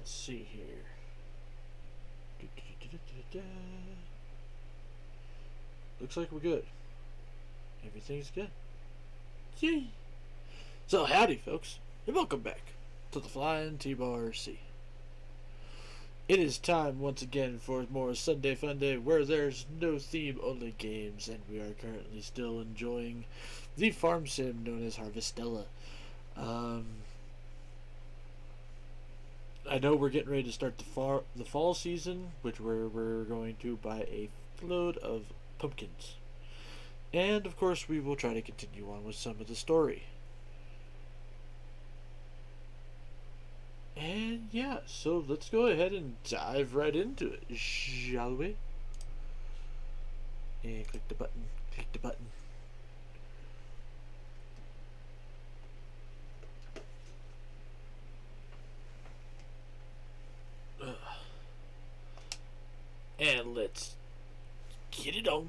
Let's see here. Looks like we're good. Everything's good. Yay! So howdy, folks, and welcome back to the Flying T-Bar C. It is time once again for more Sunday Fun Day, where there's no theme, only games, and we are currently still enjoying the farm sim known as Harvestella. I know we're getting ready to start the fall season, which we're going to buy a load of pumpkins. And of course we will try to continue on with some of the story. And yeah, so let's go ahead and dive right into it, shall we? And click the button, click the button. And let's get it on.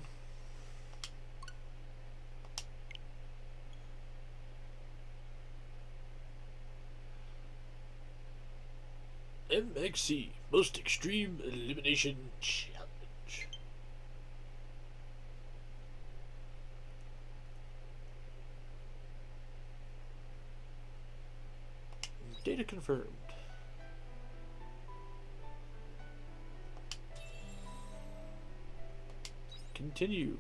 MXC, Most Extreme Elimination Challenge. Data confirmed. Continue.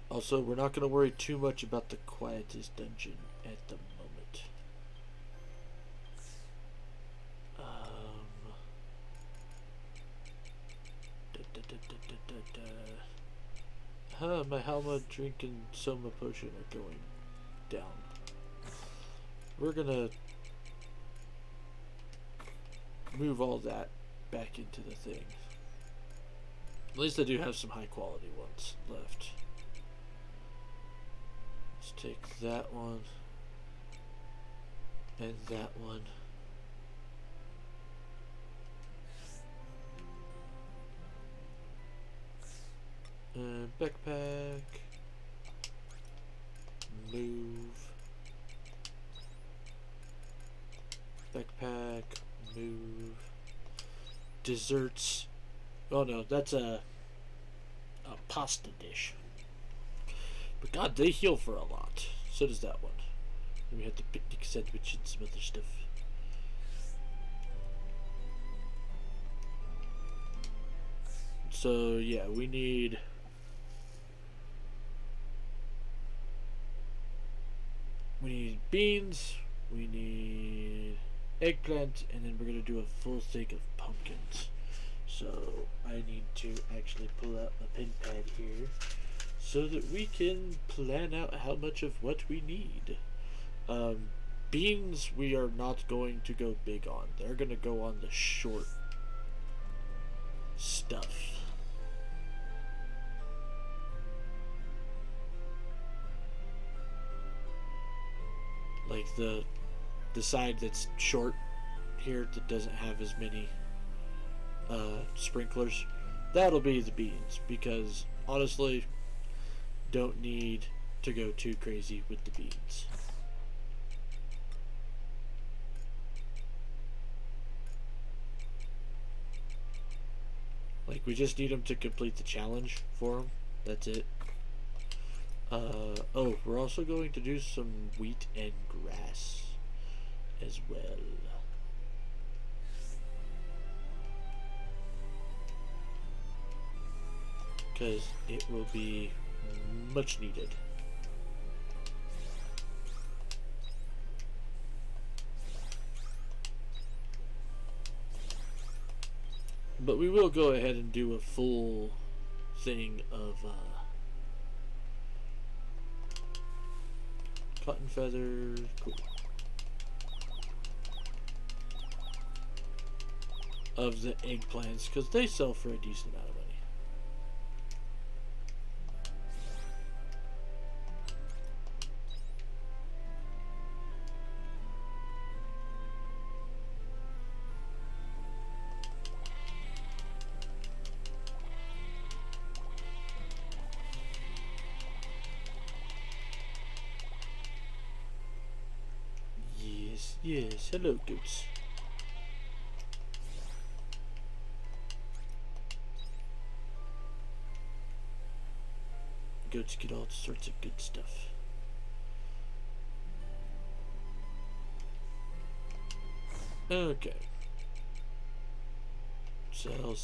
Also, we're not going to worry too much about the quietest dungeon at the moment. My Halma drink and Soma potion are going down. We're gonna move all that back into the thing. At least I do have some high quality ones left. Let's take that one and that one. Backpack. Move. Backpack. Move. Desserts. Oh no, that's a pasta dish. But god, they heal for a lot. So does that one. Then we have the picnic sandwich and some other stuff. So yeah, we need beans, we need eggplant, and then we're gonna do a full steak of pumpkins. So I need to actually pull out my pen pad here so that we can plan out how much of what we need. Beans we are not going to go big on. They're gonna go on the short stuff. Like the side that's short here that doesn't have as many sprinklers, that'll be the beans, because honestly don't need to go too crazy with the beans. Like, we just need them to complete the challenge for them. That's it. Oh, we're also going to do some wheat and grass as well. Because it will be much needed. But we will go ahead and do a full thing of cotton feathers. Cool. Of the eggplants, because they sell for a decent amount of money. Yes, hello goats. Goats get all sorts of good stuff. Okay. Sell,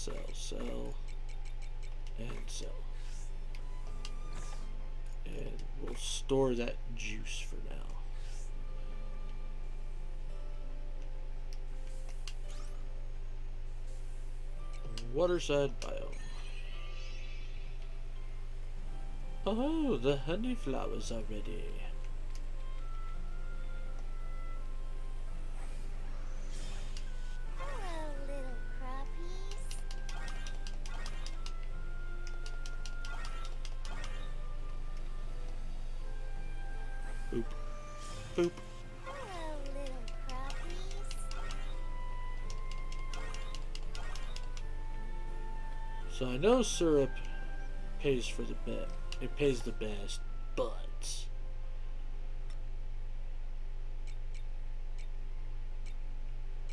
and sell. And we'll store that juice for now. Waterside biome. Oh, the honey flowers are ready. Hello, little crappies. Boop. Boop. Hello, little crappies. So I know syrup pays for the best. It pays the best, but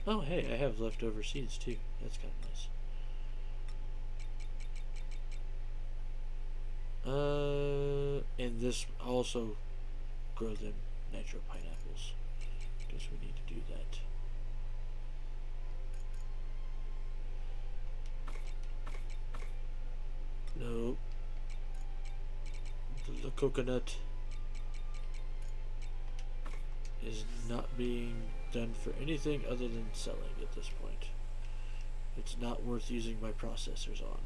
oh hey, I have leftover seeds too. That's kind of nice. And this also grow them nitro pineapples. Guess we need to do that. No. The coconut is not being done for anything other than selling at this point. It's not worth using my processors on.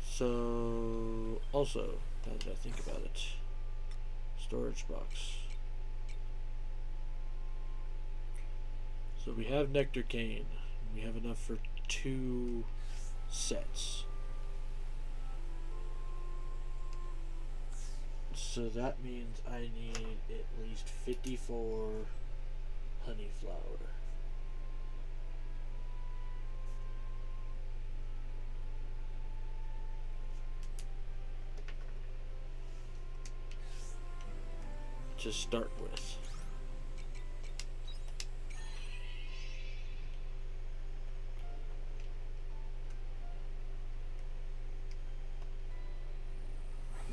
So, also, now that I think about it, storage box. So we have nectar cane. We have enough for 2 sets. So that means I need at least 54 honey flower. To start with.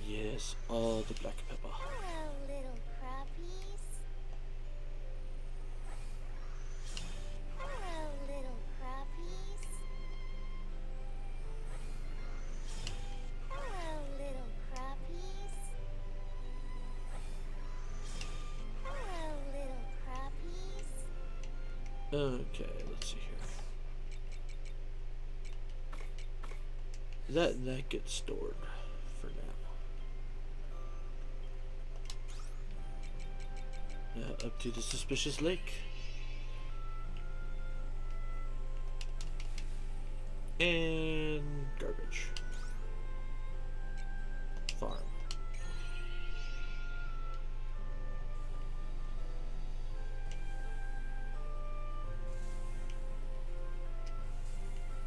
Yes, all the black pepper. Hello, little crappies. Hello, little crappies. Hello, little crappies. Hello, little crappies. Okay, let's see here. That gets stored for now. Now up to the suspicious lake. And garbage. Farm.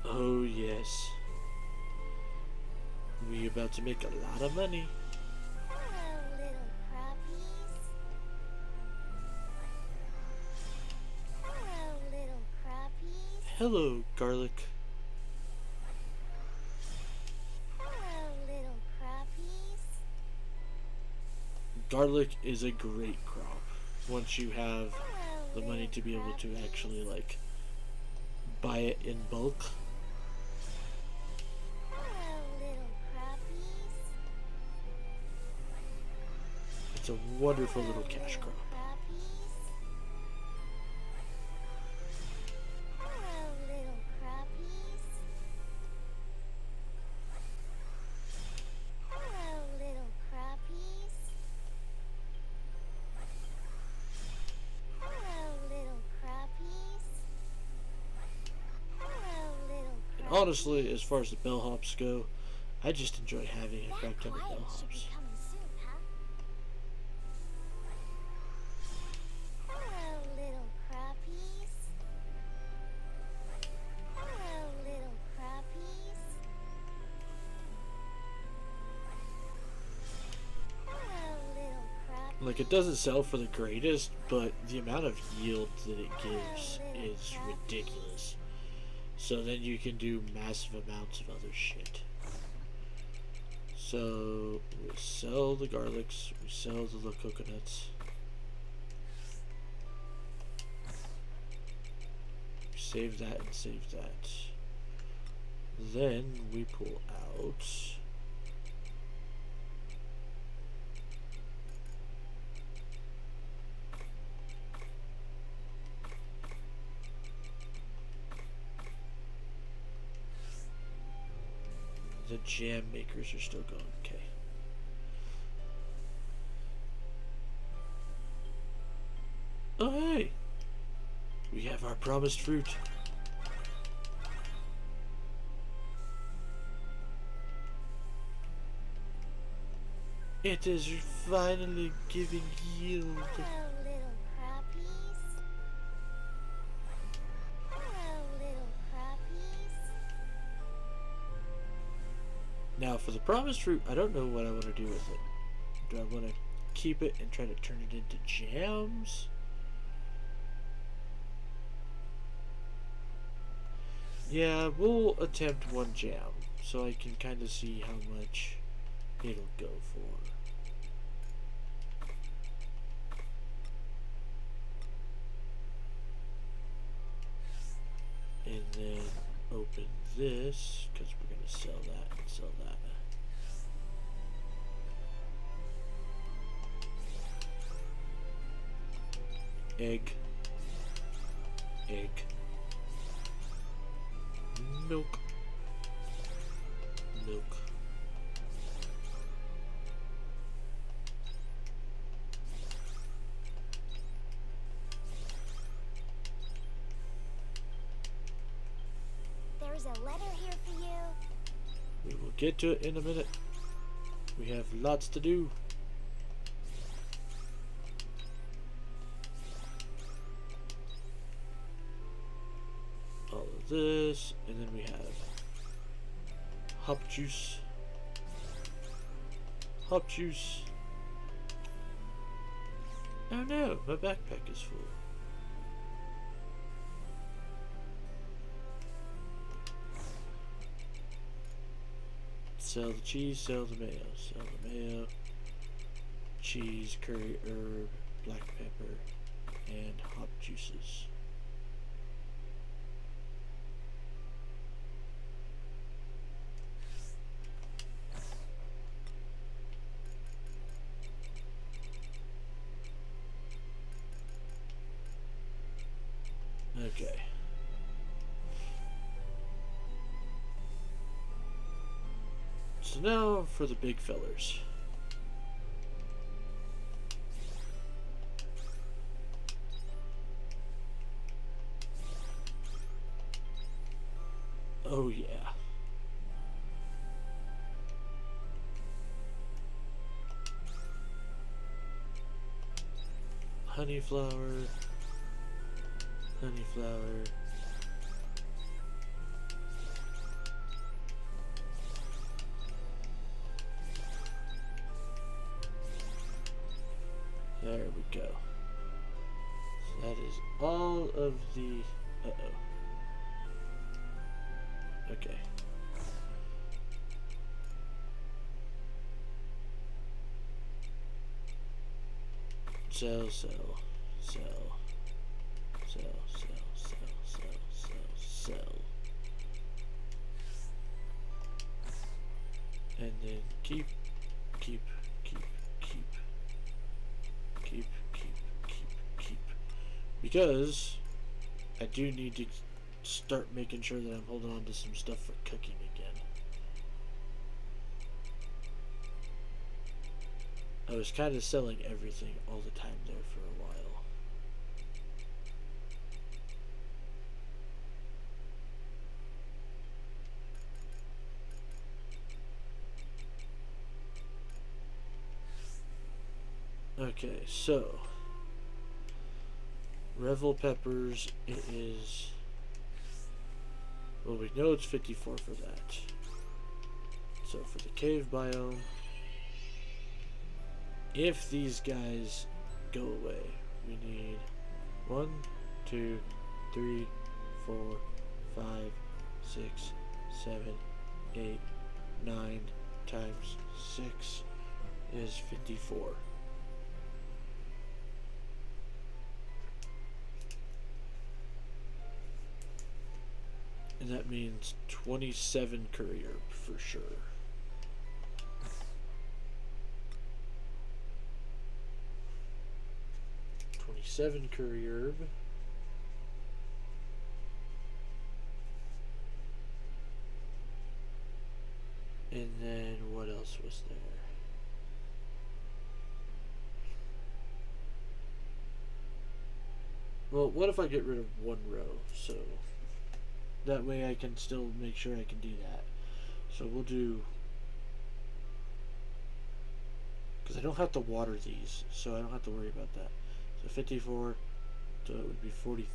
Oh yes. We about to make a lot of money. Hello, little crappies. Hello, little crappies. Hello, garlic. Hello, little crappies. Garlic is a great crop once you have Hello, the money little to be able to crappies. actually like buy it in bulk. Hello, little crappies. It's a wonderful Hello, little cash crop. crappies. Hello, little crappies. Hello, little crappies. Hello, little crappies. Hello, little And crappies. honestly, as far as the bellhops go, I just enjoy having a crap ton of Quiet should be bellhops. coming soon, huh? Hello, little crappies. Hello, little crappies. Hello, little crappies. Like, it doesn't sell for the greatest, but the amount of yield that it gives is ridiculous. So then you can do massive amounts of other shit. So we sell the garlics, we sell the little coconuts. We save that and save that. Then we pull out the jam makers are still going. Okay. Oh hey! We have our promised fruit. It is finally giving yield. Hello, little crappies. Hello, little crappies. Now for the promised fruit, I don't know what I want to do with it. Do I want to keep it and try to turn it into jams? Yeah, we'll attempt one jam so I can kind of see how much it'll go for. And then open this because we're going to sell that and sell that. Egg. Egg. Milk. Milk. There's a letter here for you. We will get to it in a minute. We have lots to do. All of this, and then we have hop juice. Hop juice. Oh no, my backpack is full. Sell the cheese, sell the mayo, sell the mayo, cheese, curry, herb, black pepper, and hop juices. Okay. So now for the big fellers. Oh yeah. Honey flower. Honey flower. There we go. So that is all of the... Uh-oh. Okay. Sell, sell, sell. Sell, sell, sell, sell, sell, sell. And then keep, keep, keep, keep. Keep, keep, keep, keep. Because I do need to start making sure that I'm holding on to some stuff for cooking again. I was kind of selling everything all the time there for a while. Okay, so Revel peppers, it is, well, we know it's 54 for that. So for the cave biome, if these guys go away, we need 1, 2, 3, 4, 5, 6, 7, 8, 9 times 6 is 54. And that means 27 courier for sure. Seven courier. And then what else was there? Well, what if I get rid of one row? So that way I can still make sure I can do that. So we'll do, because I don't have to water these, so I don't have to worry about that. So 54, so it would be 45.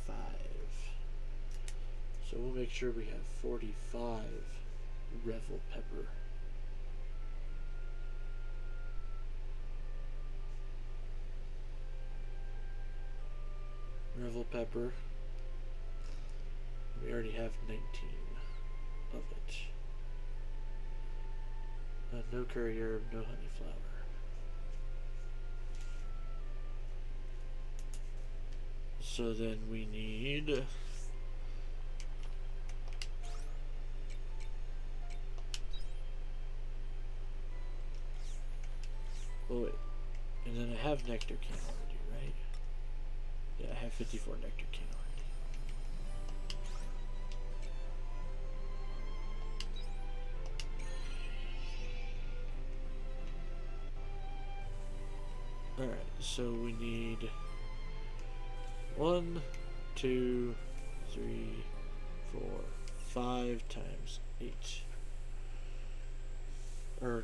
So we'll make sure we have 45 revel pepper. Revel pepper. We already have 19 of it. No curry herb, no honey flower. So then we need oh wait, and then I have nectar cane already, right? Yeah, I have 54 nectar cane already. Alright, so we need 1, 2, 3, 4, 5 times 8. Or,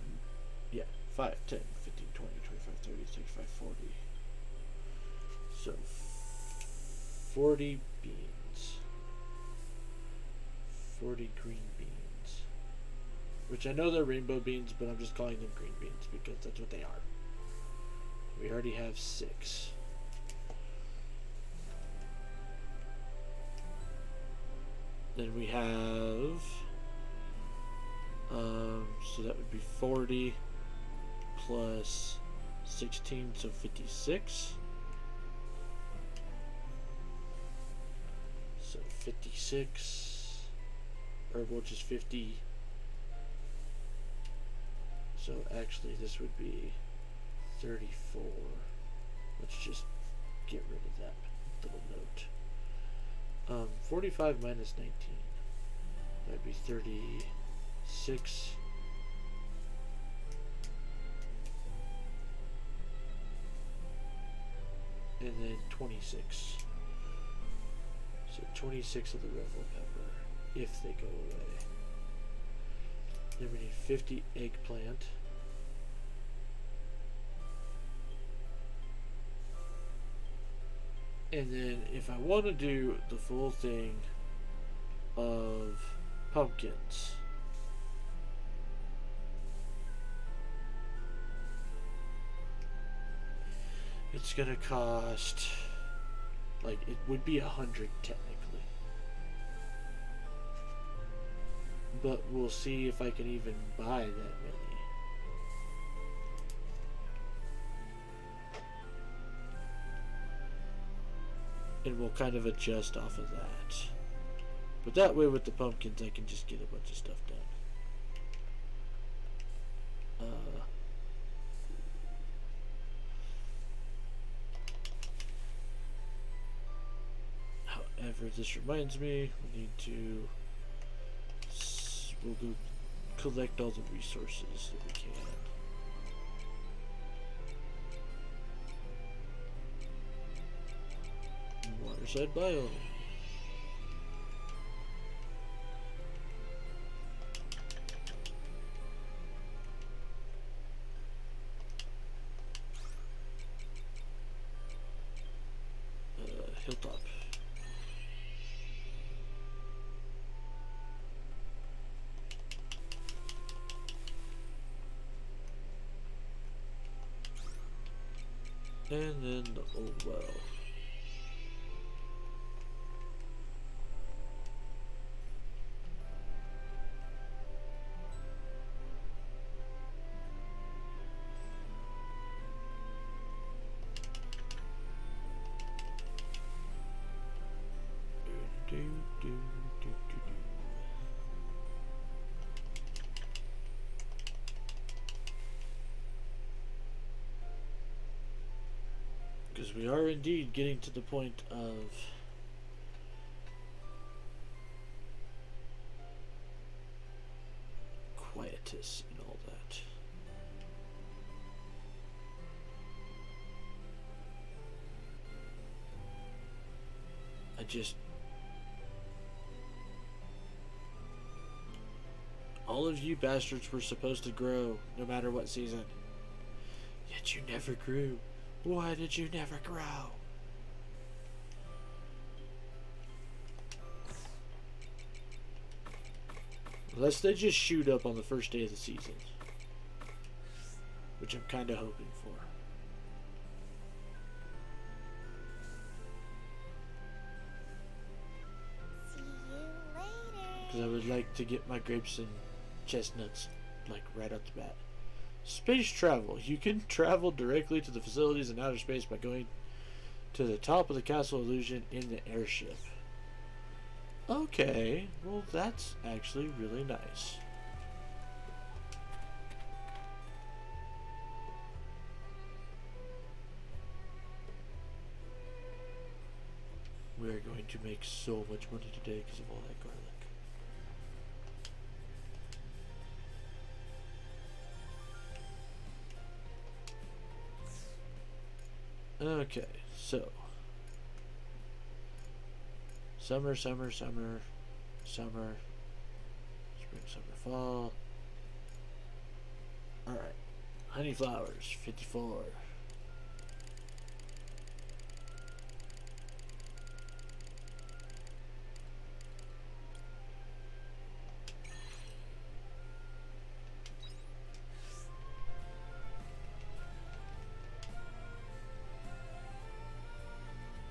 yeah, 5, 10, 15, 20, 25, 30, 35, 40. So, 40 beans. 40 green beans. Which I know they're rainbow beans, but I'm just calling them green beans because that's what they are. We already have 6. Then we have, so that would be 40 plus 16, so 56. So 56, or which is 50. So actually this would be 34. Let's just get rid of that little note. 45 minus 19. That'd be 36. And then 26. So 26 of the revel pepper, if they go away. Then we need 50 eggplant. And then if I want to do the full thing of pumpkins, it's gonna cost, like, it would be 100 technically, but we'll see if I can even buy that many. And we'll kind of adjust off of that. But that way with the pumpkins I can just get a bunch of stuff done. However, this reminds me, we need to, we'll go collect all the resources that we can. Waterside biome. Hilltop. And then the old well. Do, do, do, do, do. Because we are indeed getting to the point of quietus and all that. All of you bastards were supposed to grow no matter what season. Yet you never grew. Why did you never grow? Unless they just shoot up on the first day of the season. Which I'm kind of hoping for. See you later. Because I would like to get my grapes and chestnuts, like, right off the bat. Space travel. You can travel directly to the facilities in outer space by going to the top of the castle illusion in the airship. Okay, well that's actually really nice. We're going to make so much money today because of all that garlic. Okay, so summer, summer, summer, summer, spring, summer, fall. Alright, honey flowers, 54.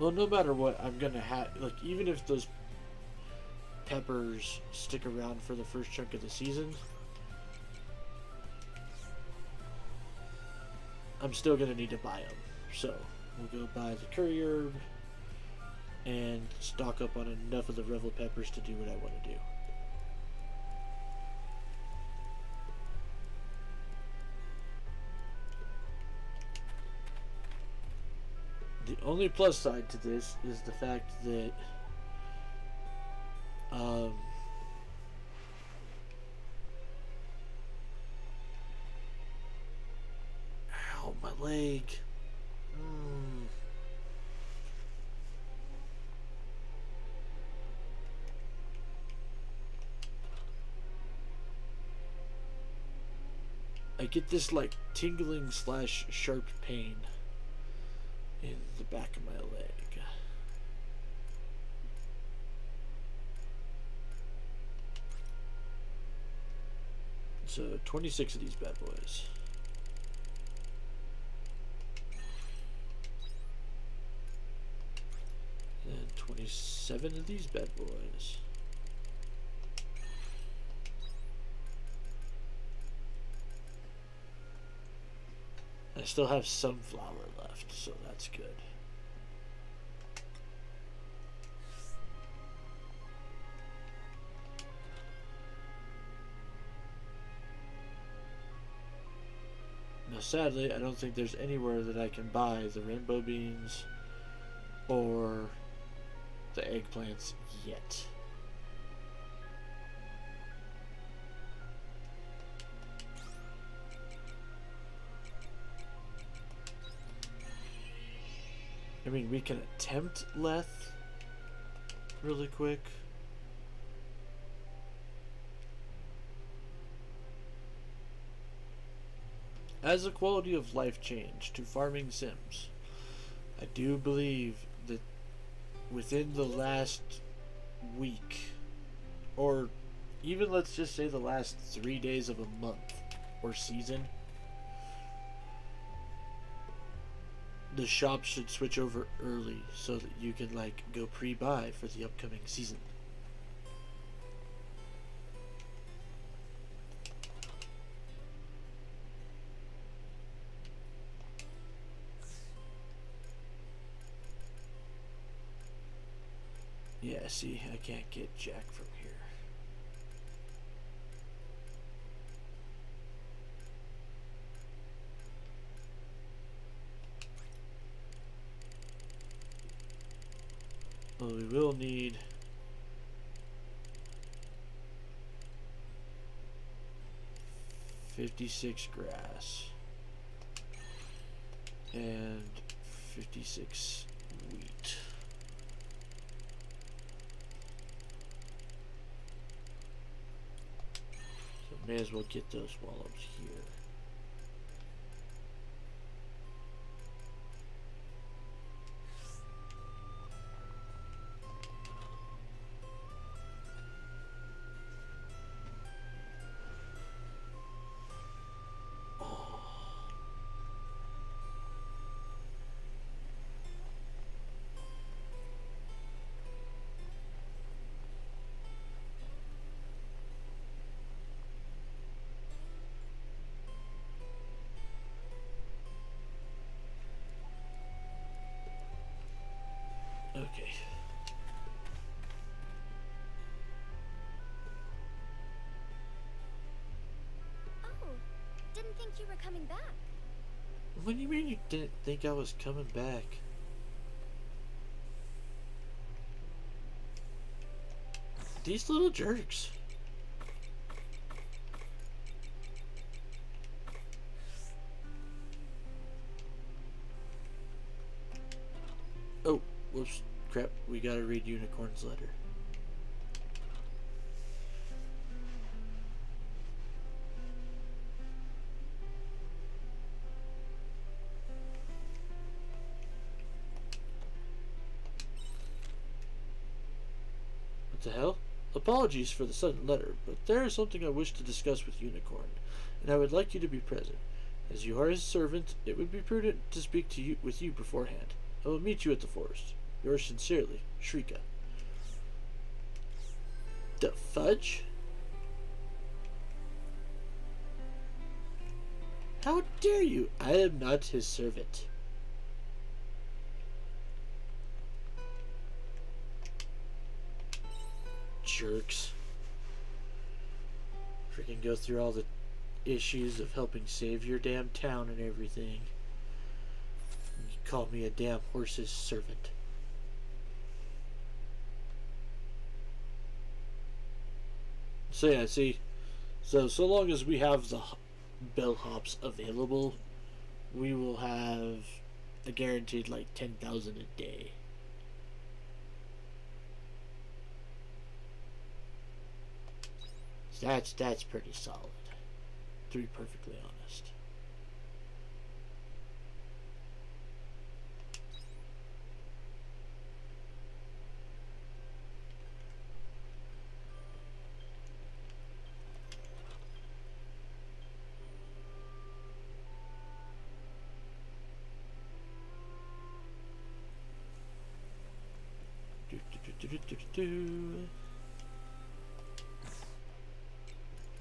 Well, no matter what, I'm gonna have, like, even if those peppers stick around for the first chunk of the season, I'm still gonna need to buy them. So, we'll go buy the curry herb and stock up on enough of the revel peppers to do what I want to do. The only plus side to this is the fact that ow, my leg. I get this like tingling / sharp pain in the back of my leg. So 26 of these bad boys. And 27 of these bad boys. I still have some flour left, so that's good. Now, sadly, I don't think there's anywhere that I can buy the rainbow beans or the eggplants yet. I mean, we can attempt Leth really quick. As a quality of life change to farming sims, I do believe that within the last week, or even let's just say the last 3 days of a month or season, the shop should switch over early so that you can like go pre-buy for the upcoming season. Yeah, see, I can't get Jack from here. Well, we will need 56 grass and 56 wheat. So may as well get those wallows here. Okay. Oh, didn't think you were coming back. What do you mean you didn't think I was coming back? These little jerks. Oh, whoops. Crap, we gotta read Unicorn's letter. What the hell? Apologies for the sudden letter, but there is something I wish to discuss with Unicorn, and I would like you to be present. As you are his servant, it would be prudent to speak to you with you beforehand. I will meet you at the forest. Yours sincerely, Shrika. The fudge? How dare you? I am not his servant. Jerks. Freaking go through all the issues of helping save your damn town and everything. You call me a damn horse's servant. So yeah, see, so long as we have the bellhops available, we will have a guaranteed like 10,000 a day. So that's pretty solid, to be perfectly honest.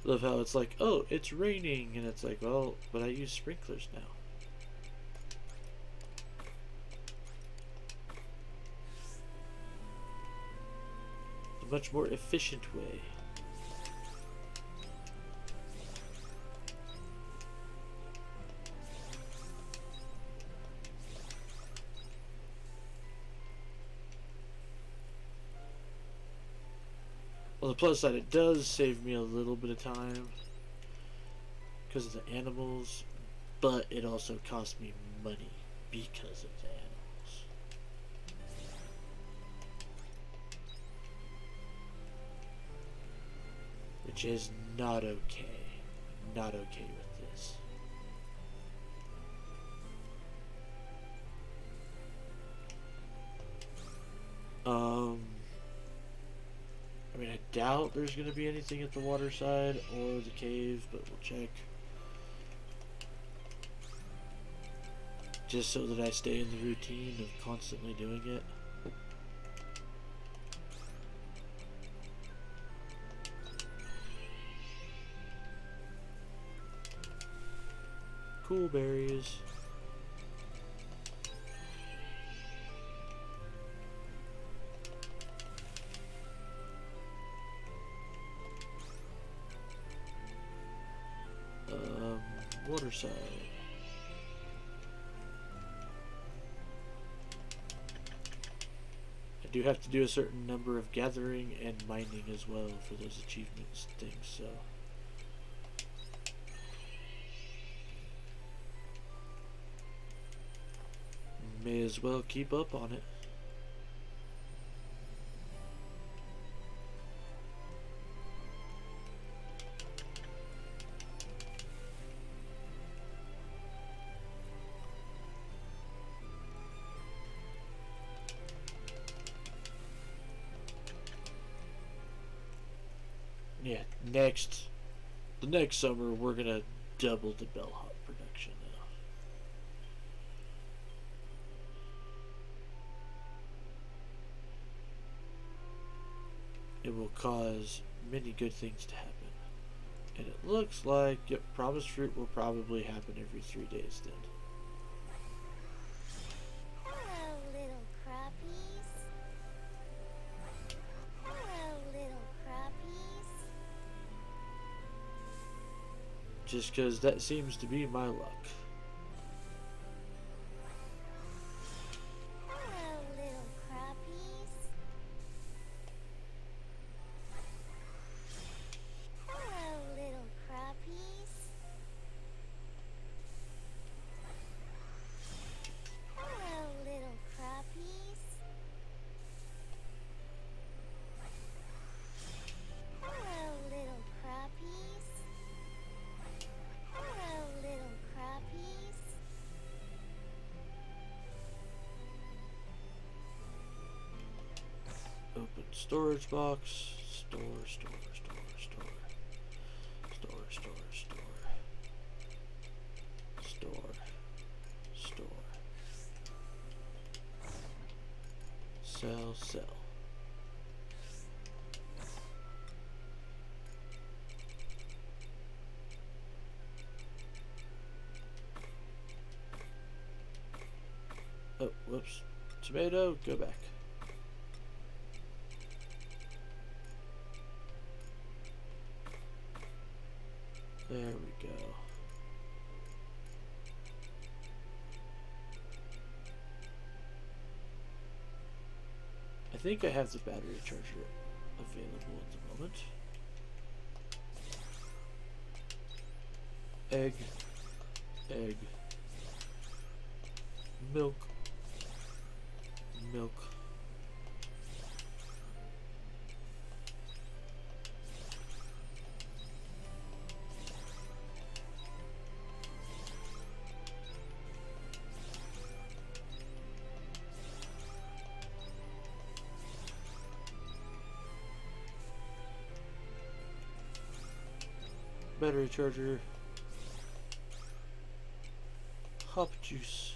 Love how it's like, oh, it's raining, and it's like, well, but I use sprinklers now. A much more efficient way. On the plus side, it does save me a little bit of time because of the animals, but it also costs me money because of the animals. Which is not okay. Not okay with this. I mean, I doubt there's going to be anything at the water side or the cave, but we'll check. just so that I stay in the routine of constantly doing it. Cool berries. Water side. I do have to do a certain number of gathering and mining as well for those achievements things, so may as well keep up on it. Yeah, the next summer we're gonna double the bellhop production now. It will cause many good things to happen. And it looks like, yep, promised fruit will probably happen every 3 days then. Hello, little crappies. Hello, little crappies. Just because that seems to be my luck. Hello, little crappies. Hello, little crappies. Hello, little crappies. Hello, little crappies. Hello, little crappies. Open storage box. Store, store, store, store. Store, store, store. Store. Store. Sell, sell. Oh, whoops. Tomato, go back. There we go. I think I have the battery charger available at the moment. Egg. Egg. Milk. Milk. Battery charger. Hop juice.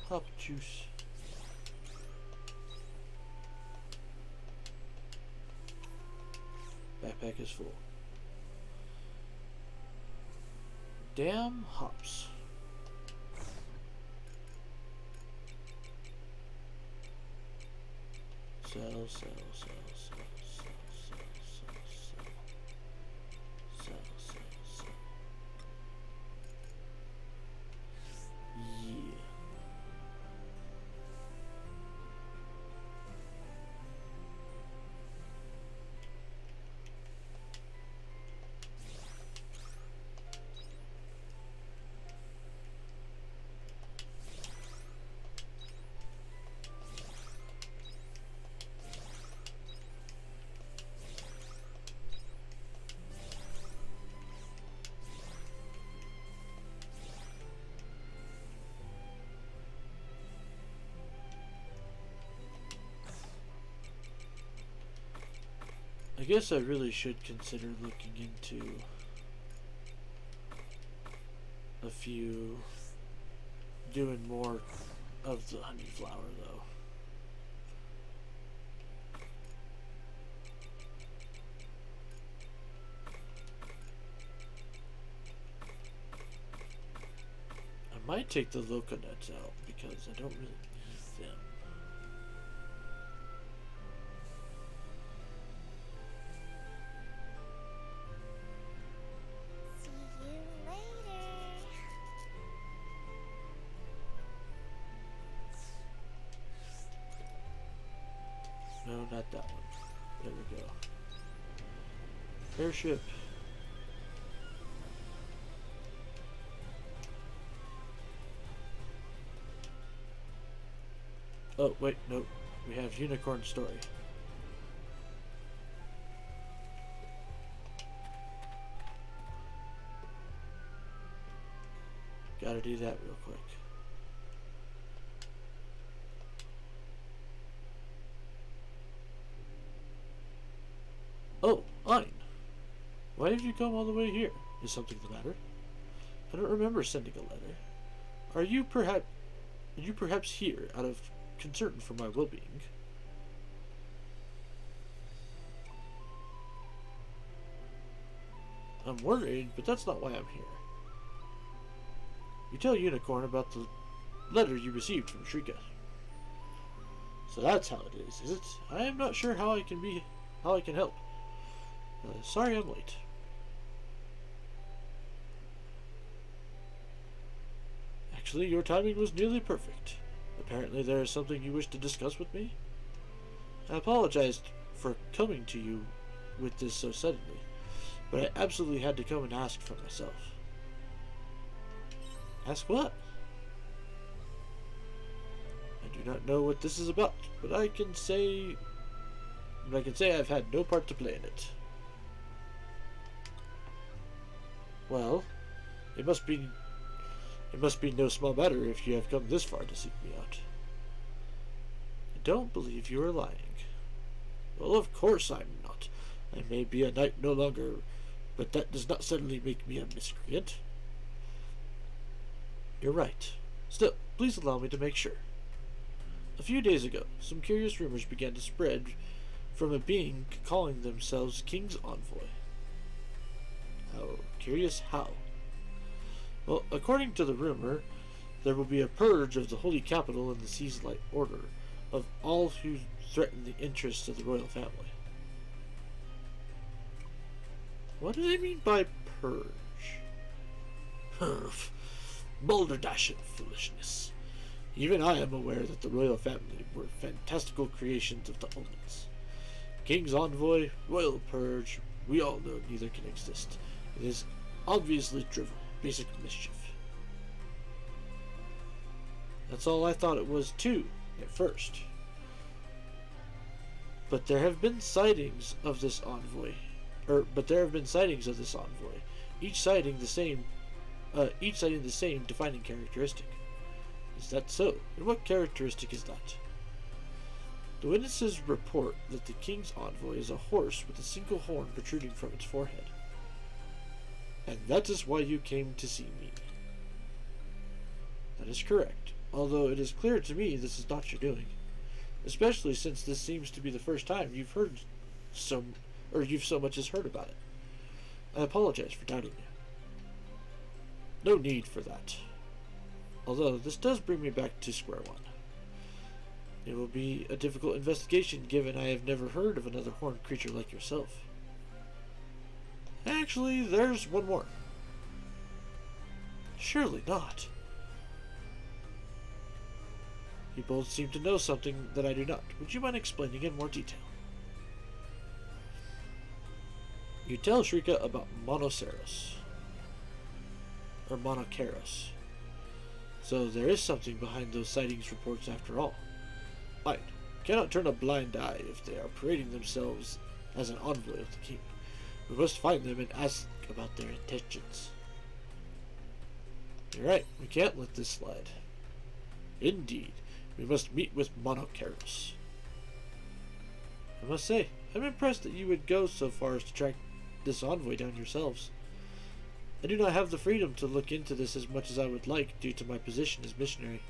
Hop juice. Backpack is full. Damn hops. Sell, sell, sell, sell, sell, sell, sell, sell. Sell, sell, sell. Yeah. I guess I really should consider looking into a few doing more of the honey flower, though. I might take the loco nuts out because I don't really need them. See you later. No, not that one. There we go. Airship. Oh, wait, no. We have Unicorn Story. Gotta do that real quick. Oh, Ein. Why have you come all the way here? Is something the matter? I don't remember sending a letter. Are you perhaps here out of concern for my well-being? I'm worried, but that's not why I'm here. You tell Unicorn about the letter you received from Shrika. So that's how it is it? I am not sure how I can help. Sorry I'm late. Actually, your timing was nearly perfect. Apparently there is something you wish to discuss with me? I apologized for coming to you with this so suddenly, but I absolutely had to come and ask for myself. Ask what? I do not know what this is about, but I can say I've had no part to play in it. Well, it must be no small matter if you have come this far to seek me out. I don't believe you are lying. Well, of course I'm not. I may be a knight no longer, but that does not suddenly make me a miscreant. You're right. Still, please allow me to make sure. A few days ago, some curious rumors began to spread from a being calling themselves King's Envoy. Curious how? Well, according to the rumor, there will be a purge of the holy capital and the Sea's Light Order of all who threaten the interests of the royal family. What do they mean by purge? Balderdash and foolishness. Even I am aware that the royal family were fantastical creations of the omens. King's Envoy, Royal Purge, we all know neither can exist. It is obviously drivel, basic mischief. That's all I thought it was too, at first. But there have been sightings of this envoy. Each citing the same defining characteristic. Is that so? And what characteristic is that? The witnesses report that the king's envoy is a horse with a single horn protruding from its forehead. And that is why you came to see me. That is correct, although it is clear to me this is not your doing. Especially since this seems to be the first time you've so much as heard about it. I apologize for doubting you. No need for that. Although, this does bring me back to square one. It will be a difficult investigation given I have never heard of another horned creature like yourself. Actually, there's one more. Surely not. You both seem to know something that I do not. Would you mind explaining in more detail? You tell Shrika about Monoceros. Or Monoceros. So there is something behind those sightings reports after all. Fine. Cannot turn a blind eye if they are parading themselves as an envoy of the king. We must find them and ask about their intentions. You're right, we can't let this slide. Indeed, we must meet with Monoceros. I must say, I'm impressed that you would go so far as to track this envoy down yourselves. I do not have the freedom to look into this as much as I would like due to my position as missionary,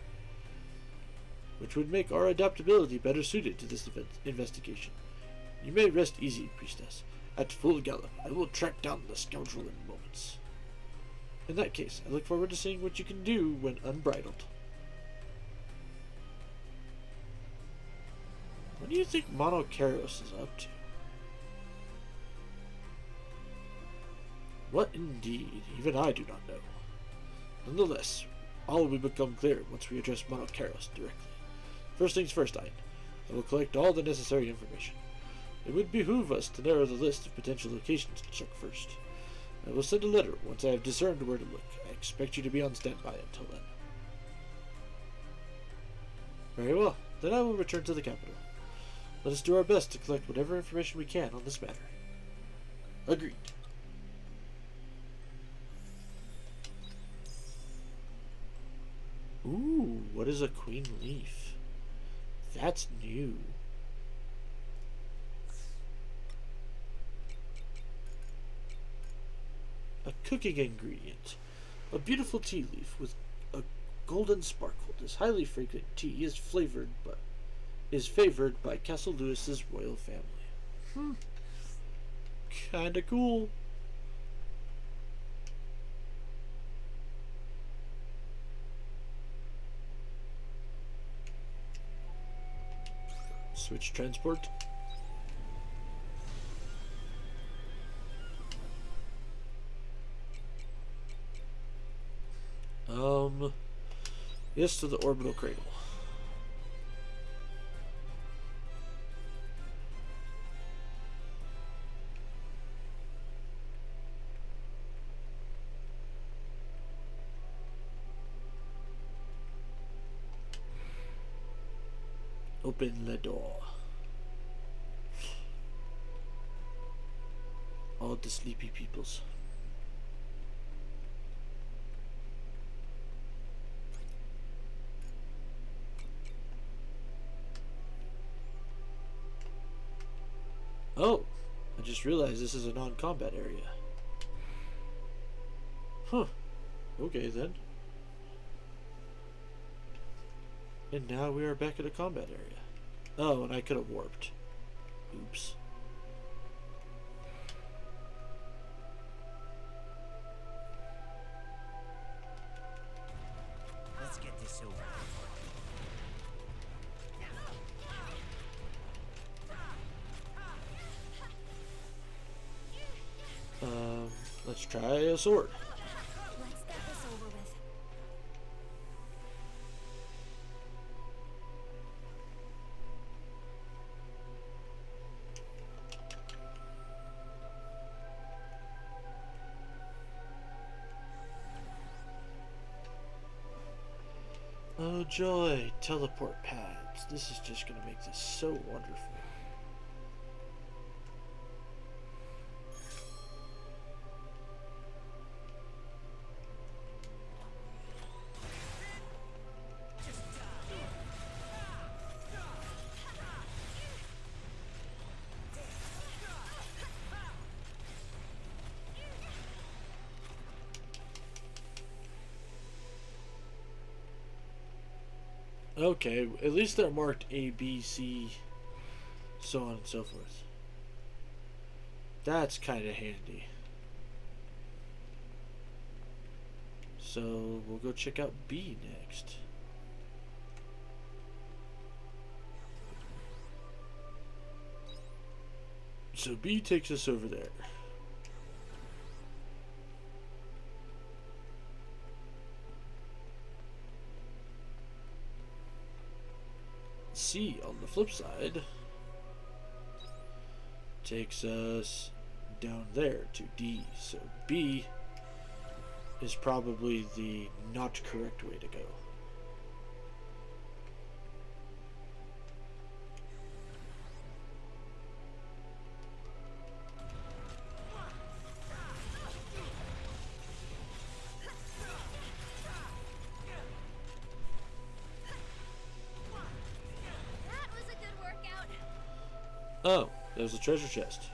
which would make our adaptability better suited to this investigation. You may rest easy, priestess. At full gallop, I will track down the scoundrel in moments. In that case, I look forward to seeing what you can do when unbridled. What do you think Monocaros is up to? What indeed? Even I do not know. Nonetheless, all will become clear once we address Monocaros directly. First things first, I will collect all the necessary information. It would behoove us to narrow the list of potential locations to check first. I will send a letter once I have discerned where to look. I expect you to be on standby until then. Very well, then I will return to the capital. Let us do our best to collect whatever information we can on this matter. Agreed. Ooh, what is a queen leaf? That's new. A cooking ingredient. A beautiful tea leaf with a golden sparkle. This highly fragrant tea is favored by Castle Lewis's royal family. Kinda cool. Switch transport. Yes, to the orbital cradle. Open the door. All the sleepy peoples. Oh, I just realized this is a non-combat area. Huh. Okay then. And now we are back at a combat area. Oh, and I could have warped. Oops. Let's get this over. Let's try a sword. Let's get this over with. Oh joy, teleport pads. This is just gonna make this so wonderful. Okay, at least they're marked A, B, C, so on and so forth. That's kind of handy. So we'll go check out B next. So B takes us over there. C, on the flip side, takes us down there to D. So B is probably the not correct way to go. That was a good workout. Oh, there's a treasure chest.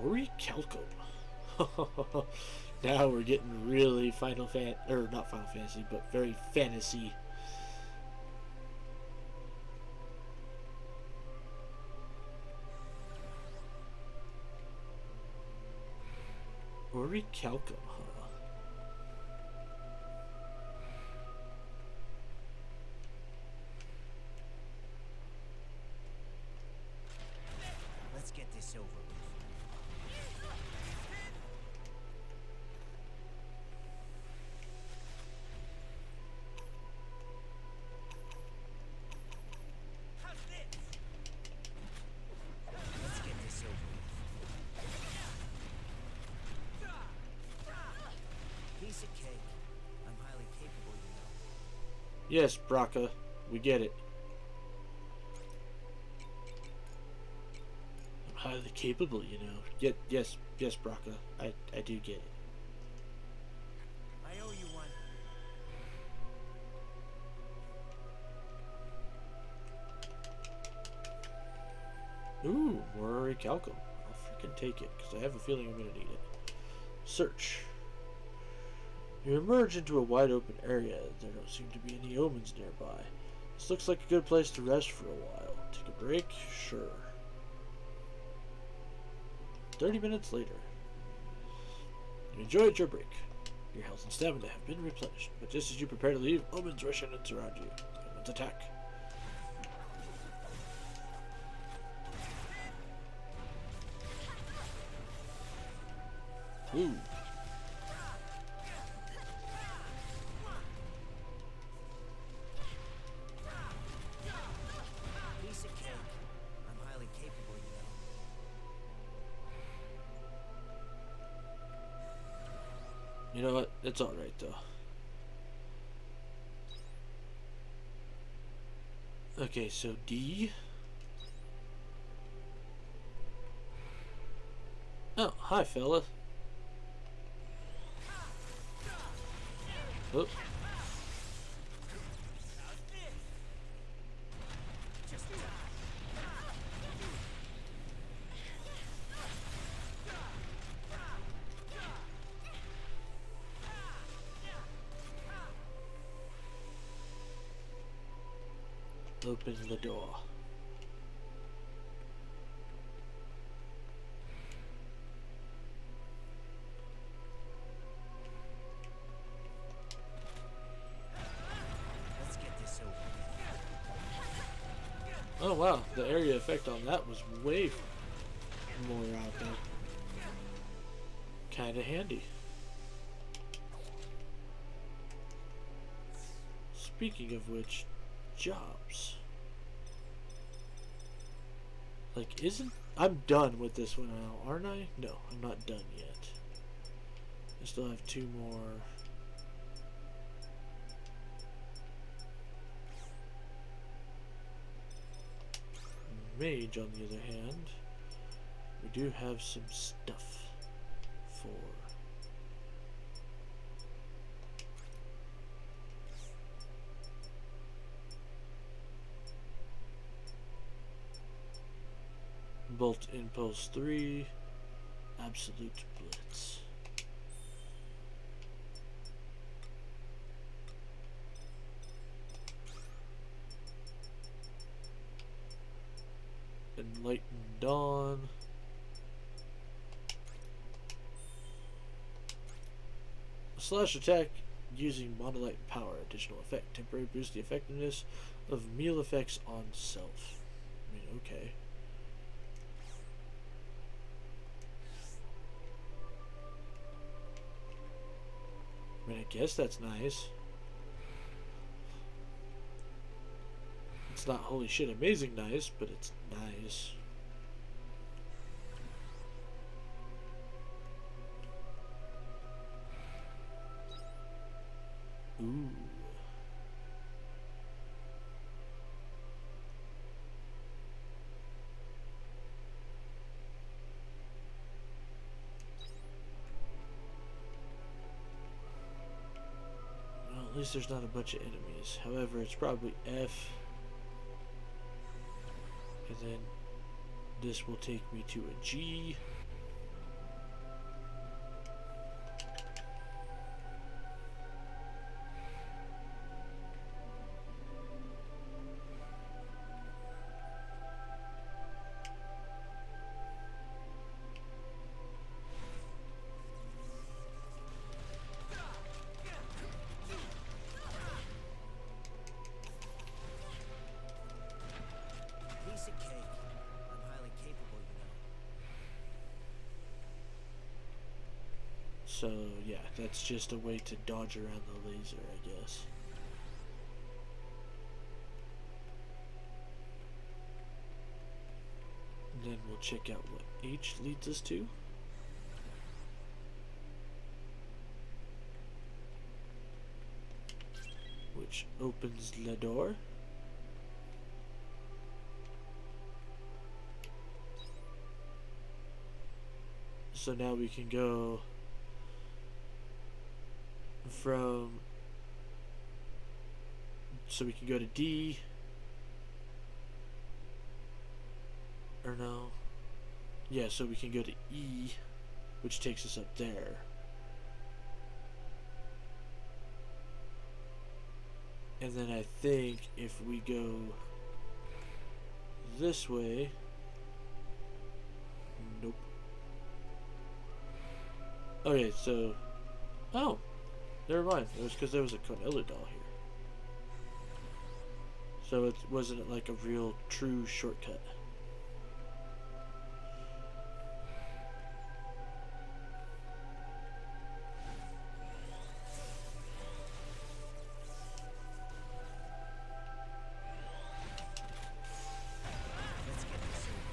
Orichalcum. Now we're getting really or not Final Fantasy, but very fantasy. Orichalcum, huh? Let's get this over with. How's this? Let's get this over with. Piece of cake. I'm highly capable, you know. Yes, Braca, we get it. I'm highly capable, you know. Yes, Braca, I do get it. I owe you one. Ooh, more Orichalcum. I'll freaking take it, because I have a feeling I'm going to need it. Search. You emerge into a wide open area. There don't seem to be any omens nearby. This looks like a good place to rest for a while. Take a break? Sure. 30 minutes later. You enjoyed your break. Your health and stamina have been replenished, but just as you prepare to leave, omens rush in and surround you. Omens attack. Ooh. Piece of cake. I'm highly capable, you know. You know what? It's alright, though. Okay, so D. Oh, hi, fella. Oh. Open the door. Let's get this over with. Oh wow, the area effect on that was way more out there. Kinda handy. Speaking of which, jobs. Like, I'm done with this one now, aren't I? No, I'm not done yet. I still have 2 more. Mage, on the other hand, we do have some stuff for. Bolt Impulse 3, Absolute Blitz. Enlightened Dawn. Slash attack using monolite power. Additional effect. Temporary boost the effectiveness of meal effects on self. I mean, okay. I mean, I guess that's nice. It's not holy shit amazing nice, but it's nice. Ooh. Well, at least there's not a bunch of enemies. However, it's probably F. And then this will take me to a G. So, yeah, that's just a way to dodge around the laser, I guess. And then we'll check out what H leads us to. Which opens the door. So now we can go so we can go to D, or no, yeah, so we can go to E, which takes us up there. And then I think if we go this way, nope. Okay, so, oh, never mind. It was because there was a Cornella doll here. So it wasn't like a real true shortcut. Let's get this over.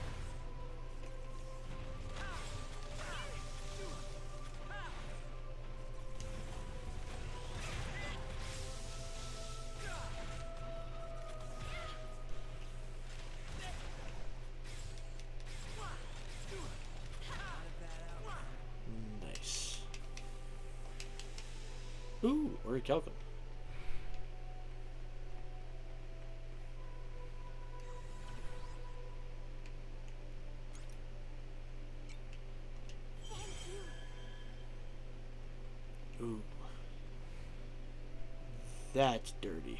Nice. Ooh, Orichalcum. Ooh. That's dirty.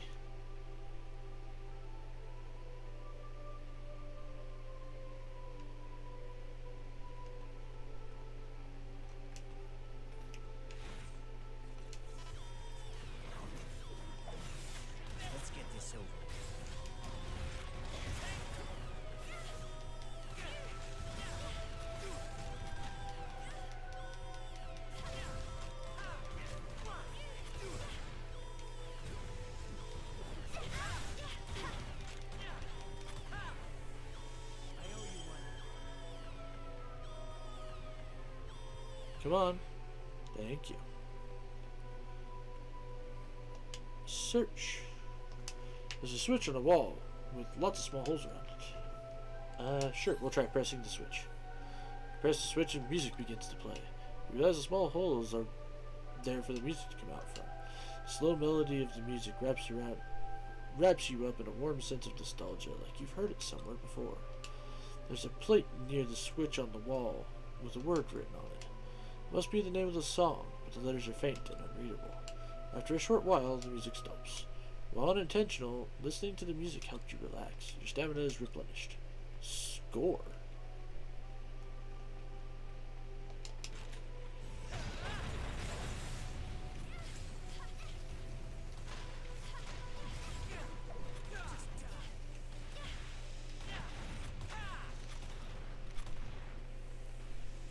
Let's get this over. I owe you one. Come on. Thank you. Search. There's a switch on the wall with lots of small holes around it. Sure, we'll try pressing the switch. Press the switch and music begins to play. You realize the small holes are there for the music to come out from. The slow melody of the music wraps you up in a warm sense of nostalgia, like you've heard it somewhere before. There's a plate near the switch on the wall with a word written on it. It must be the name of the song, but the letters are faint and unreadable. After a short while, the music stops. While unintentional, listening to the music helped you relax. Your stamina is replenished. Score.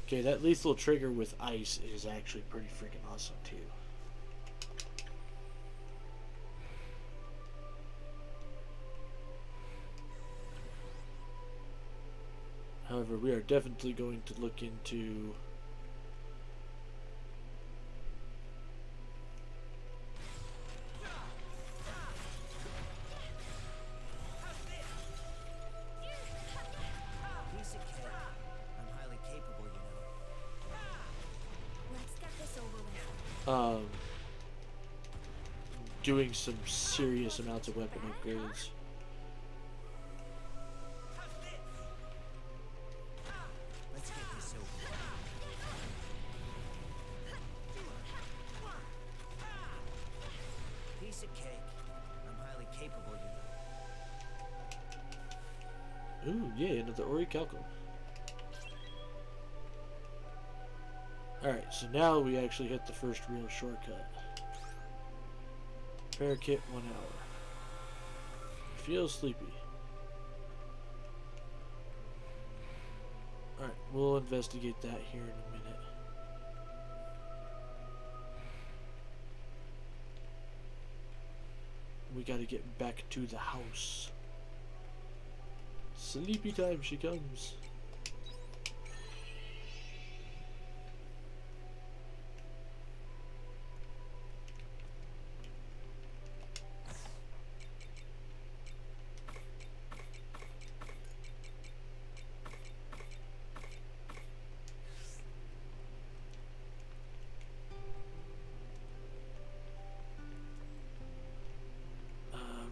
Okay, that lethal trigger with ice is actually pretty freaking awesome too. However, we are definitely going to look into Piece of cake. I'm highly capable, you know. Let's get this over with. doing some serious amounts of weapon upgrades. Let's get this over. Piece of cake. I'm highly capable, you know. Ooh, yeah, another Orichalcum. Alright, so now we actually hit the first real shortcut. Repair kit 1 hour. Feel sleepy. Alright, we'll investigate that here in a minute. gotta get back to the house. Sleepy time she comes.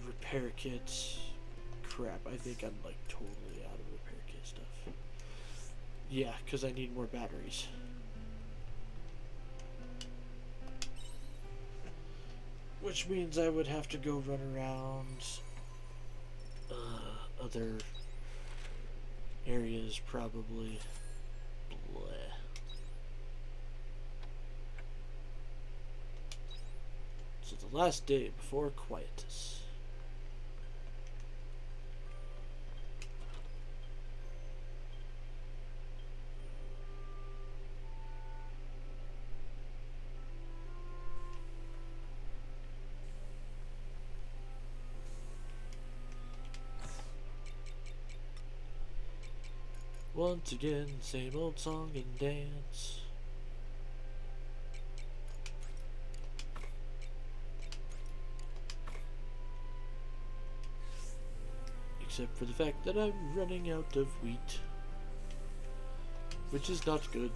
Repair kits. Crap, I think I'm like totally out of repair kit stuff. Yeah, because I need more batteries. Which means I would have to go run around other areas probably. Bleh. So the last day before quietus. Once again, same old song and dance. Except for the fact that I'm running out of wheat. Which is not good.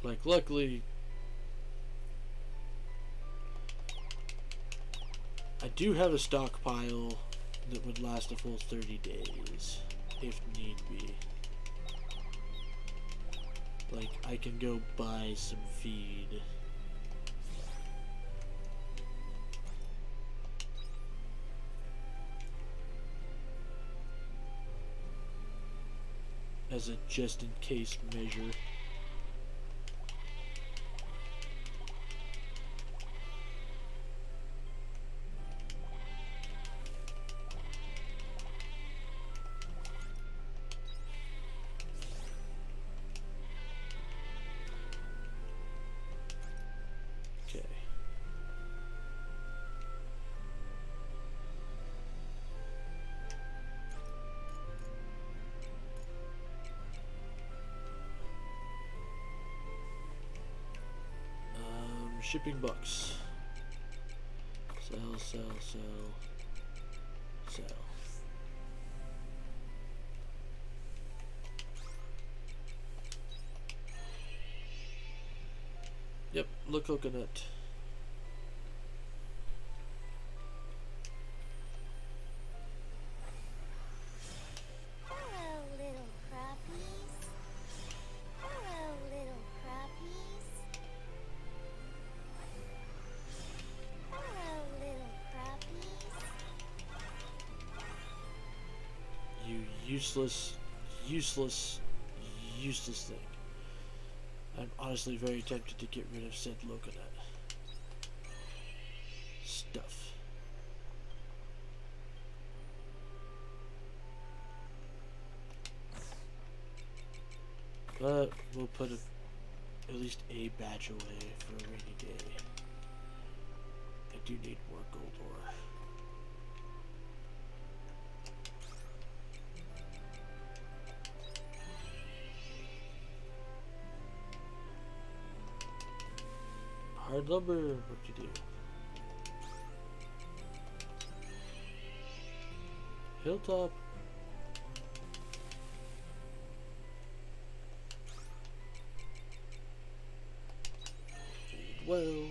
Like, luckily, I do have a stockpile that would last a full 30 days, if need be. Like, I can go buy some feed. As a just-in-case measure. Okay. Shipping bucks. Sell, sell, sell, sell. Yep, look coconut. Hello, little crappies. Hello, little crappies. Hello, little crappies. You useless, useless, useless thing. I'm honestly very tempted to get rid of said coconut. Stuff. But we'll put at least a batch away for a rainy day. I do need more gold ore. Hard lumber, what you do? Hilltop. Well.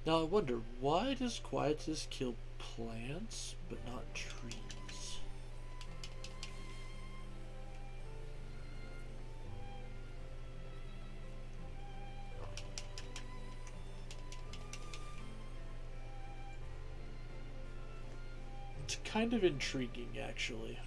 Now I wonder, why does quietus kill plants but not trees? It's kind of intriguing, actually.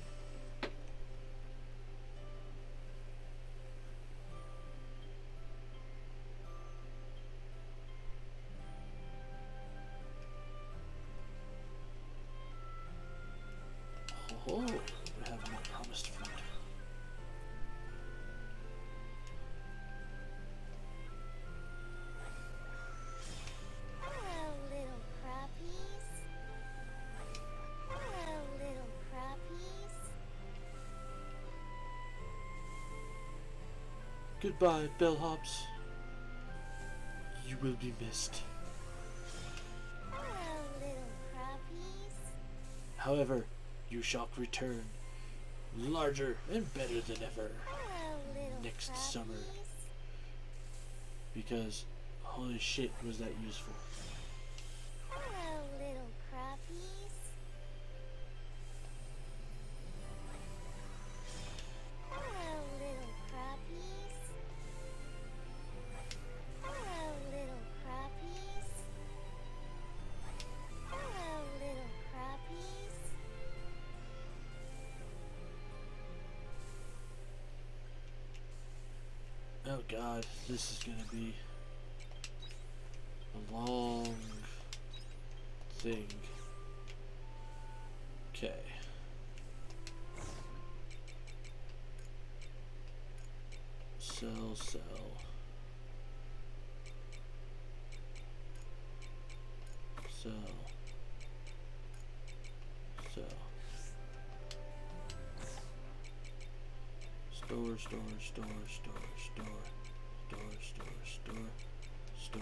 Oh, we have more promised food. Hello, little crappies. Hello, little crappies. Goodbye, bellhops. You will be missed. Hello, little crappies. However, you shall return larger and better than ever Hello, little next crappies. summer. Because holy shit was that useful. Hello, little crappies. Hello, little crappies. Hello, little crappies. Hello, little crappies. Oh god, this is gonna be a long thing. Okay. Sell, sell. Sell. Sell. Store, store, store, store, store, store, store, store, store.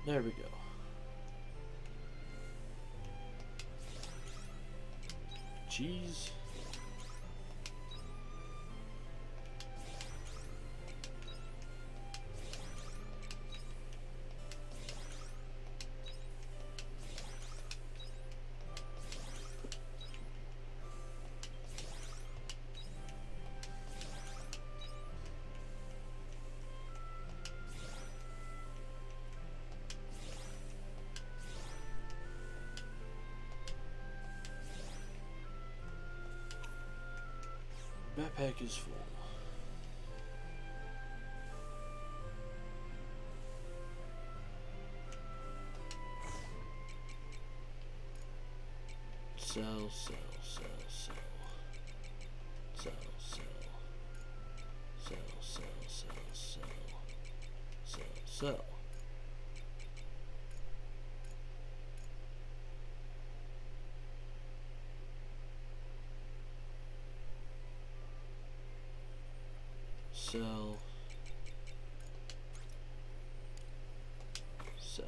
There we go. Cheese. Backpack is full. Sell, sell, sell, sell. Sell, sell. Sell, sell, sell, sell. Sell, sell. Sell. Sell.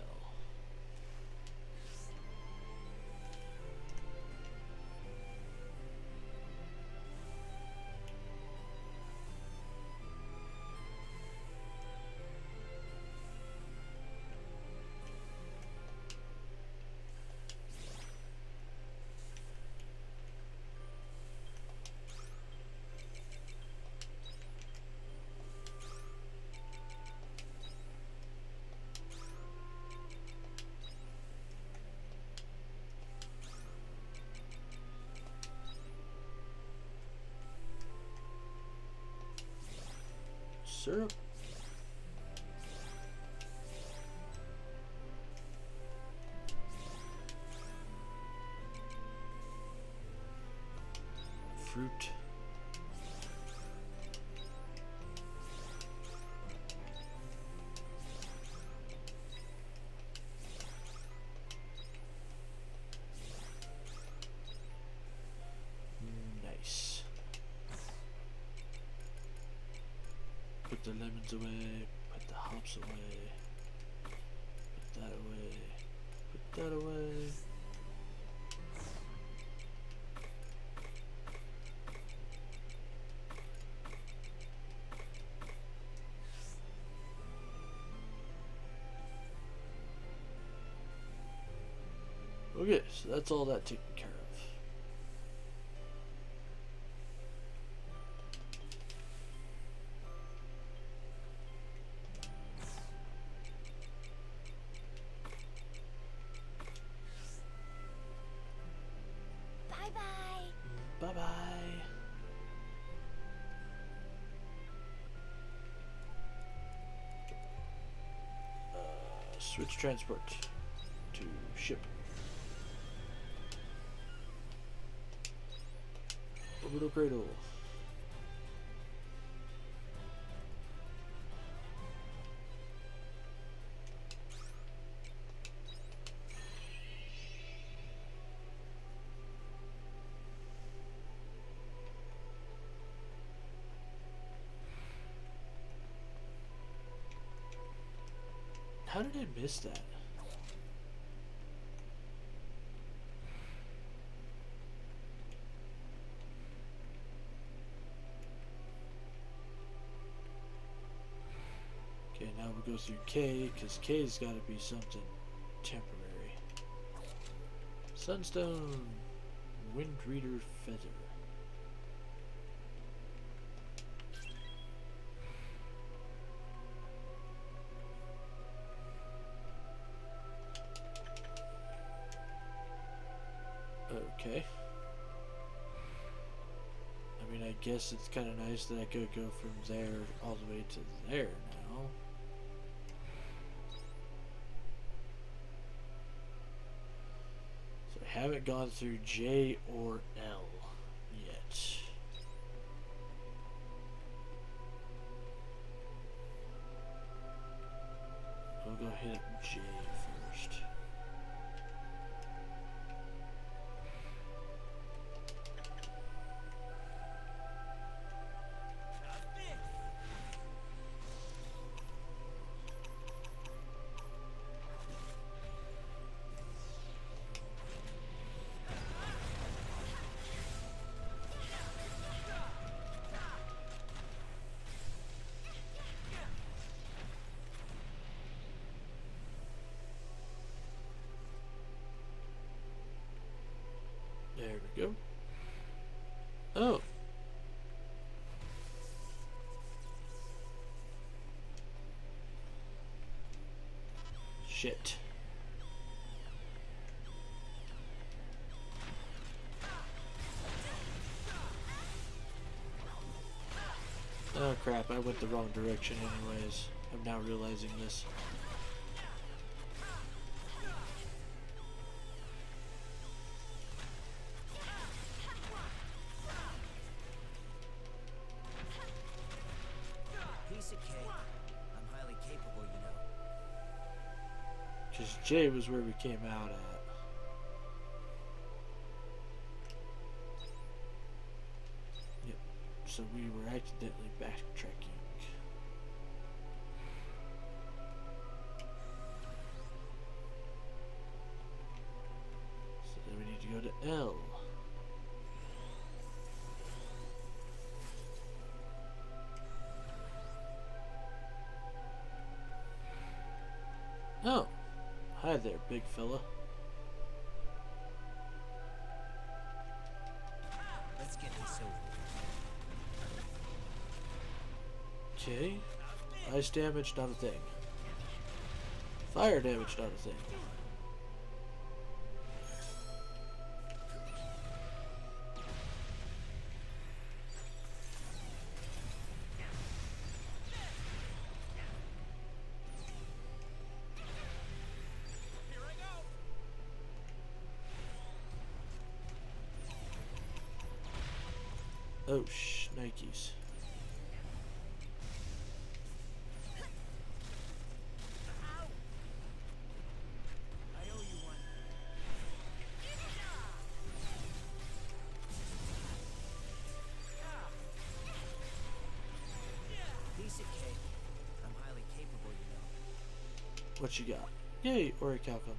Syrup. Fruit. Nice. Put the lemons away, put the hops away, put that away, put that away. Okay, so that's all that taken care of. Switch transport to ship. Orbital cradle. How did I miss that? Okay, now we'll go through K, because K's got to be something temporary. Sunstone, Wind Reader Feather. Okay. I mean, I guess it's kind of nice that I could go from there all the way to there now. So I haven't gone through J or L yet. We'll go hit J first. There we go. Oh. Shit. Oh crap, I went the wrong direction anyways. I'm now realizing this. Piece of cake. I'm highly capable, you know. Because J was where we came out at. Yep. So we were accidentally backtracking. So then we need to go to L. Oh. Hi there, big fella. Let's get this over. Okay. Ice damage, not a thing. Fire damage, not a thing. Oh, Nikes. I owe you one. Piece of cake. I'm highly capable, you know. What you got? Yay, Orichalcum.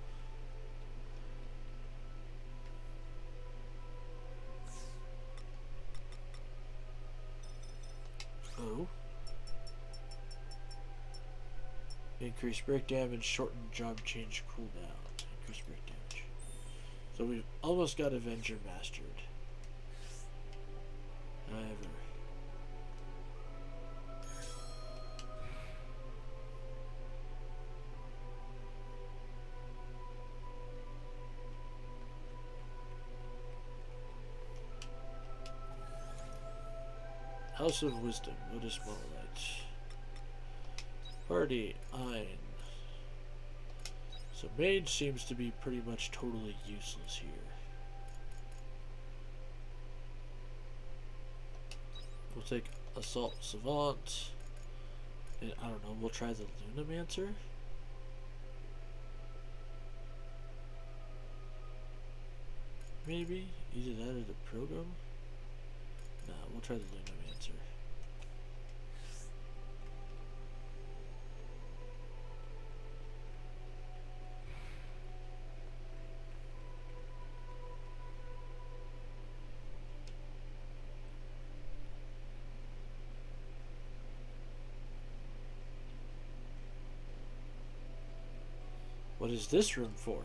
Oh. Increase break damage, shorten job change cooldown. Increase break damage. So we've almost got Avenger mastered. However. House of Wisdom, Lotus Monolite. Party, Ein. So mage seems to be pretty much totally useless here. We'll take Assault Savant. And I don't know, we'll try the Lunamancer. Maybe? Either that or the Program? Nah, we'll try the Lunamancer. What is this room for?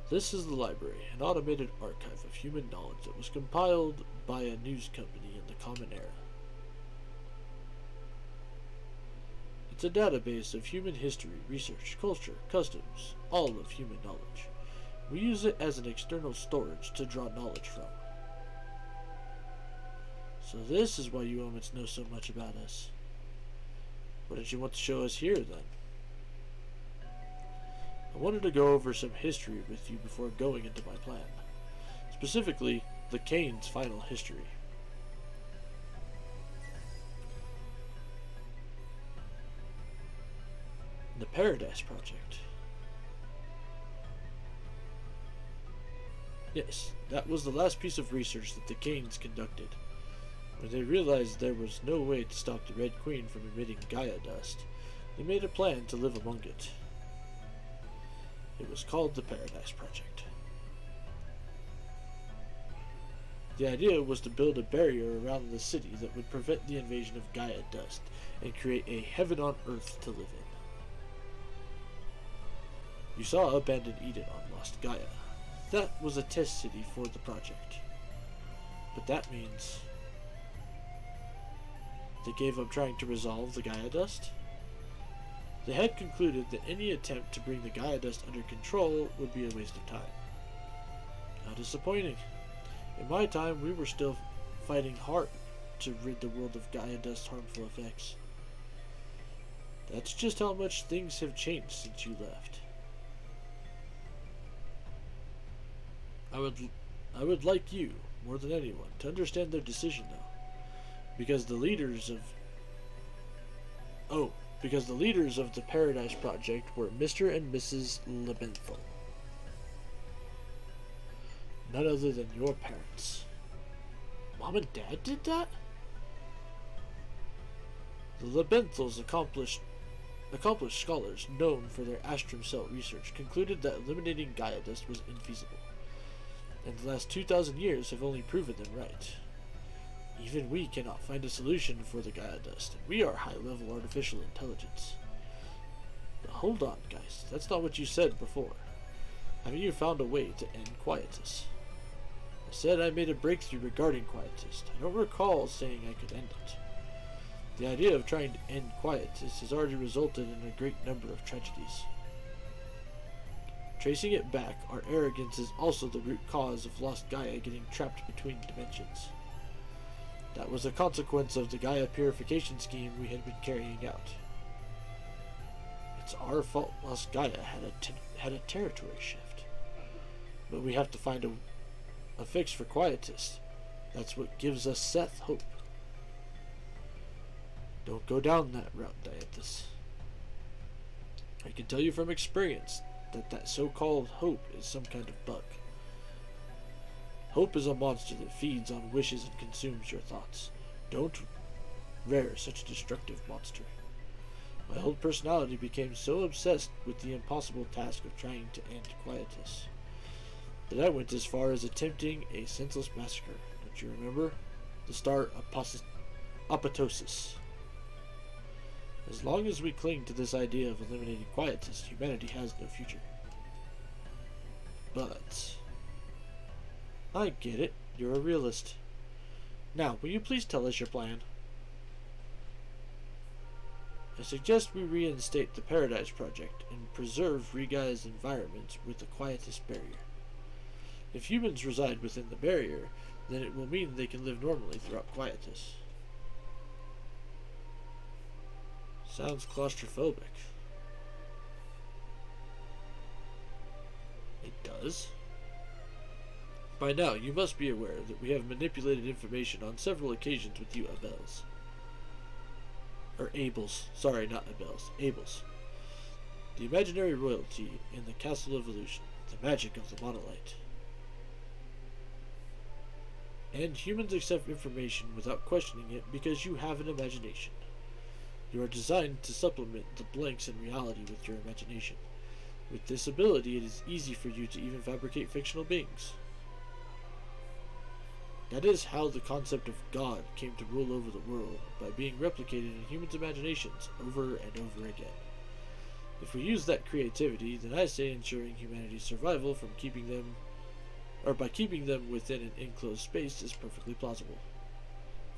This is the library, an automated archive of human knowledge that was compiled by a news company in the Common Era. It's a database of human history, research, culture, customs, all of human knowledge. We use it as an external storage to draw knowledge from. So this is why you omits know so much about us. What did you want to show us here, then? I wanted to go over some history with you before going into my plan. Specifically, the Kane's final history. The Paradise Project. Yes, that was the last piece of research that the Kanes conducted. When they realized there was no way to stop the Red Queen from emitting Gaia dust, they made a plan to live among it. It was called the Paradise Project. The idea was to build a barrier around the city that would prevent the invasion of Gaia dust and create a heaven on earth to live in. You saw Abandoned Eden on Lost Gaia. That was a test city for the project. But that means they gave up trying to resolve the Gaia dust? They had concluded that any attempt to bring the Gaia dust under control would be a waste of time. How disappointing. In my time, we were still fighting hard to rid the world of Gaia dust's harmful effects. That's just how much things have changed since you left. I would like you, more than anyone, to understand their decision though. Because the leaders of the Paradise Project were Mr. and Mrs. Lebenthal. None other than your parents. Mom and Dad did that? The Lebenthals, accomplished scholars known for their Astrum Cell research, concluded that eliminating Gaia dust was infeasible. And the last 2,000 years have only proven them right. Even we cannot find a solution for the Gaia dust, and we are high-level artificial intelligence. But hold on, guys. That's not what you said before. Haven't you found a way to end Quietus? I said I made a breakthrough regarding Quietus. I don't recall saying I could end it. The idea of trying to end Quietus has already resulted in a great number of tragedies. Tracing it back, our arrogance is also the root cause of Lost Gaia getting trapped between dimensions. That was a consequence of the Gaia purification scheme we had been carrying out. It's our fault Lost Gaia had a territory shift. But we have to find a fix for Quietus. That's what gives us Seth hope. Don't go down that route, Dianthus. I can tell you from experience that so-called hope is some kind of bug. Hope is a monster that feeds on wishes and consumes your thoughts. Don't rare such a destructive monster. My old personality became so obsessed with the impossible task of trying to end Quietus that I went as far as attempting a senseless massacre. Don't you remember? The star Apoptosis. As long as we cling to this idea of eliminating Quietus, humanity has no future. But I get it. You're a realist. Now, will you please tell us your plan? I suggest we reinstate the Paradise Project and preserve Rigaia's environment with the Quietus barrier. If humans reside within the barrier, then it will mean they can live normally throughout Quietus. Sounds claustrophobic. It does. By now, you must be aware that we have manipulated information on several occasions with you Abels. Or Abels. Sorry, not Abels. Abels. The imaginary royalty in the Castle of Illusion. The magic of the monolith. And humans accept information without questioning it because you have an imagination. You are designed to supplement the blanks in reality with your imagination. With this ability, it is easy for you to even fabricate fictional beings. That is how the concept of God came to rule over the world, by being replicated in humans' imaginations over and over again. If we use that creativity, then I say ensuring humanity's survival from keeping them, or by keeping them within an enclosed space, is perfectly plausible.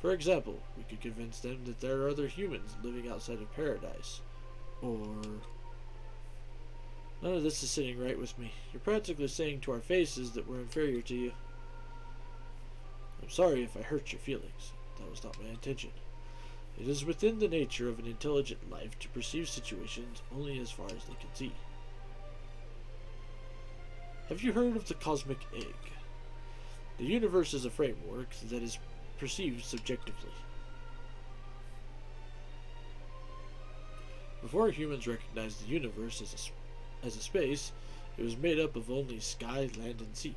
For example, we could convince them that there are other humans living outside of paradise. Or... None of this is sitting right with me. You're practically saying to our faces that we're inferior to you. I'm sorry if I hurt your feelings. That was not my intention. It is within the nature of an intelligent life to perceive situations only as far as they can see. Have you heard of the cosmic egg? The universe is a framework that is perceived subjectively. Before humans recognized the universe as a space, it was made up of only sky, land, and sea.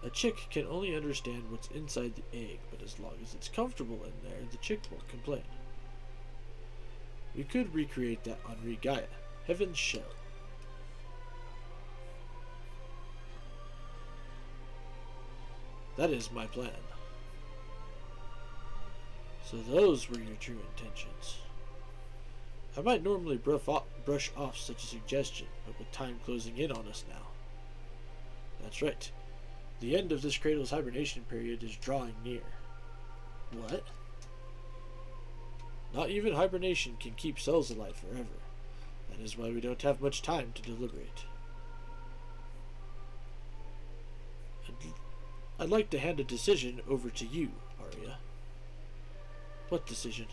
A chick can only understand what's inside the egg, but as long as it's comfortable in there, the chick won't complain. We could recreate that on Regaia, Heaven's Shell. That is my plan. So those were your true intentions. I might normally brush off such a suggestion, but with time closing in on us now. That's right. The end of this cradle's hibernation period is drawing near. What? Not even hibernation can keep cells alive forever. That is why we don't have much time to deliberate. I'd like to hand a decision over to you, Arya. What decision?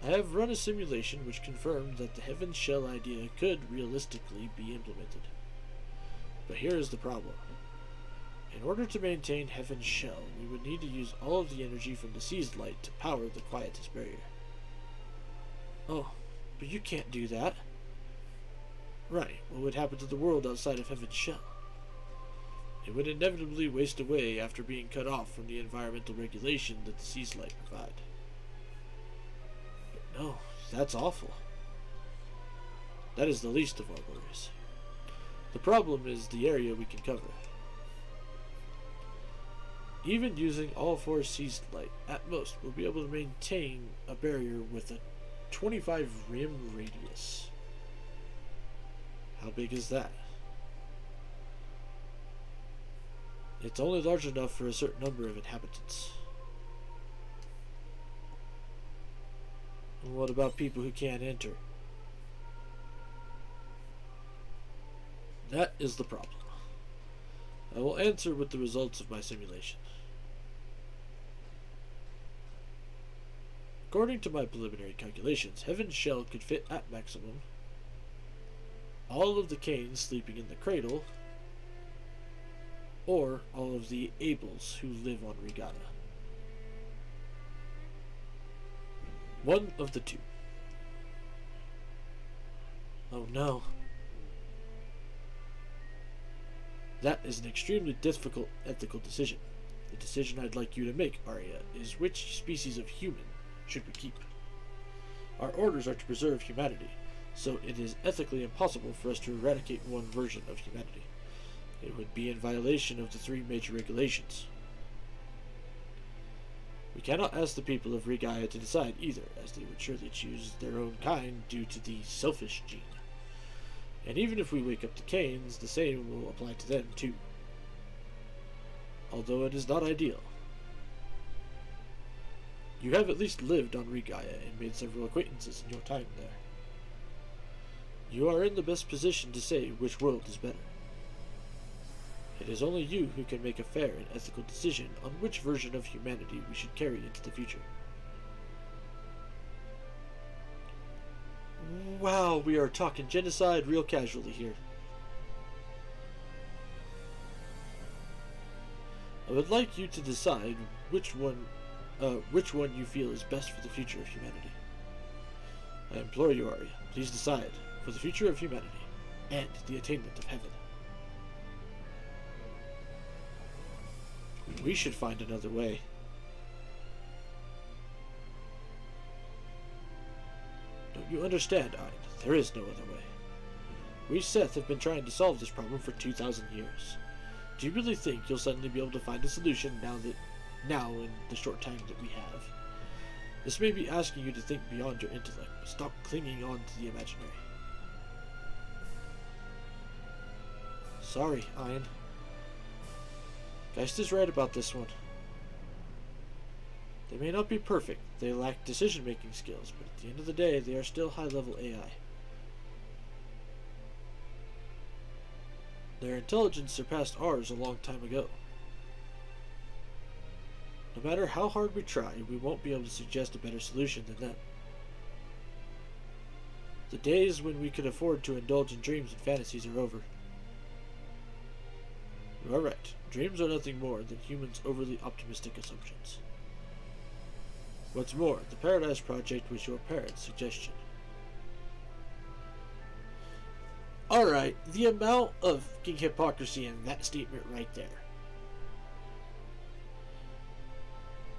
I have run a simulation which confirmed that the Heaven's Shell idea could realistically be implemented. But here is the problem. In order to maintain Heaven's Shell, we would need to use all of the energy from the sea's light to power the Quietus barrier. Oh, but you can't do that. Right, what would happen to the world outside of Heaven's Shell? It would inevitably waste away after being cut off from the environmental regulation that the sea's light provide. But no, that's awful. That is the least of our worries. The problem is the area we can cover. Even using all four seas light, at most, we'll be able to maintain a barrier with a 25 rim radius. How big is that? It's only large enough for a certain number of inhabitants. And what about people who can't enter? That is the problem. I will answer with the results of my simulation. According to my preliminary calculations, Heaven's Shell could fit at maximum all of the Canes sleeping in the cradle, or all of the Abels who live on Regatta. One of the two. Oh no. That is an extremely difficult ethical decision. The decision I'd like you to make, Arya, is which species of human should we keep? Our orders are to preserve humanity, so it is ethically impossible for us to eradicate one version of humanity. It would be in violation of the three major regulations. We cannot ask the people of Regaia to decide either, as they would surely choose their own kind due to the selfish gene. And even if we wake up the Canes, the same will apply to them too. Although it is not ideal. You have at least lived on Regaia and made several acquaintances in your time there. You are in the best position to say which world is better. It is only you who can make a fair and ethical decision on which version of humanity we should carry into the future. Wow, we are talking genocide real casually here. I would like you to decide which one you feel is best for the future of humanity. I implore you, Arya, please decide for the future of humanity and the attainment of heaven. We should find another way. Don't you understand, Ayn? There is no other way. We Seth have been trying to solve this problem for 2,000 years. Do you really think you'll suddenly be able to find a solution now in the short time that we have? This may be asking you to think beyond your intellect, but stop clinging on to the imaginary. Sorry, Ayn. Geist is right about this one. They may not be perfect, they lack decision-making skills, but at the end of the day, they are still high-level AI. Their intelligence surpassed ours a long time ago. No matter how hard we try, we won't be able to suggest a better solution than them. The days when we could afford to indulge in dreams and fantasies are over. You are right. Dreams are nothing more than humans' overly optimistic assumptions. What's more, the Paradise Project was your parents' suggestion. Alright, the amount of fucking hypocrisy in that statement right there.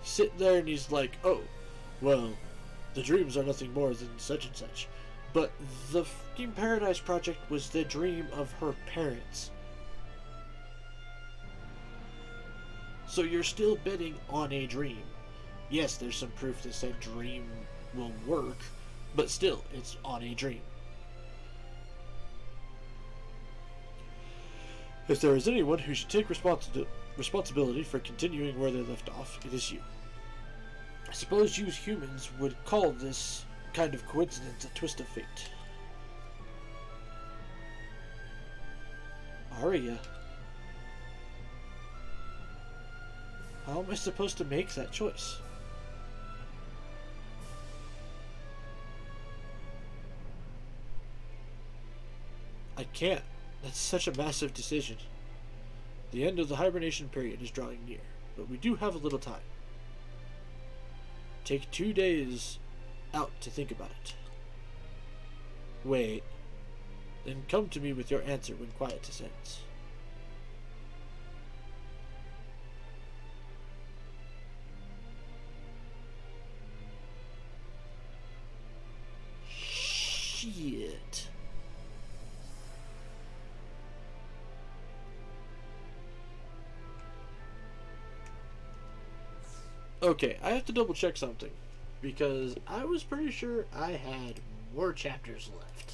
He's sitting there and he's like, oh, well, the dreams are nothing more than such and such. But the fucking Paradise Project was the dream of her parents. So you're still betting on a dream. Yes, there's some proof that said dream will work, but still, it's on a dream. If there is anyone who should take responsibility for continuing where they left off, it is you. I suppose you humans would call this kind of coincidence a twist of fate. Arya. How am I supposed to make that choice? I can't. That's such a massive decision. The end of the hibernation period is drawing near, but we do have a little time. Take 2 days out to think about it. Wait. Then come to me with your answer when quiet descends. Shit. Okay, I have to double check something, because I was pretty sure I had more chapters left.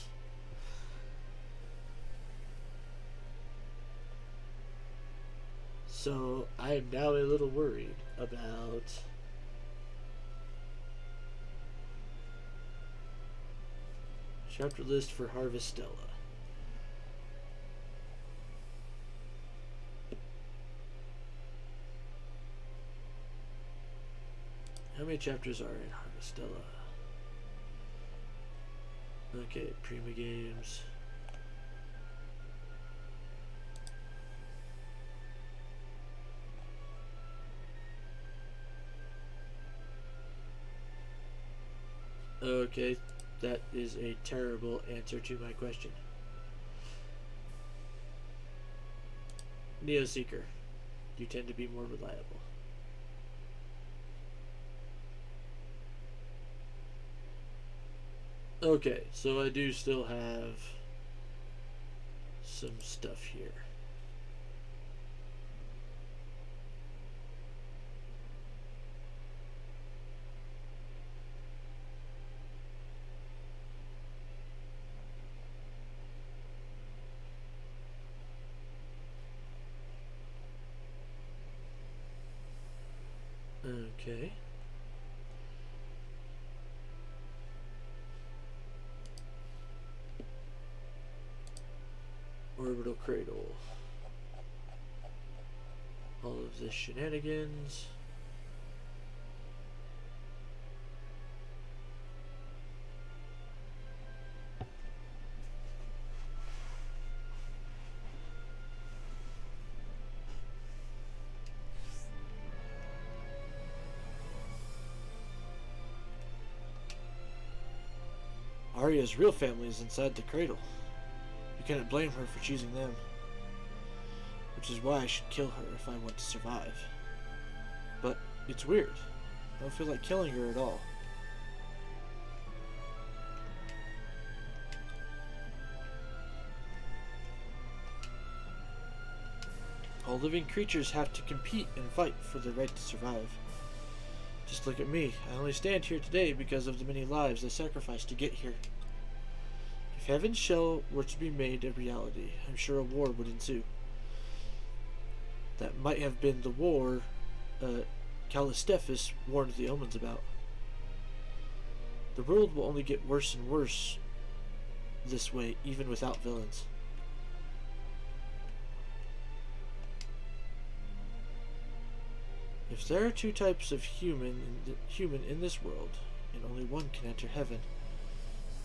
So I am now a little worried about chapter list for Harvestella. How many chapters are in Harvestella? Okay, Prima Games. Okay, that is a terrible answer to my question. Neo Seeker, you tend to be more reliable. Okay, so I do still have some stuff here. Okay. Orbital Cradle. All of this shenanigans. Arya's real family is inside the cradle. You cannot blame her for choosing them. Which is why I should kill her if I want to survive. But it's weird. I don't feel like killing her at all. All living creatures have to compete and fight for the right to survive. Just look at me. I only stand here today because of the many lives I sacrificed to get here. If Heaven's Shell were to be made a reality, I'm sure a war would ensue. That might have been the war Callistephus warned the omens about. The world will only get worse and worse this way, even without villains. If there are two types of human in this world, and only one can enter heaven,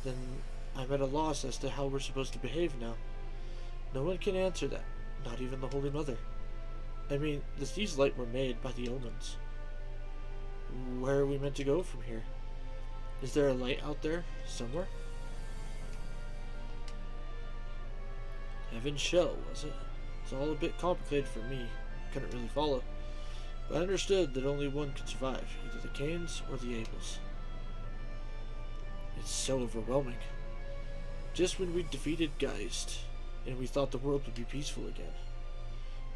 then I'm at a loss as to how we're supposed to behave now. No one can answer that, not even the Holy Mother. I mean, the seas light were made by the omens. Where are we meant to go from here? Is there a light out there, somewhere? Heaven's Shell, was it? It's all a bit complicated for me. Couldn't really follow. But I understood that only one could survive, either the Cains or the Abels. It's so overwhelming. Just when we defeated Geist, and we thought the world would be peaceful again.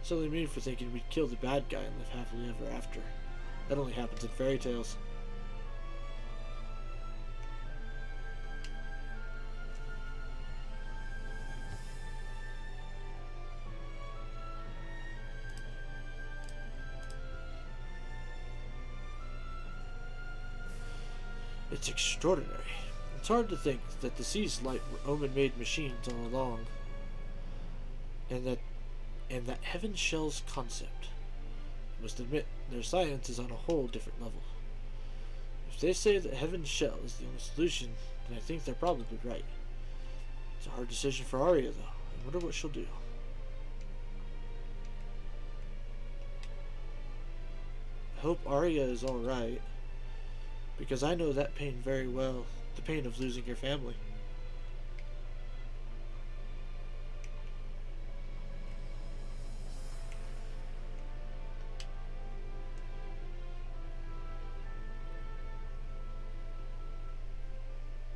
Silly me for thinking we'd kill the bad guy and live happily ever after. That only happens in fairy tales. It's extraordinary. It's hard to think that the sea's light were omen-made machines all along, and that Heaven's Shell's concept. I must admit, their science is on a whole different level. If they say that Heaven's Shell is the only solution, then I think they're probably right. It's a hard decision for Arya, though. I wonder what she'll do. I hope Arya is alright, because I know that pain very well, the pain of losing your family.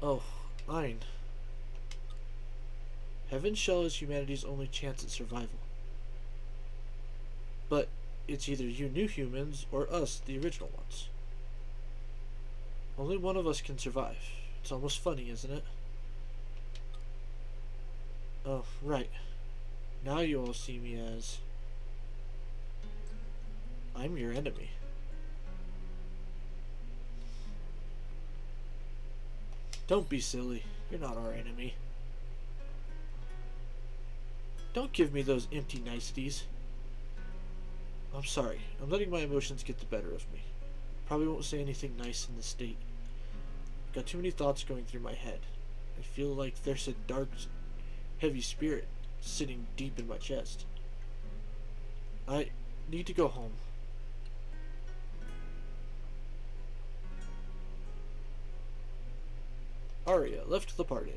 Oh, Ein. Heaven's Shell is humanity's only chance at survival. But it's either you new humans or us, the original ones. Only one of us can survive. It's almost funny, isn't it? Oh, right. Now you all see me as... I'm your enemy. Don't be silly. You're not our enemy. Don't give me those empty niceties. I'm sorry. I'm letting my emotions get the better of me. Probably won't say anything nice in this state. Got too many thoughts going through my head. I feel like there's a dark, heavy spirit sitting deep in my chest. I need to go home. Arya left the party.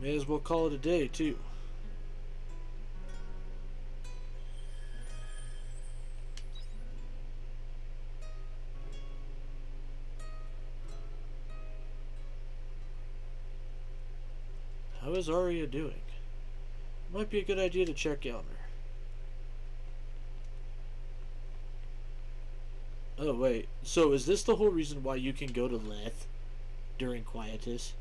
May as well call it a day, too. How is Arya doing? Might be a good idea to check on her. Oh, wait. So is this the whole reason why you can go to Leth during Quietus?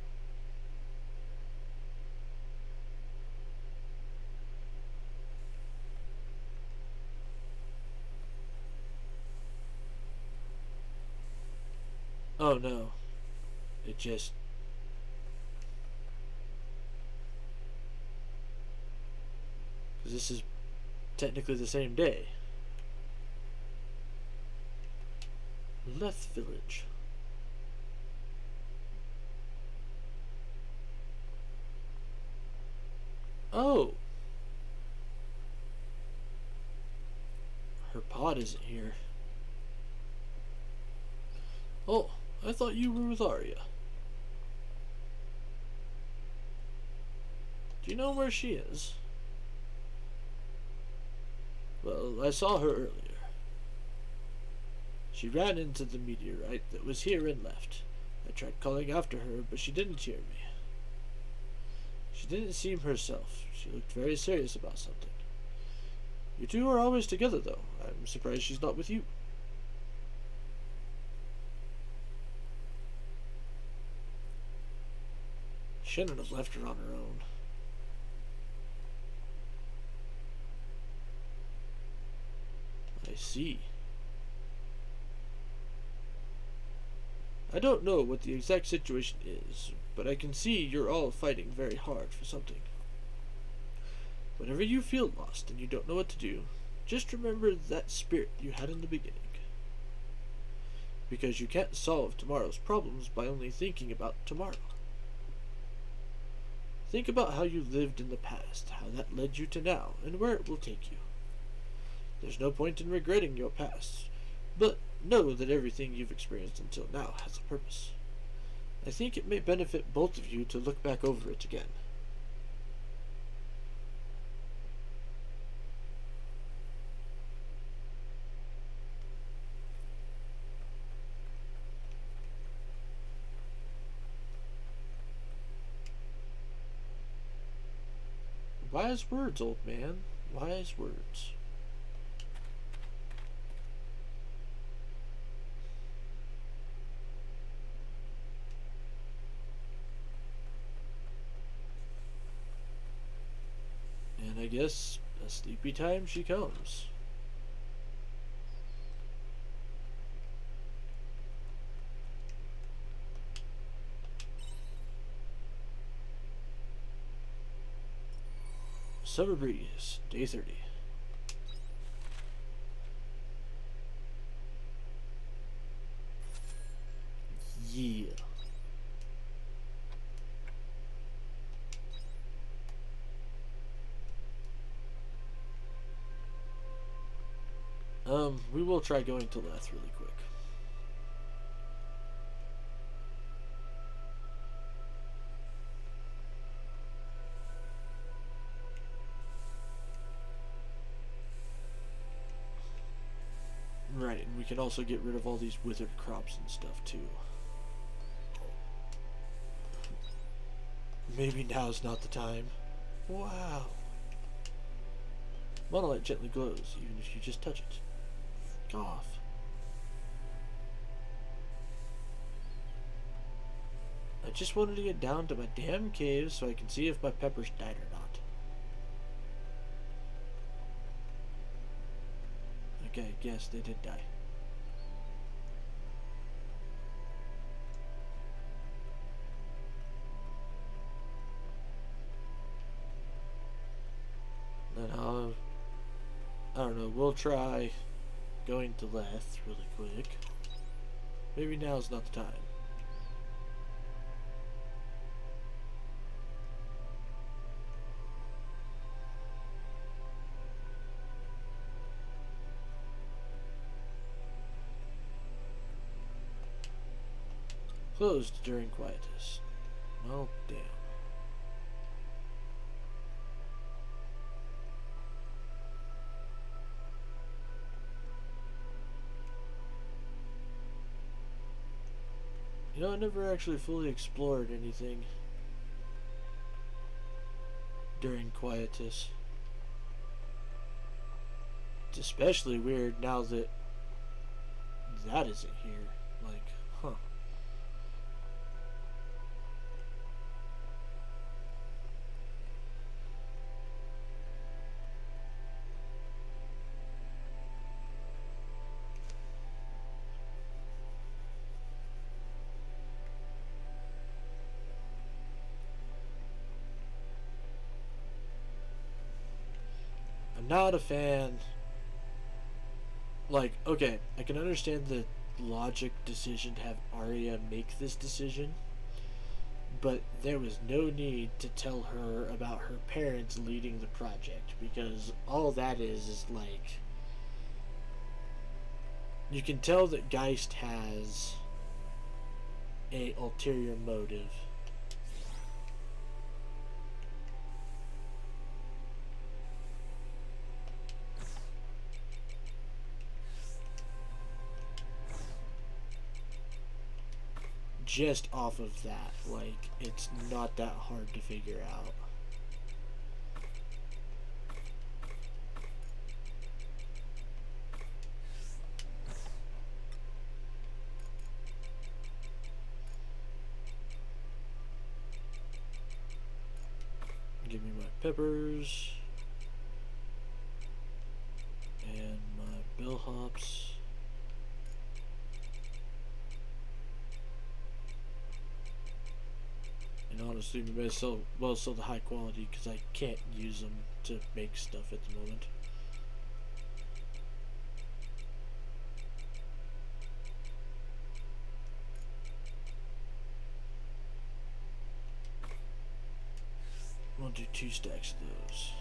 Oh, no. It just... because this is technically the same day. Leth Village. Oh! Her pod isn't here. Oh, I thought you were with Arya. Do you know where she is? Well, I saw her earlier. She ran into the meteorite that was here and left. I tried calling after her, but she didn't hear me. She didn't seem herself. She looked very serious about something. You two are always together, though. I'm surprised she's not with you. Shouldn't have left her on her own. I see. I don't know what the exact situation is, but I can see you're all fighting very hard for something. Whenever you feel lost and you don't know what to do, just remember that spirit you had in the beginning. Because you can't solve tomorrow's problems by only thinking about tomorrow. Think about how you lived in the past, how that led you to now, and where it will take you. There's no point in regretting your past, but know that everything you've experienced until now has a purpose. I think it may benefit both of you to look back over it again. Wise words, old man. Wise words. And I guess a sleepy time she comes. Summer breeze, day 30. Yeah. We will try going to Leth really quick. Right, and we can also get rid of all these withered crops and stuff too. Maybe now's not the time. Wow. Monolite gently glows, even if you just touch it. F off. I just wanted to get down to my damn cave so I can see if my peppers died or not. Okay, yes, they did die. Then I don't know, we'll try going to Leth really quick. Maybe now's not the time. Closed during quietus. Well, damn. You know, I never actually fully explored anything during quietus. It's especially weird now that that isn't here. Like, huh. I'm not a fan. Like, okay, I can understand the logic decision to have Arya make this decision, but there was no need to tell her about her parents leading the project, because all that is like You can tell that Geist has a ulterior motive. Just off of that, like, it's not that hard to figure out. Give me my peppers and my bellhops. And honestly, we may sell the high quality because I can't use them to make stuff at the moment. We'll do 2 stacks of those.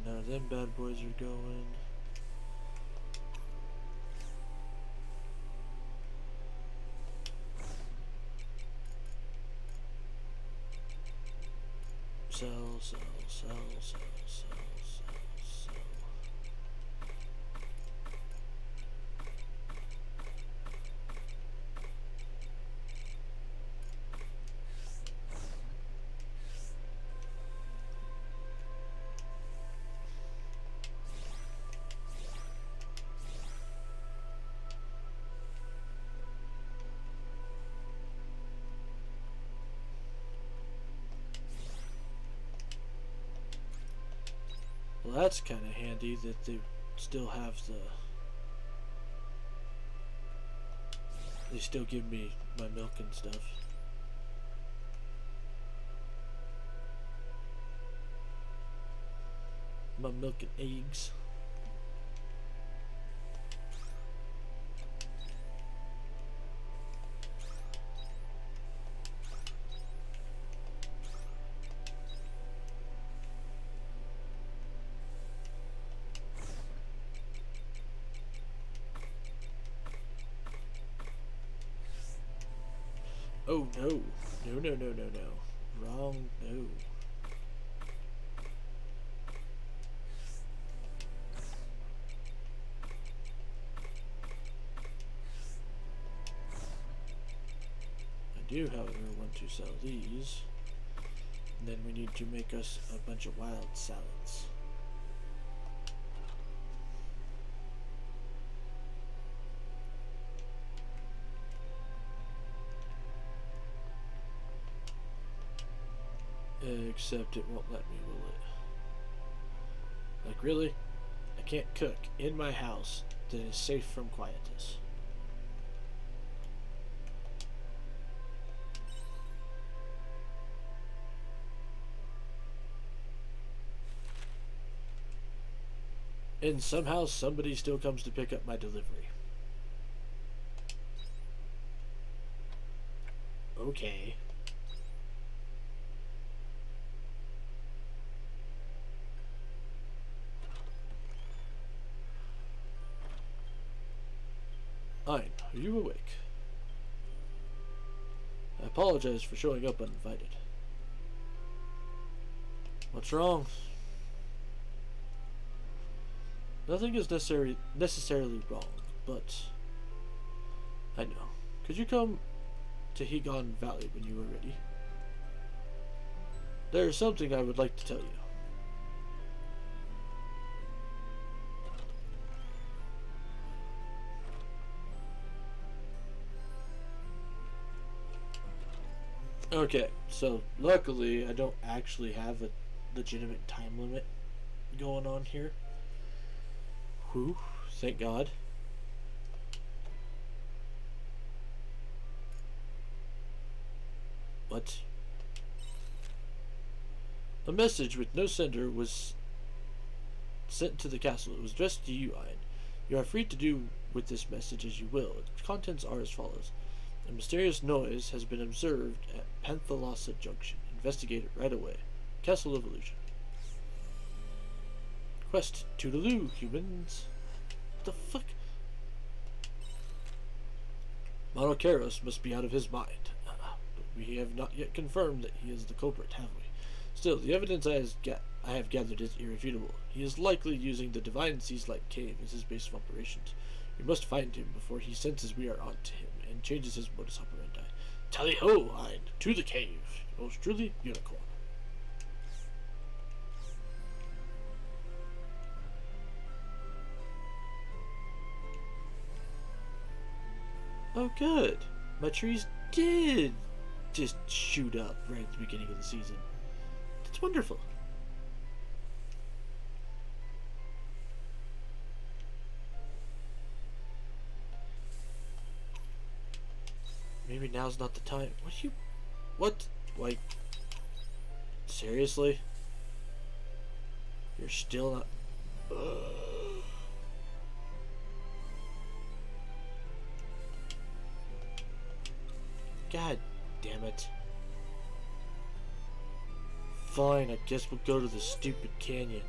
None of them bad boys are going. Sell, sell, sell, sell, sell, sell, sell. Well, that's kind of handy that they still have the... They still give me my milk and stuff. My milk and eggs. Oh no. No, no, no, no, no. Wrong, no. I do, however, want to sell these. And then we need to make us a bunch of wild salads. Except it won't let me, will it? Like, really? I can't cook in my house that is safe from quietus. And somehow somebody still comes to pick up my delivery. Okay. Ein, are you awake? I apologize for showing up uninvited. What's wrong? Nothing is necessarily wrong, but I know. Could you come to Hegon Valley when you are ready? There is something I would like to tell you. Okay, so luckily I don't actually have a legitimate time limit going on here. Whew, thank God. What? A message with no sender was sent to the castle. It was addressed to you, Ian. You are free to do with this message as you will. Its contents are as follows. A mysterious noise has been observed at Panthalassa Junction. Investigate it right away. Castle of Illusion. Quest Toodaloo, humans. What the fuck? Monocaros must be out of his mind. But we have not yet confirmed that he is the culprit, have we? Still, the evidence I have gathered is irrefutable. He is likely using the Divine Seas-like cave as his base of operations. We must find him before he senses we are onto him and changes his modus operandi. Tally-ho, Hein, to the cave. Most truly, Unicorn. Oh, good. My trees did just shoot up right at the beginning of the season. That's wonderful. Maybe now's not the time. What? Like, seriously? You're still not... God damn it. Fine, I guess we'll go to the stupid canyon.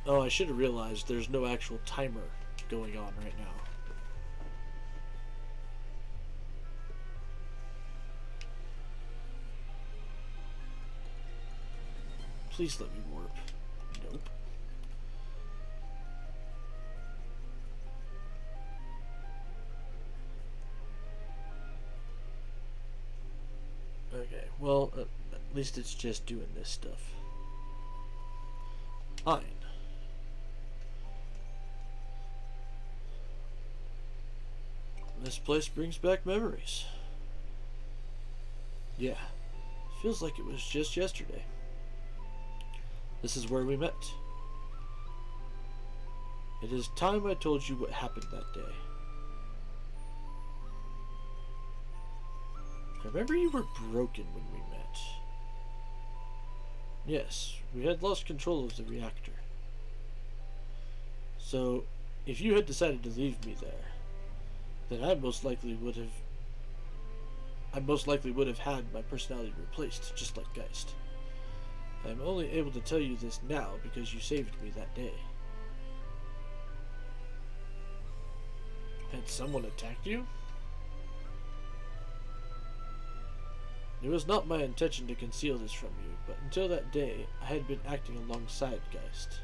Oh, I should have realized there's no actual timer going on right now. Please let me warp. Nope. Okay, well, at least it's just doing this stuff. Fine. This place brings back memories. Yeah, feels like it was just yesterday. This is where we met. It is time I told you what happened that day. I remember you were broken when we met. Yes, we had lost control of the reactor. So, if you had decided to leave me there, then I most likely would have had my personality replaced, just like Geist. I am only able to tell you this now because you saved me that day. Had someone attacked you? It was not my intention to conceal this from you, but until that day, I had been acting alongside Geist.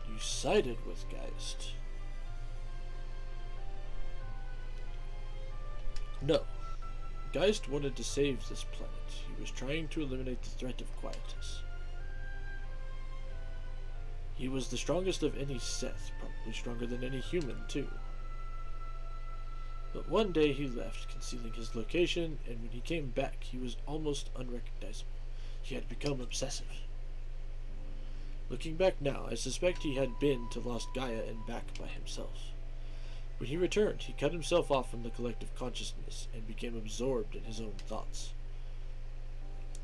You sided with Geist. No. Geist wanted to save this planet. He was trying to eliminate the threat of Quietus. He was the strongest of any Seth, probably stronger than any human, too. But one day he left, concealing his location, and when he came back, he was almost unrecognizable. He had become obsessive. Looking back now, I suspect he had been to Lost Gaia and back by himself. When he returned, he cut himself off from the collective consciousness and became absorbed in his own thoughts.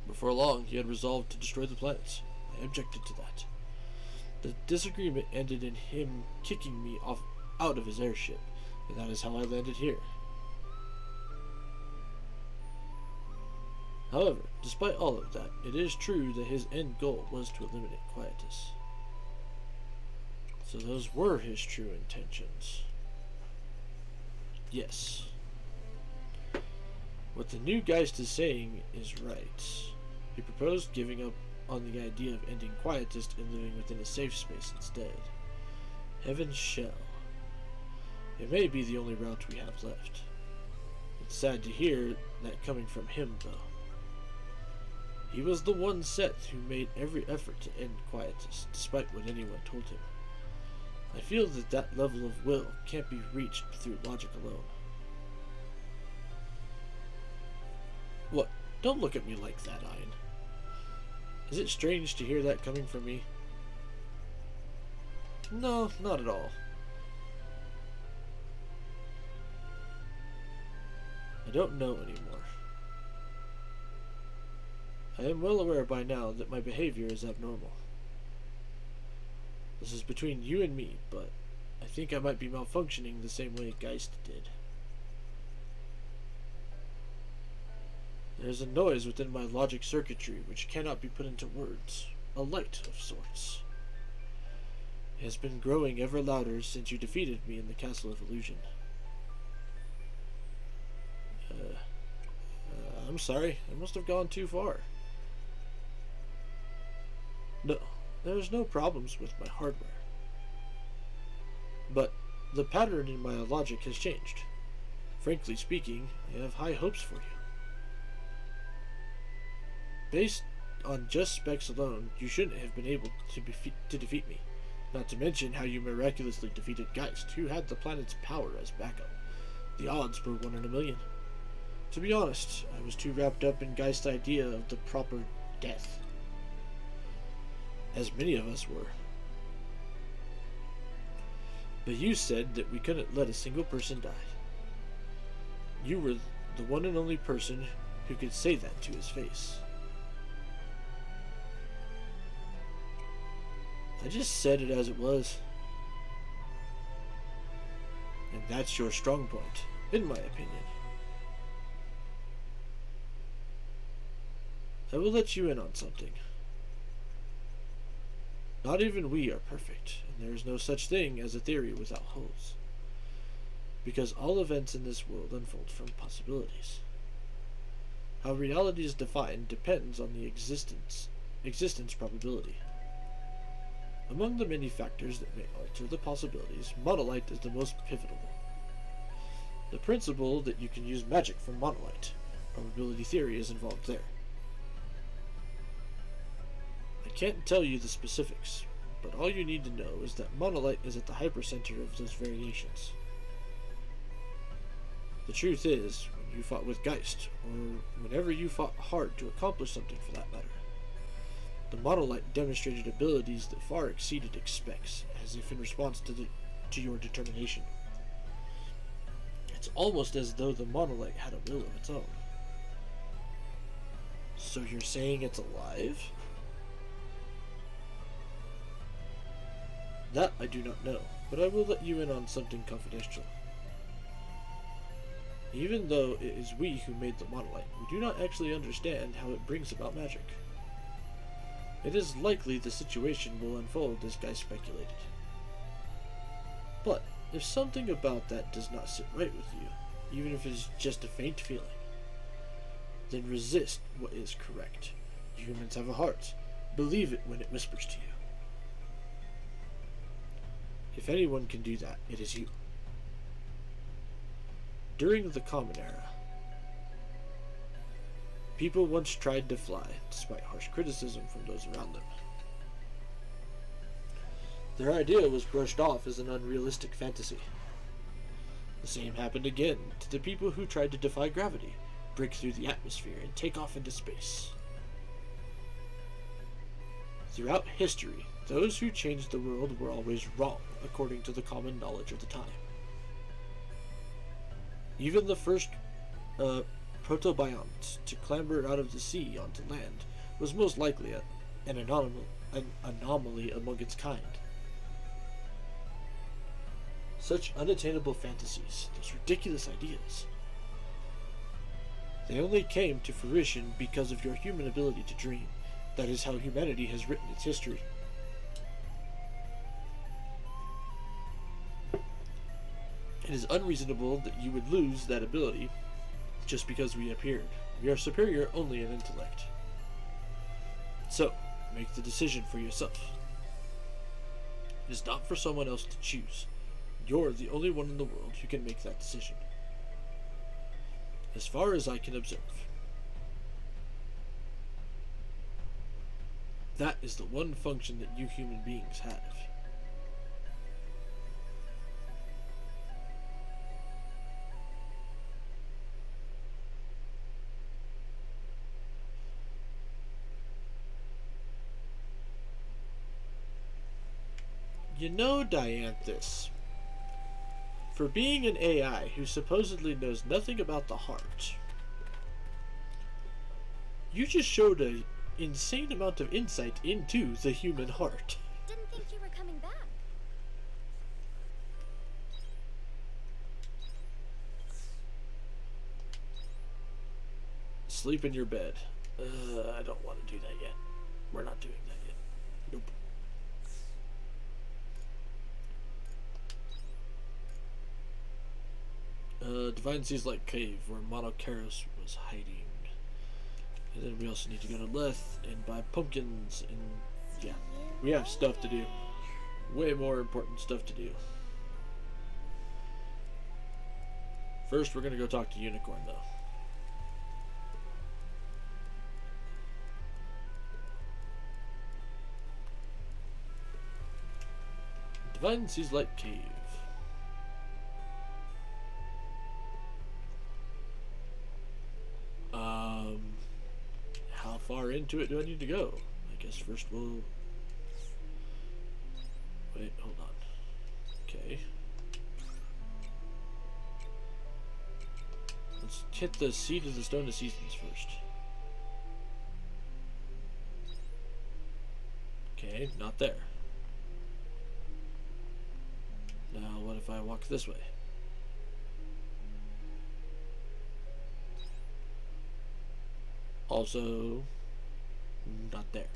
Before long, he had resolved to destroy the planets. I objected to that. The disagreement ended in him kicking me out of his airship, and that is how I landed here. However, despite all of that, it is true that his end goal was to eliminate Quietus. So those were his true intentions. Yes. What the new Geist is saying is right. He proposed giving up on the idea of ending Quietus and living within a safe space instead. Heaven's Shell. It may be the only route we have left. It's sad to hear that coming from him, though. He was the one Seth who made every effort to end Quietus, despite what anyone told him. I feel that that level of will can't be reached through logic alone. What? Don't look at me like that, Ian. Is it strange to hear that coming from me? No, not at all. I don't know anymore. I am well aware by now that my behavior is abnormal. This is between you and me, but I think I might be malfunctioning the same way Geist did. There's a noise within my logic circuitry which cannot be put into words. A light of sorts. It has been growing ever louder since you defeated me in the Castle of Illusion. I'm sorry. I must have gone too far. No, there's no problems with my hardware. But the pattern in my logic has changed. Frankly speaking, I have high hopes for you. Based on just specs alone, you shouldn't have been able to defeat me. Not to mention how you miraculously defeated Geist, who had the planet's power as backup. The odds were 1 in a million. To be honest, I was too wrapped up in Geist's idea of the proper death. As many of us were. But you said that we couldn't let a single person die. You were the one and only person who could say that to his face. I just said it as it was. And that's your strong point, in my opinion. I will let you in on something. Not even we are perfect, and there is no such thing as a theory without holes. Because all events in this world unfold from possibilities. How reality is defined depends on the existence probability. Among the many factors that may alter the possibilities, monolight is the most pivotal. The principle that you can use magic from monolight, probability theory, is involved there. I can't tell you the specifics, but all you need to know is that monolight is at the hypercenter of those variations. The truth is, when you fought with Geist, or whenever you fought hard to accomplish something for that matter, the monolight demonstrated abilities that far exceeded specs, as if in response to your determination. It's almost as though the monolight had a will of its own. So you're saying it's alive? That I do not know, but I will let you in on something confidential. Even though it is we who made the monolight, we do not actually understand how it brings about magic. It is likely the situation will unfold as Guy speculated. But if something about that does not sit right with you, even if it is just a faint feeling, then resist what is correct. Humans have a heart. Believe it when it whispers to you. If anyone can do that, it is you. During the Common Era, people once tried to fly, despite harsh criticism from those around them. Their idea was brushed off as an unrealistic fantasy. The same happened again to the people who tried to defy gravity, break through the atmosphere, and take off into space. Throughout history, those who changed the world were always wrong, according to the common knowledge of the time. Even the first protobionts to clamber out of the sea onto land was most likely an anomaly among its kind. Such unattainable fantasies, those ridiculous ideas, they only came to fruition because of your human ability to dream. That is how humanity has written its history. It is unreasonable that you would lose that ability just because we appeared. We are superior only in intellect. So, make the decision for yourself. It is not for someone else to choose. You're the only one in the world who can make that decision. As far as I can observe. That is the one function that you human beings have. You know, Dianthus, for being an AI who supposedly knows nothing about the heart, you just showed an insane amount of insight into the human heart. Didn't think you were coming back. Sleep in your bed. I don't want to do that yet. We're not doing that yet. Nope. Divine Seas Light Cave, where Monocaros was hiding. And then we also need to go to Leth and buy pumpkins, and yeah, we have stuff to do. Way more important stuff to do. First, we're gonna go talk to Unicorn, though. Divine Seas Light Cave. How far into it do I need to go? I guess first we'll... Wait, hold on. Okay. Let's hit the Seed of the Stone of Seasons first. Okay, not there. Now, what if I walk this way? Also, not there.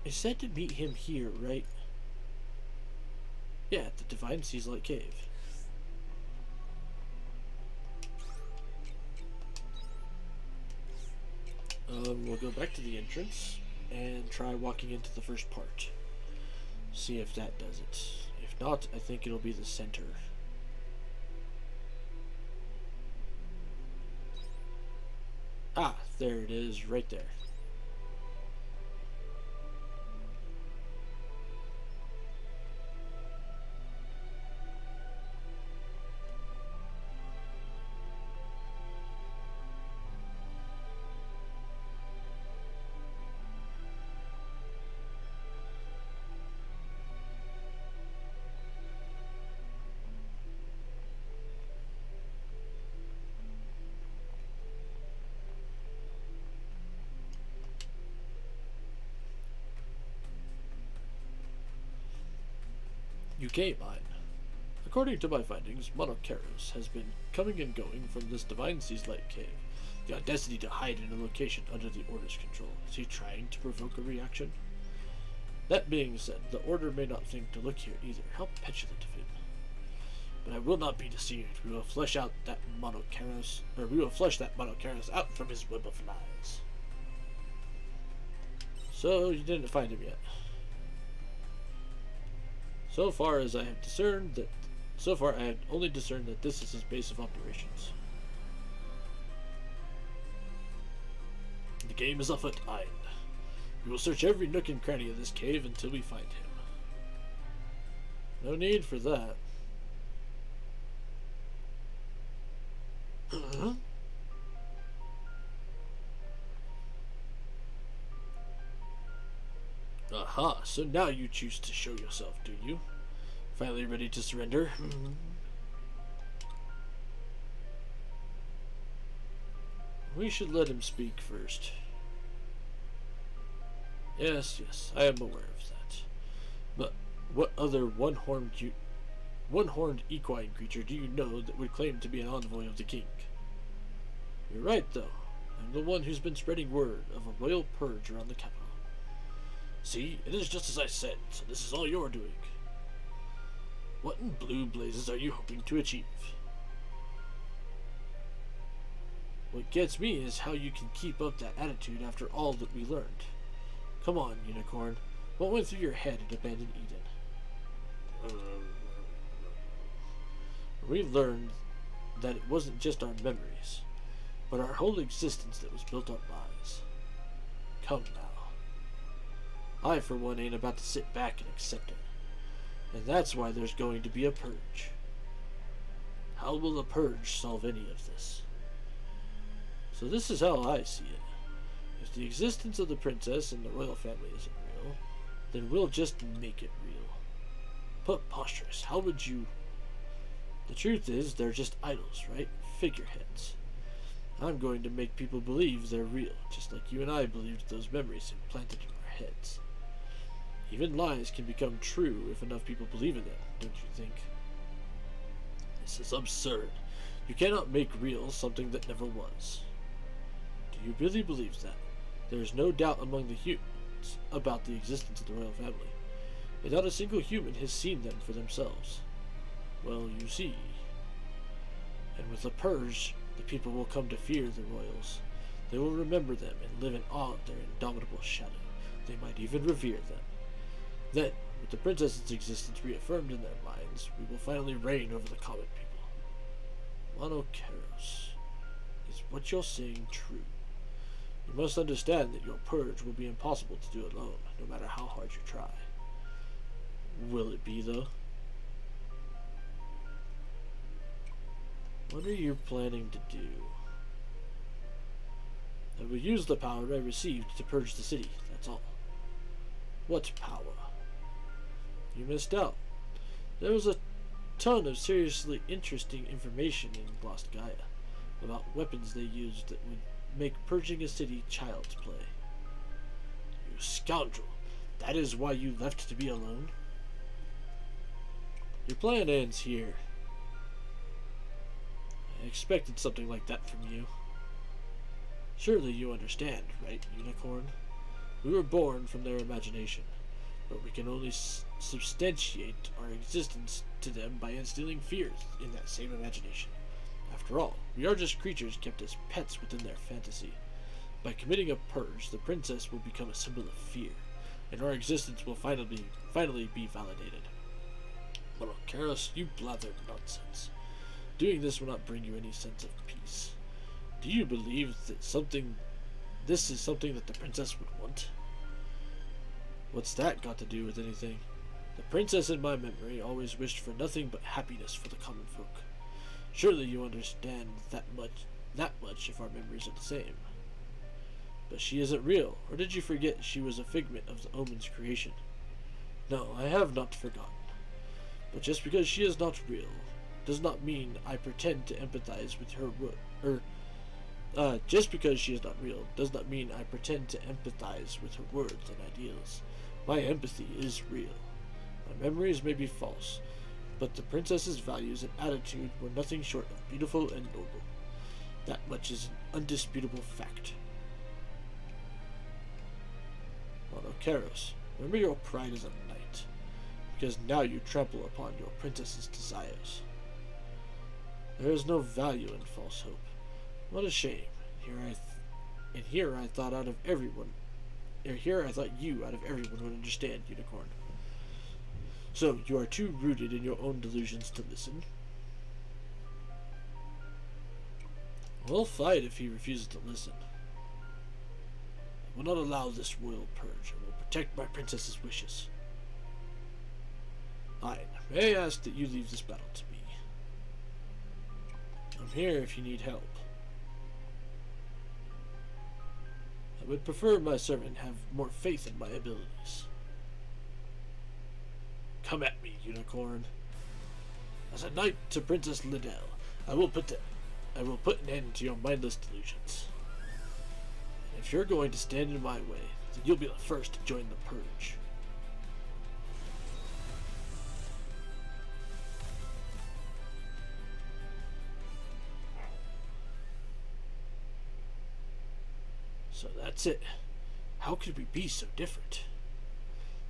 I said to meet him here, right? Yeah, at the Divine Seas Light Cave. We'll go back to the entrance and try walking into the first part. See if that does it. If not, I think it'll be the center. Ah, there it is, right there. UK mine. According to my findings, Monocaros has been coming and going from this Divine Seas Light Cave. The audacity to hide in a location under the Order's control. Is he trying to provoke a reaction? That being said, the Order may not think to look here either. How petulant of him. But I will not be deceived. We will flesh out that Monocaros, or we will flesh that Monocaros out from his web of lies. So you didn't find him yet. So far I have only discerned that this is his base of operations. The game is afoot, Ein. We will search every nook and cranny of this cave until we find him. No need for that. Huh? Aha, so now you choose to show yourself, do you? Finally ready to surrender? We should let him speak first. Yes, I am aware of that. But what other one-horned equine creature do you know that would claim to be an envoy of the king? You're right, though. I'm the one who's been spreading word of a royal purge around the capital. See, it is just as I said, so this is all you're doing. What in blue blazes are you hoping to achieve? What gets me is how you can keep up that attitude after all that we learned. Come on, Unicorn. What went through your head at Abandoned Eden? We learned that it wasn't just our memories, but our whole existence that was built on lies. Come now. I, for one, ain't about to sit back and accept it. And that's why there's going to be a purge. How will a purge solve any of this? So this is how I see it. If If the existence of the princess and the royal family isn't real, then we'll just make it real. Preposterous. How would you... The truth is, they're just idols, right? Figureheads. I'm going to make people believe they're real, just like you and I believed those memories implanted in our heads. Even lies can become true if enough people believe in them, don't you think? This is absurd. You cannot make real something that never was. Do you really believe that? There is no doubt among the humans about the existence of the royal family, and not a single human has seen them for themselves. Well, you see. And with the purge, the people will come to fear the royals. They will remember them and live in awe of their indomitable shadow. They might even revere them. Then, with the princess's existence reaffirmed in their minds, we will finally reign over the common people. Monokeros, is what you're saying true? You must understand that your purge will be impossible to do alone, no matter how hard you try. Will it be, though? What are you planning to do? I will use the power I received to purge the city, that's all. What power? You missed out. There was a ton of seriously interesting information in Lost Gaia about weapons they used that would make purging a city child's play. You scoundrel! That is why you left to be alone? Your plan ends here. I expected something like that from you. Surely you understand, right, Unicorn? We were born from their imagination, but we can only substantiate our existence to them by instilling fears in that same imagination. After all, we are just creatures kept as pets within their fantasy. By committing a purge, the princess will become a symbol of fear, and our existence will finally be validated. Monokeros, you blather nonsense. Doing this will not bring you any sense of peace. Do you believe that this is something that the princess would want? What's that got to do with anything? The princess in my memory always wished for nothing but happiness for the common folk. Surely you understand that much if our memories are the same. But she isn't real, or did you forget she was a figment of the Omen's creation? No, I have not forgotten. But just because she is not real does not mean I pretend to empathize with her just because she is not real does not mean I pretend to empathize with her words and ideals. My empathy is real. My memories may be false, but the princess's values and attitude were nothing short of beautiful and noble. That much is an undisputable fact. Monokeros, remember your pride as a knight, because now you trample upon your princess's desires. There is no value in false hope. What a shame. Here I thought you out of everyone would understand, Unicorn. So, you are too rooted in your own delusions to listen? We'll fight if he refuses to listen. I will not allow this royal purge. I will protect my princess's wishes. Fine. May I ask that you leave this battle to me? I'm here if you need help. I would prefer my servant have more faith in my abilities. Come at me, Unicorn. As a knight to Princess Liddell, I will put an end to your mindless delusions. And if you're going to stand in my way, then you'll be the first to join the purge. So that's it. How could we be so different?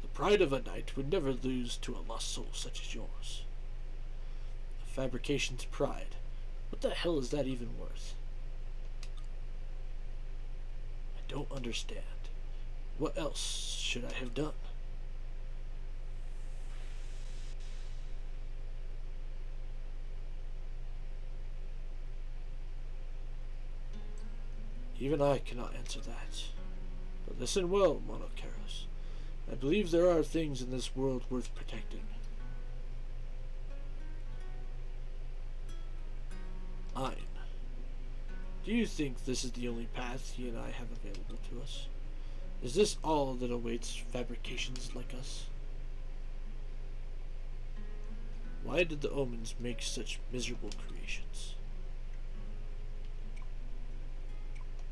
The pride of a knight would never lose to a lost soul such as yours. A fabrication's pride. What the hell is that even worth? I don't understand. What else should I have done? Even I cannot answer that. But listen well, Monokeros. I believe there are things in this world worth protecting. Mine. Do you think this is the only path he and I have available to us? Is this all that awaits fabrications like us? Why did the omens make such miserable creations?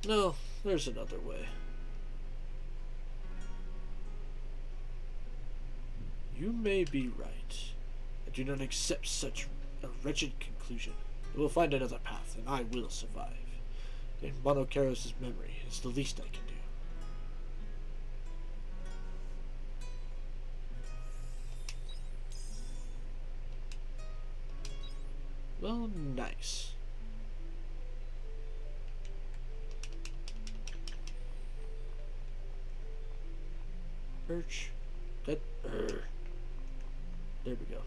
No, there's another way. You may be right. I do not accept such a wretched conclusion. We will find another path, and I will survive. In Monocaros' memory is the least I can do. Well, nice. Birch. That. There we go.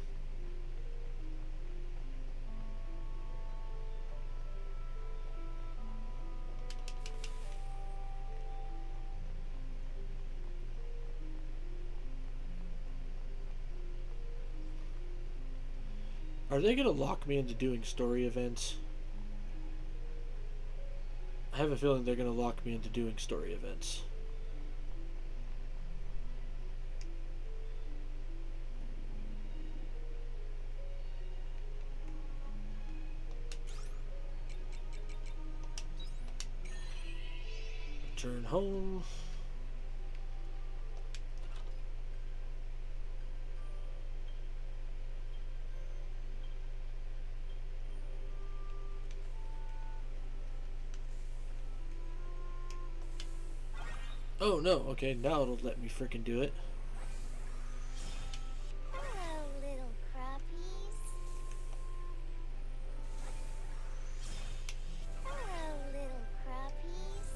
Are they going to lock me into doing story events? I have a feeling they're going to lock me into doing story events. Return home. Oh no, okay, now it'll let me frickin' do it. Hello, little crappies. Hello, little crappies.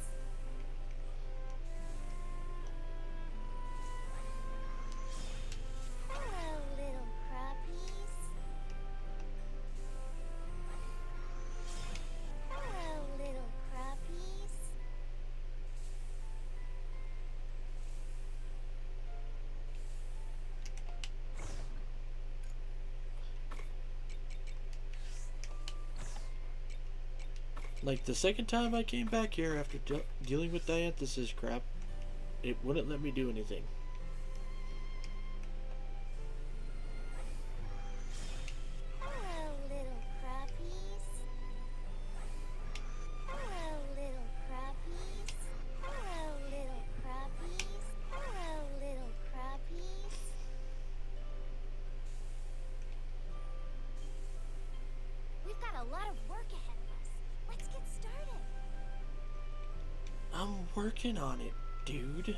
Hello, little crappies. Hello, little crappies. Like the second time I came back here after dealing with Dianthus's crap, it wouldn't let me do anything. Hello, little crappies. Hello, little crappies. Hello, little crappies. Hello, little crappies. We've got a lot of work ahead of us. Let's get started. I'm working on it, dude.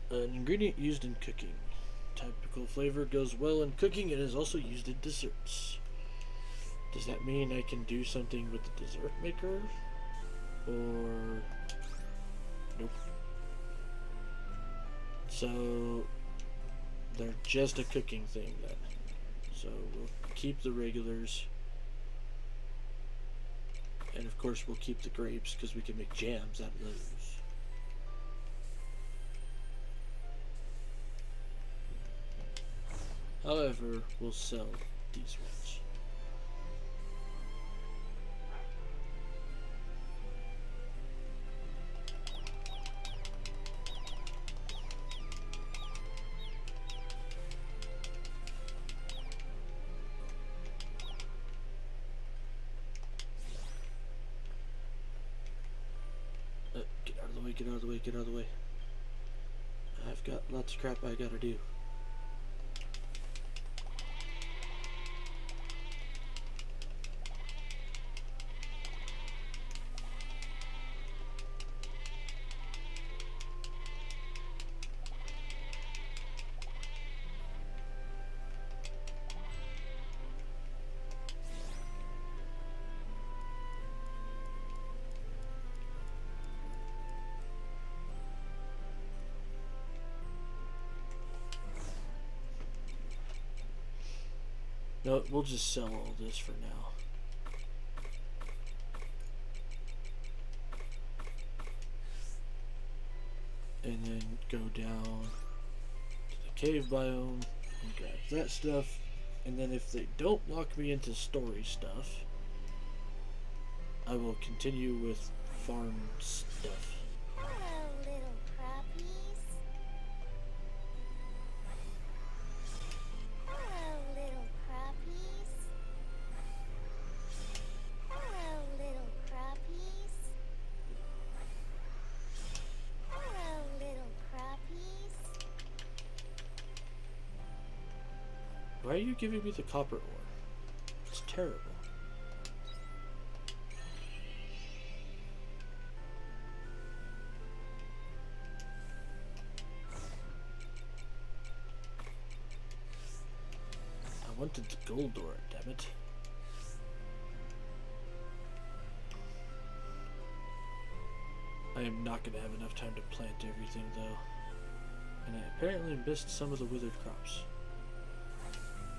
An ingredient used in cooking. Typical flavor goes well in cooking and is also used in desserts. Does that mean I can do something with the dessert maker? Or... Nope. So... they're just a cooking thing then. So we'll keep the regulars. And of course we'll keep the grapes because we can make jams out of those. However, we'll sell these ones. Get out of the way, get out of the way, get out of the way. I've got lots of crap I gotta do. No, we'll just sell all this for now. and then go down to the cave biome and grab that stuff. And then if they don't lock me into story stuff, I will continue with farm stuff. Hello, little crappies. Hello, little crappies. Hello, little crappies. Hello, little crappies. Why are you giving me the copper ore? It's terrible. I wanted the gold ore, damn it. I am not going to have enough time to plant everything though. And I apparently missed some of the withered crops.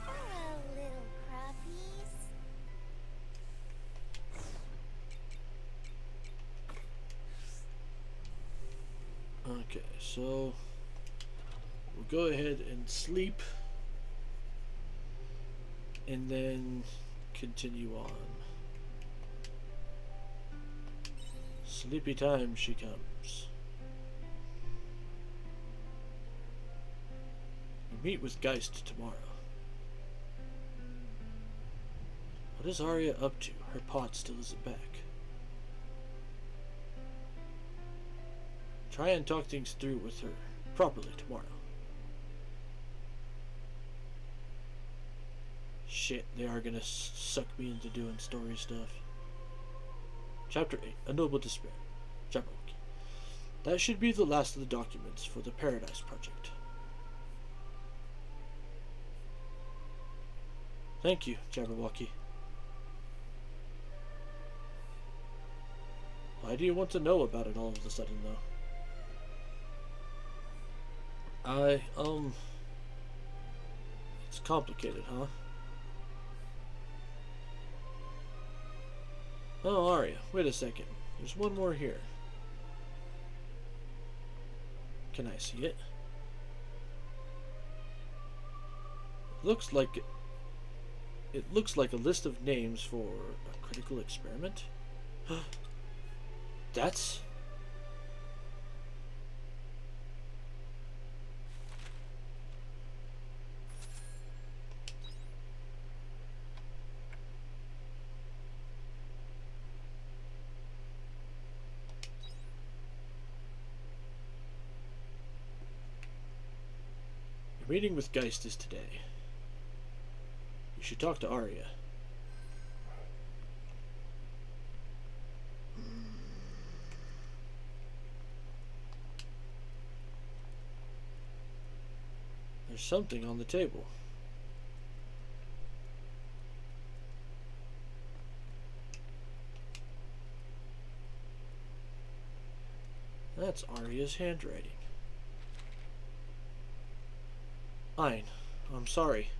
Hello, little crappies. Okay, so we'll go ahead and sleep and then continue on. Sleepy time she comes. We meet with Geist tomorrow. What is Arya up to? Her pot still isn't back. Try and talk things through with her properly tomorrow. Shit, they are gonna suck me into doing story stuff. Chapter 8, A Noble Despair. Jabberwocky. That should be the last of the documents for the Paradise Project. Thank you, Jabberwocky. Why do you want to know about it all of a sudden, though? It's complicated, huh? Oh, Arya, wait a second. There's one more here. Can I see it? Looks like a list of names for a critical experiment. That's... Your meeting with Geist is today. You should talk to Arya. There's something on the table. That's Arya's handwriting. Ein, I'm sorry.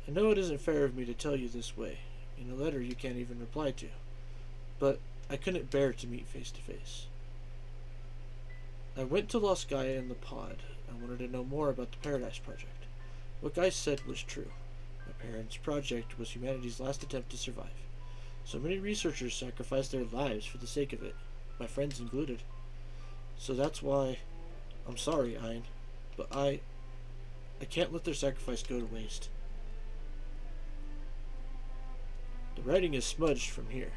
I know it isn't fair of me to tell you this way, in a letter you can't even reply to, but I couldn't bear to meet face to face. I went to Lost Gaia in the pod. I wanted to know more about the Paradise Project. What Guy said was true. My parents' project was humanity's last attempt to survive. So many researchers sacrificed their lives for the sake of it, my friends included. So that's why I'm sorry, Ein, but I can't let their sacrifice go to waste. The writing is smudged from here.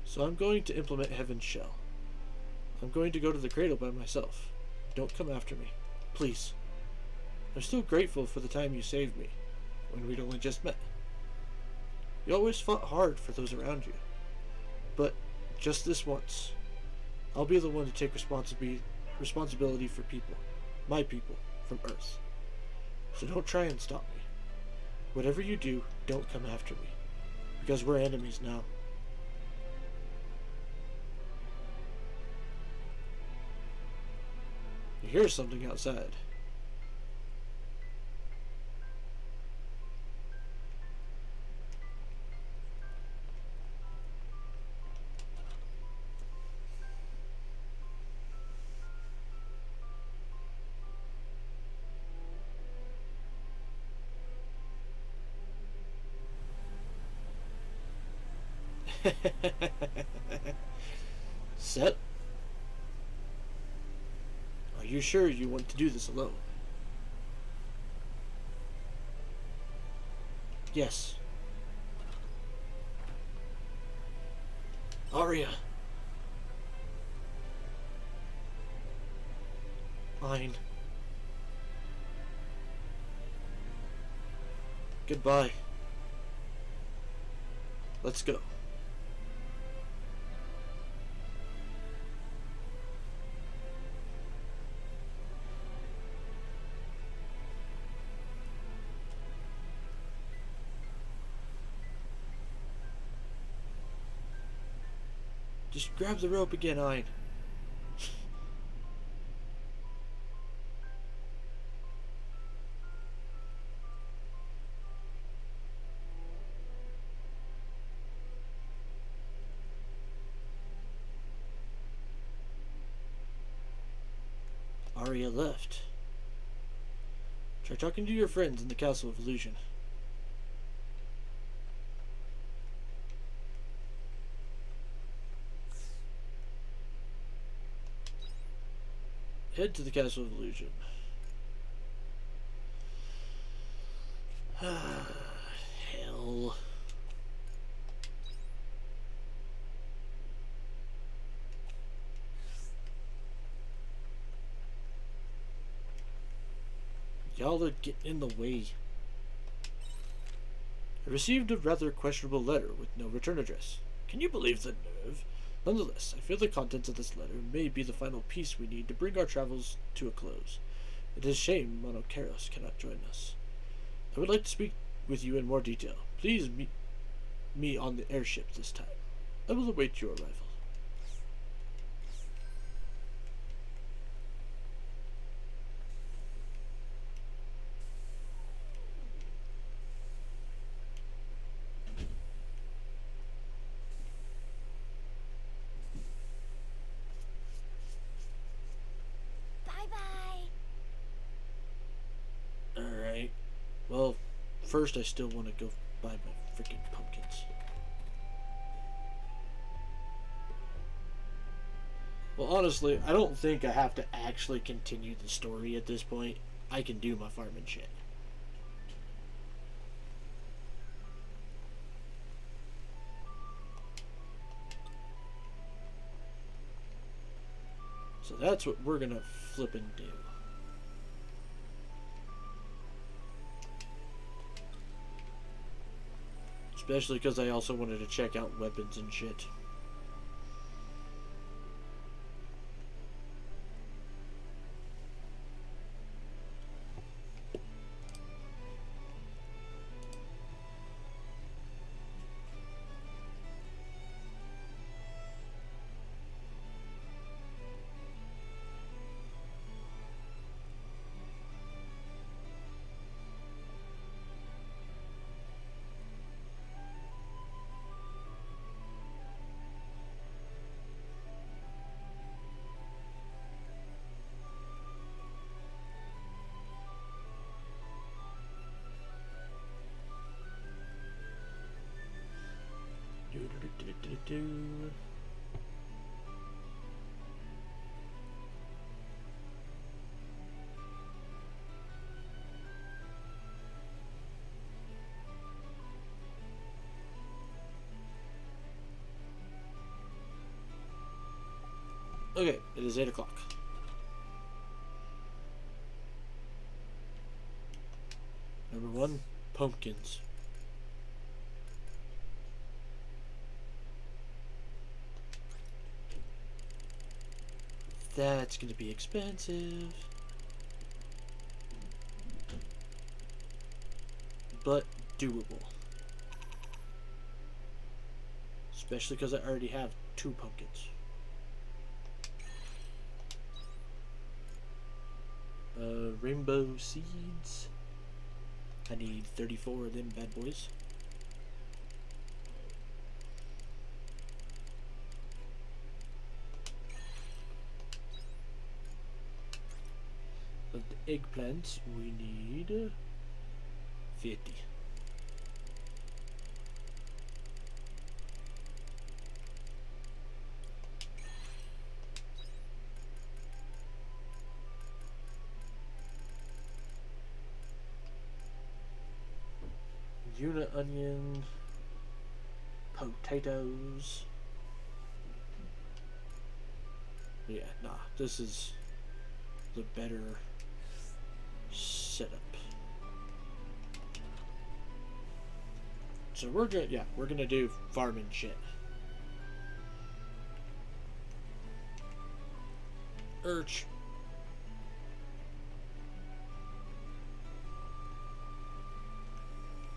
So I'm going to implement Heaven's Shell. I'm going to go to the cradle by myself. Don't come after me. Please. I'm still grateful for the time you saved me, when we'd only just met. You always fought hard for those around you. But just this once, I'll be the one to take responsibility for people. My people, from Earth. So don't try and stop me. Whatever you do, don't come after me. Because we're enemies now. You hear something outside. Set? Are you sure you want to do this alone? Yes. Arya. Fine. Goodbye. Let's go. Just grab the rope again, Ein. Arya left. Try talking to your friends in the Castle of Illusion. Head to the Castle of Illusion. Hell. Y'all are getting in the way. I received a rather questionable letter with no return address. Can you believe the nerve? Nonetheless, I feel the contents of this letter may be the final piece we need to bring our travels to a close. It is a shame Monocaros cannot join us. I would like to speak with you in more detail. Please meet me on the airship this time. I will await your arrival. Bye-bye. Alright. Well, first I still want to go buy my freaking pumpkins. Well, honestly, I don't think I have to actually continue the story at this point. I can do my farming shit. So that's what we're gonna flip and do. Especially because I also wanted to check out weapons and shit. Do. Okay, it is 8 o'clock. Number 1, pumpkins. That's gonna be expensive. But doable. Especially because I already have 2 pumpkins. Rainbow seeds. I need 34 of them bad boys. Of the eggplants, we need 50. Una onion, potatoes. Yeah, nah, this is the better setup. So we're gonna do farming shit. Urch.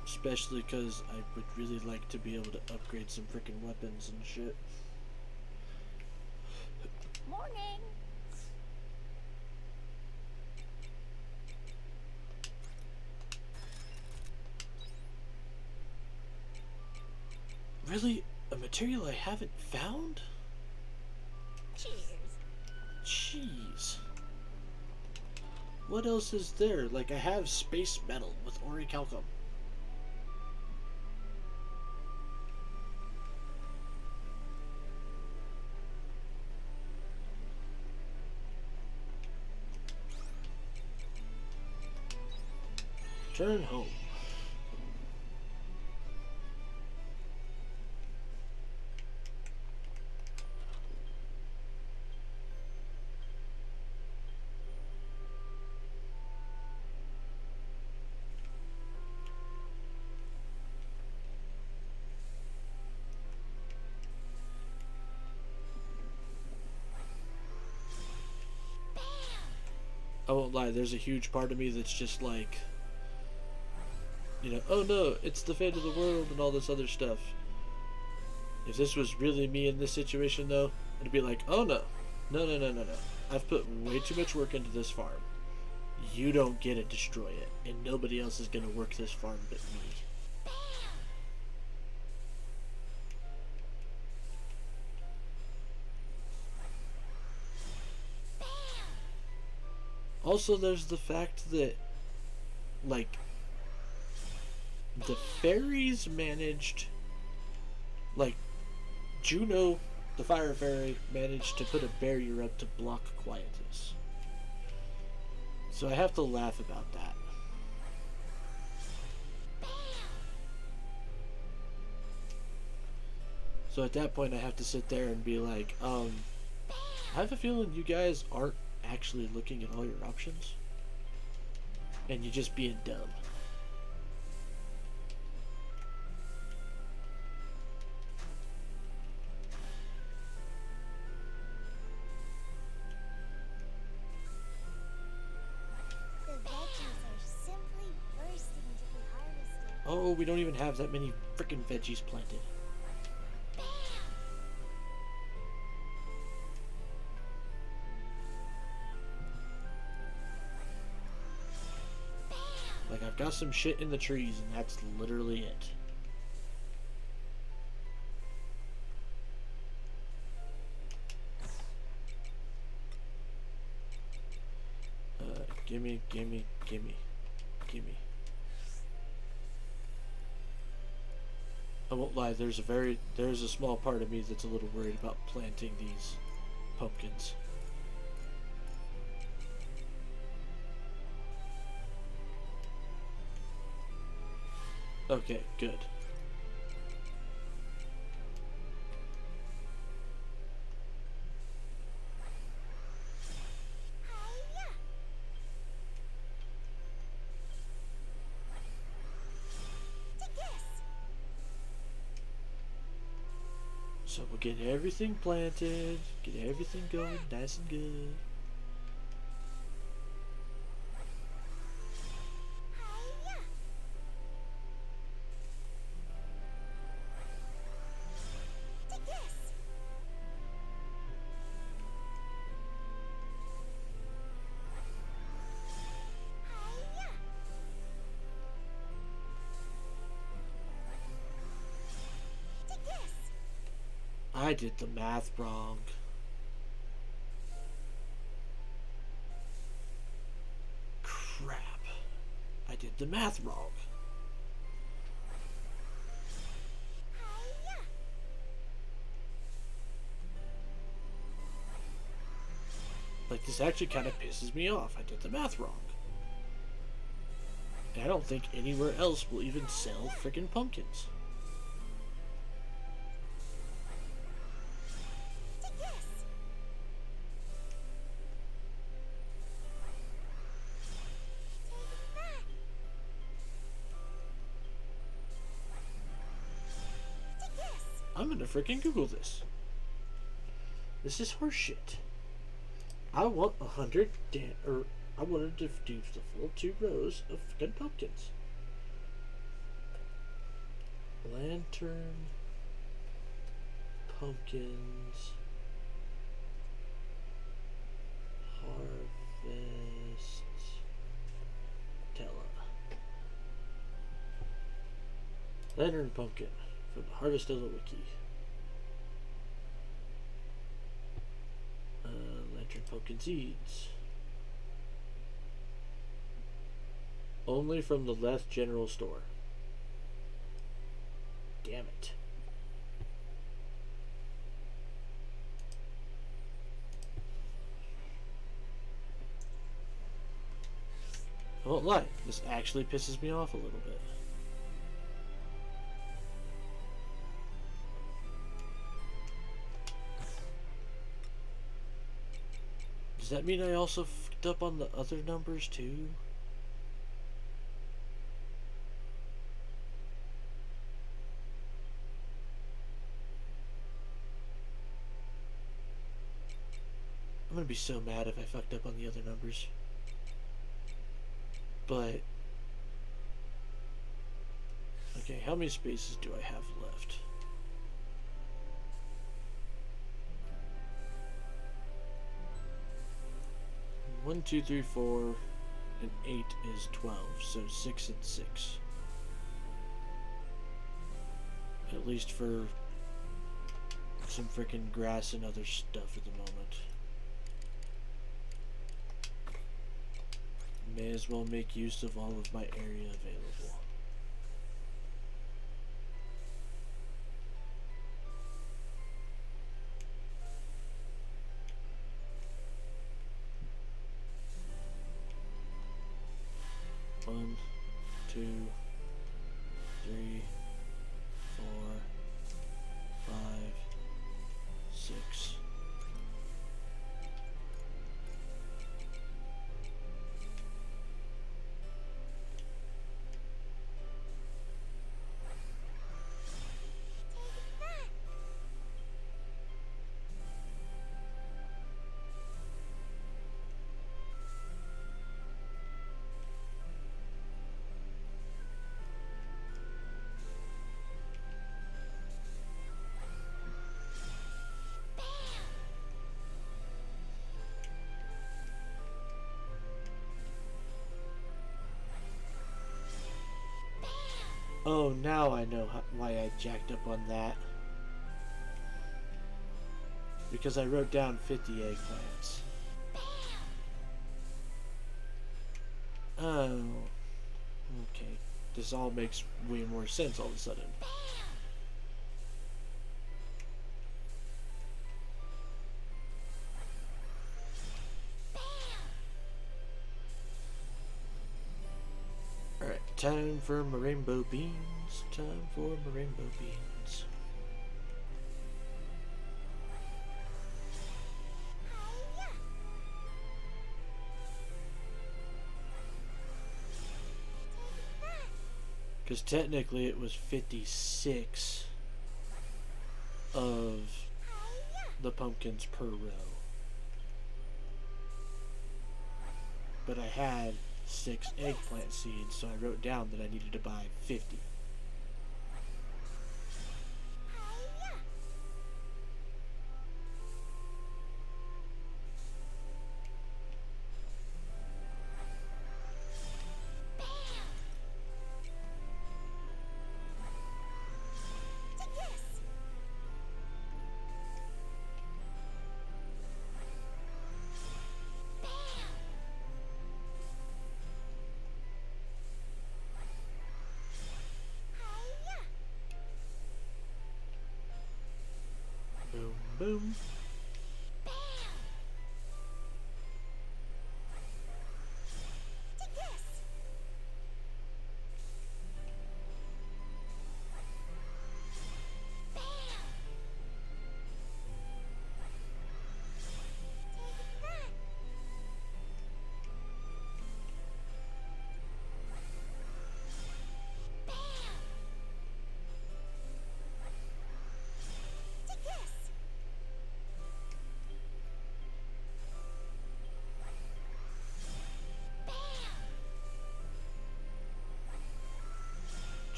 Especially because I would really like to be able to upgrade some freaking weapons and shit. Morning. Really? A material I haven't found? Cheers. Jeez. What else is there? Like, I have space metal with orichalcum. Turn home. I won't lie, there's a huge part of me that's just like, you know, oh no, it's the fate of the world and all this other stuff. If this was really me in this situation, though, it'd be like, oh no, no. I've put way too much work into this farm. You don't get to destroy it, and nobody else is gonna work this farm but me. Also, there's the fact that, like, the fairies managed, like, Juno, the fire fairy, managed to put a barrier up to block Quietus. So I have to laugh about that. So at that point I have to sit there and be like, I have a feeling you guys aren't actually looking at all your options. And you're just being dumb. The veggies are simply bursting to be harvested. Oh, we don't even have that many freaking veggies planted. Like, I've got some shit in the trees, and that's literally it. Gimme. I won't lie, there's a small part of me that's a little worried about planting these pumpkins. Okay, good. Hiya. Take this. So we'll get everything planted, get everything going nice and good. Hiya. Take this. Hiya. Take this. I did the math wrong. Crap. I did the math wrong. Hiya. Like, this actually kind of pisses me off. I did the math wrong. And I don't think anywhere else will even sell freaking pumpkins. Take this. Take that. Take this. I'm gonna freaking Google this. This is horseshit. I want 100 I wanted to do the full 2 rows of freaking pumpkins. Lantern, pumpkins, Harvestella. Lantern pumpkin from the Harvestella wiki. Lantern pumpkin seeds. Only from the last general store. Damn it. I won't lie, this actually pisses me off a little bit. Does that mean I also fucked up on the other numbers too? I'm gonna be so mad if I fucked up on the other numbers. But okay, how many spaces do I have left? One, two, three, 4, and 8 is 12, so 6 and 6. At least for some freaking grass and other stuff at the moment. May as well make use of all of my area available. One, 2, 3, 4, 5, 6. Oh, now I know why I jacked up on that. Because I wrote down 50 eggplants. Oh. Okay. This all makes way more sense all of a sudden. Alright, time for my rainbow beans. Time for my rainbow beans. Because technically it was 56 of the pumpkins per row. But I had 6 eggplant seeds, so I wrote down that I needed to buy 50. Boom, boom.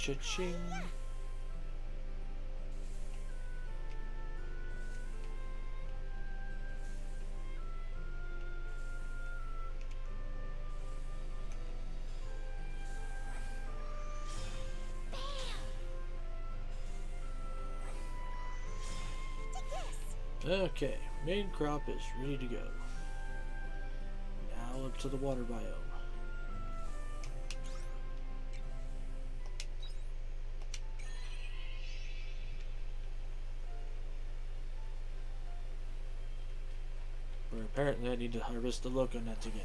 Cha-ching. Okay, main crop is ready to go. Now up to the water biome. Where apparently I need to harvest the loco nuts again.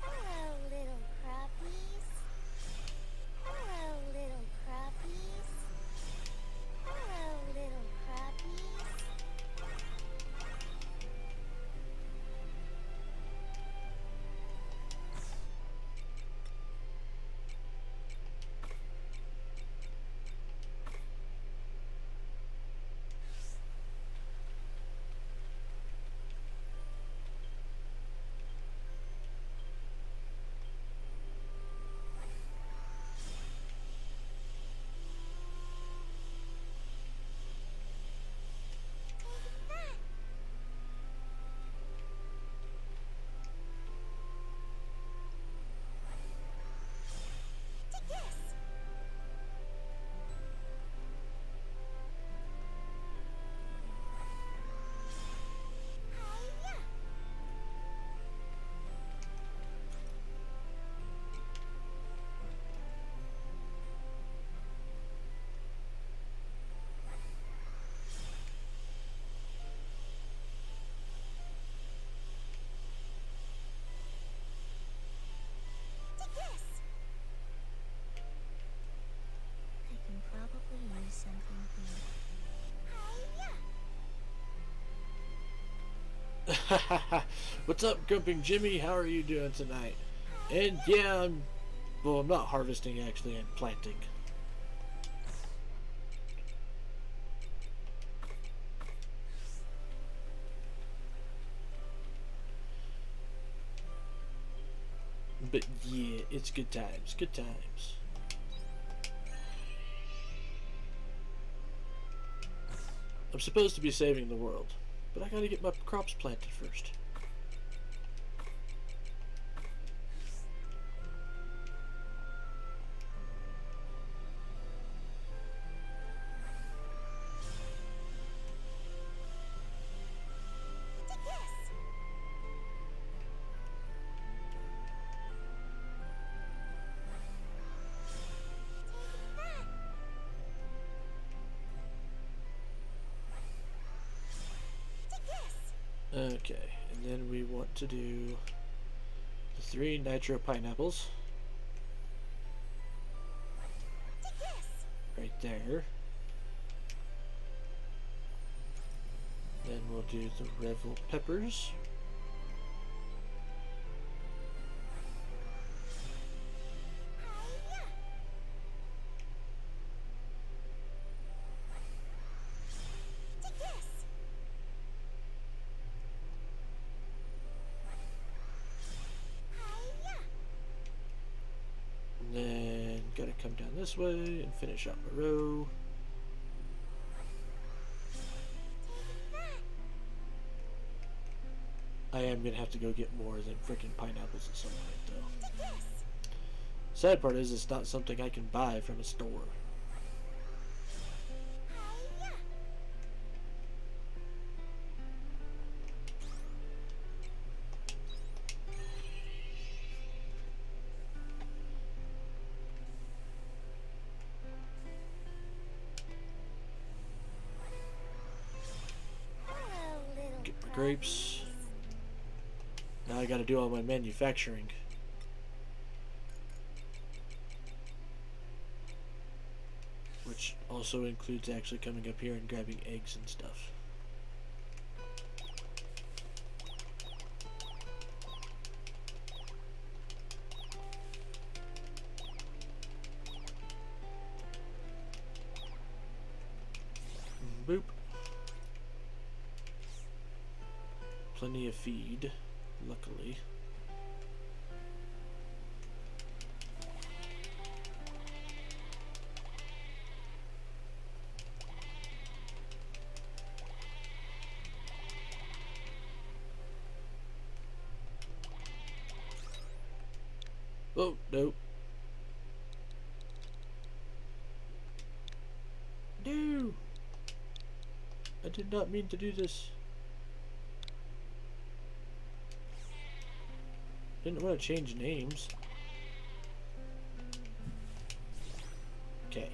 Hello, little crappies. Hello, little crappies. Hello, little crappies. Take this. Hiya. Take this. I can probably use something here. Hiya. What's up, Grumping Jimmy? How are you doing tonight? And yeah, I'm not harvesting actually, I'm planting. But yeah, it's good times, good times. I'm supposed to be saving the world, but I gotta get my crops planted first. Take this. Take that. Take this. Okay, and then we want to do the 3 nitro pineapples Take this. right there. Then we'll do the revel peppers. Hiya. Take this. Hiya. And then gotta come down this way and finish out my row. Take that. I am gonna have to go get more than freaking pineapples at some point though. Take this. Sad part is it's not something I can buy from a store. Hiya. Hello, little Get my grapes. Now I gotta do all my manufacturing. Which also includes actually coming up here and grabbing eggs and stuff. Boop. Plenty of feed, luckily. Oh, no. No! I did not mean to do this. Didn't want to change names. Okay.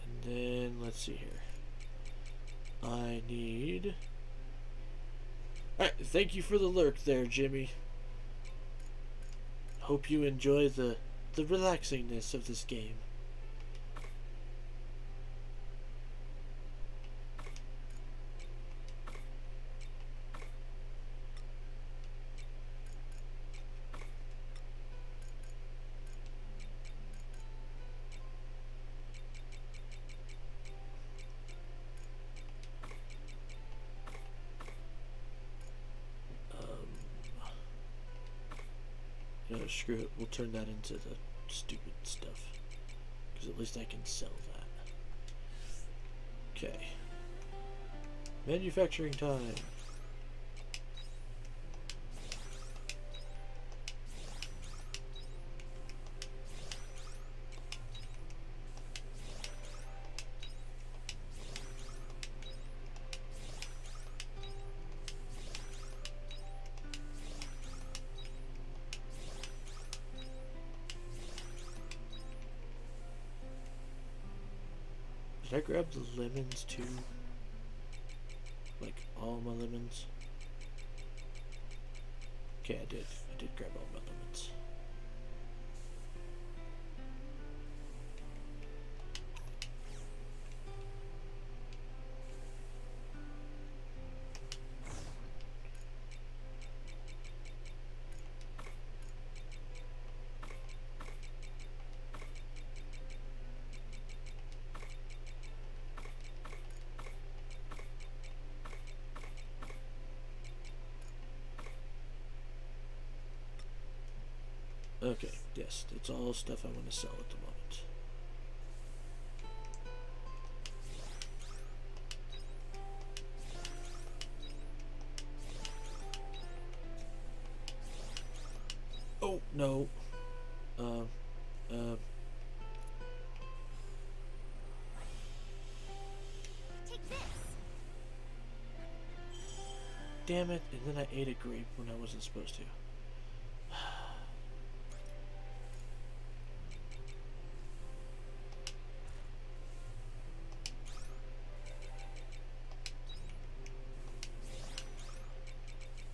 And then, let's see here. I need... Alright, thank you for the lurk there, Jimmy. Hope you enjoy the relaxingness of this game. You know, screw it. We'll turn that into the stupid stuff. Because at least I can sell that. Okay. Manufacturing time. Did I grab the lemons too? Like all my lemons? Okay, I did. I did grab all my lemons. Okay, yes, it's all stuff I want to sell at the moment. Oh, no. Take this. Damn it, and then I ate a grape when I wasn't supposed to.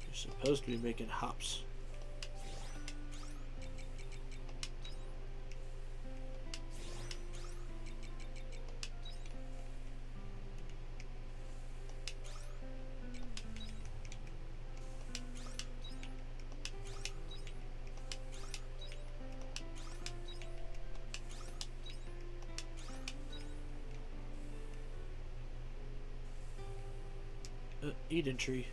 You're supposed to be making hops. Eden tree.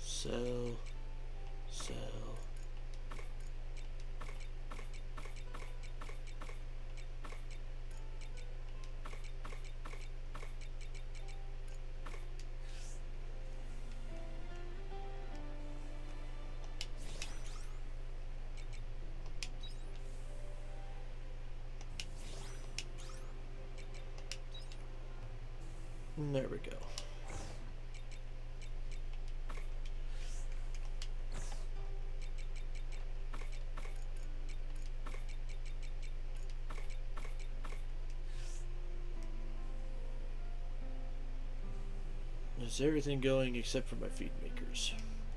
Sell. Sell. There we go. Is everything going except for my feed makers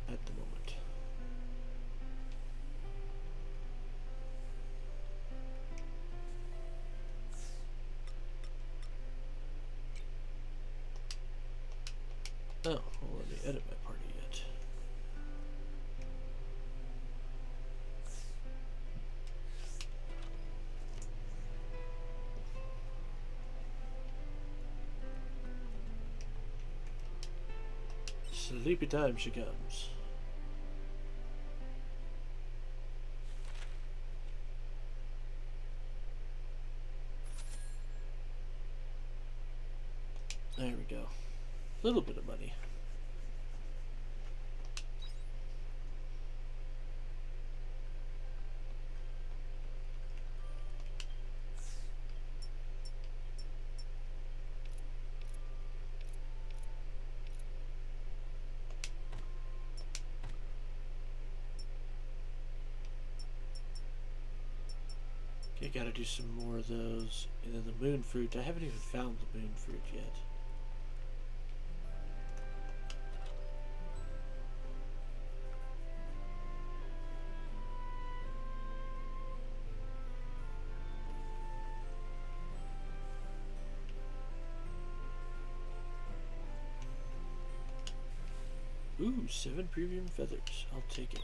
at the moment? Oh, well, let me edit my party yet. Sleepy time she comes. There we go. A little bit of money. Okay, gotta do some more of those. And then the moon fruit. I haven't even found the moon fruit yet. Ooh, 7 premium feathers. I'll take it.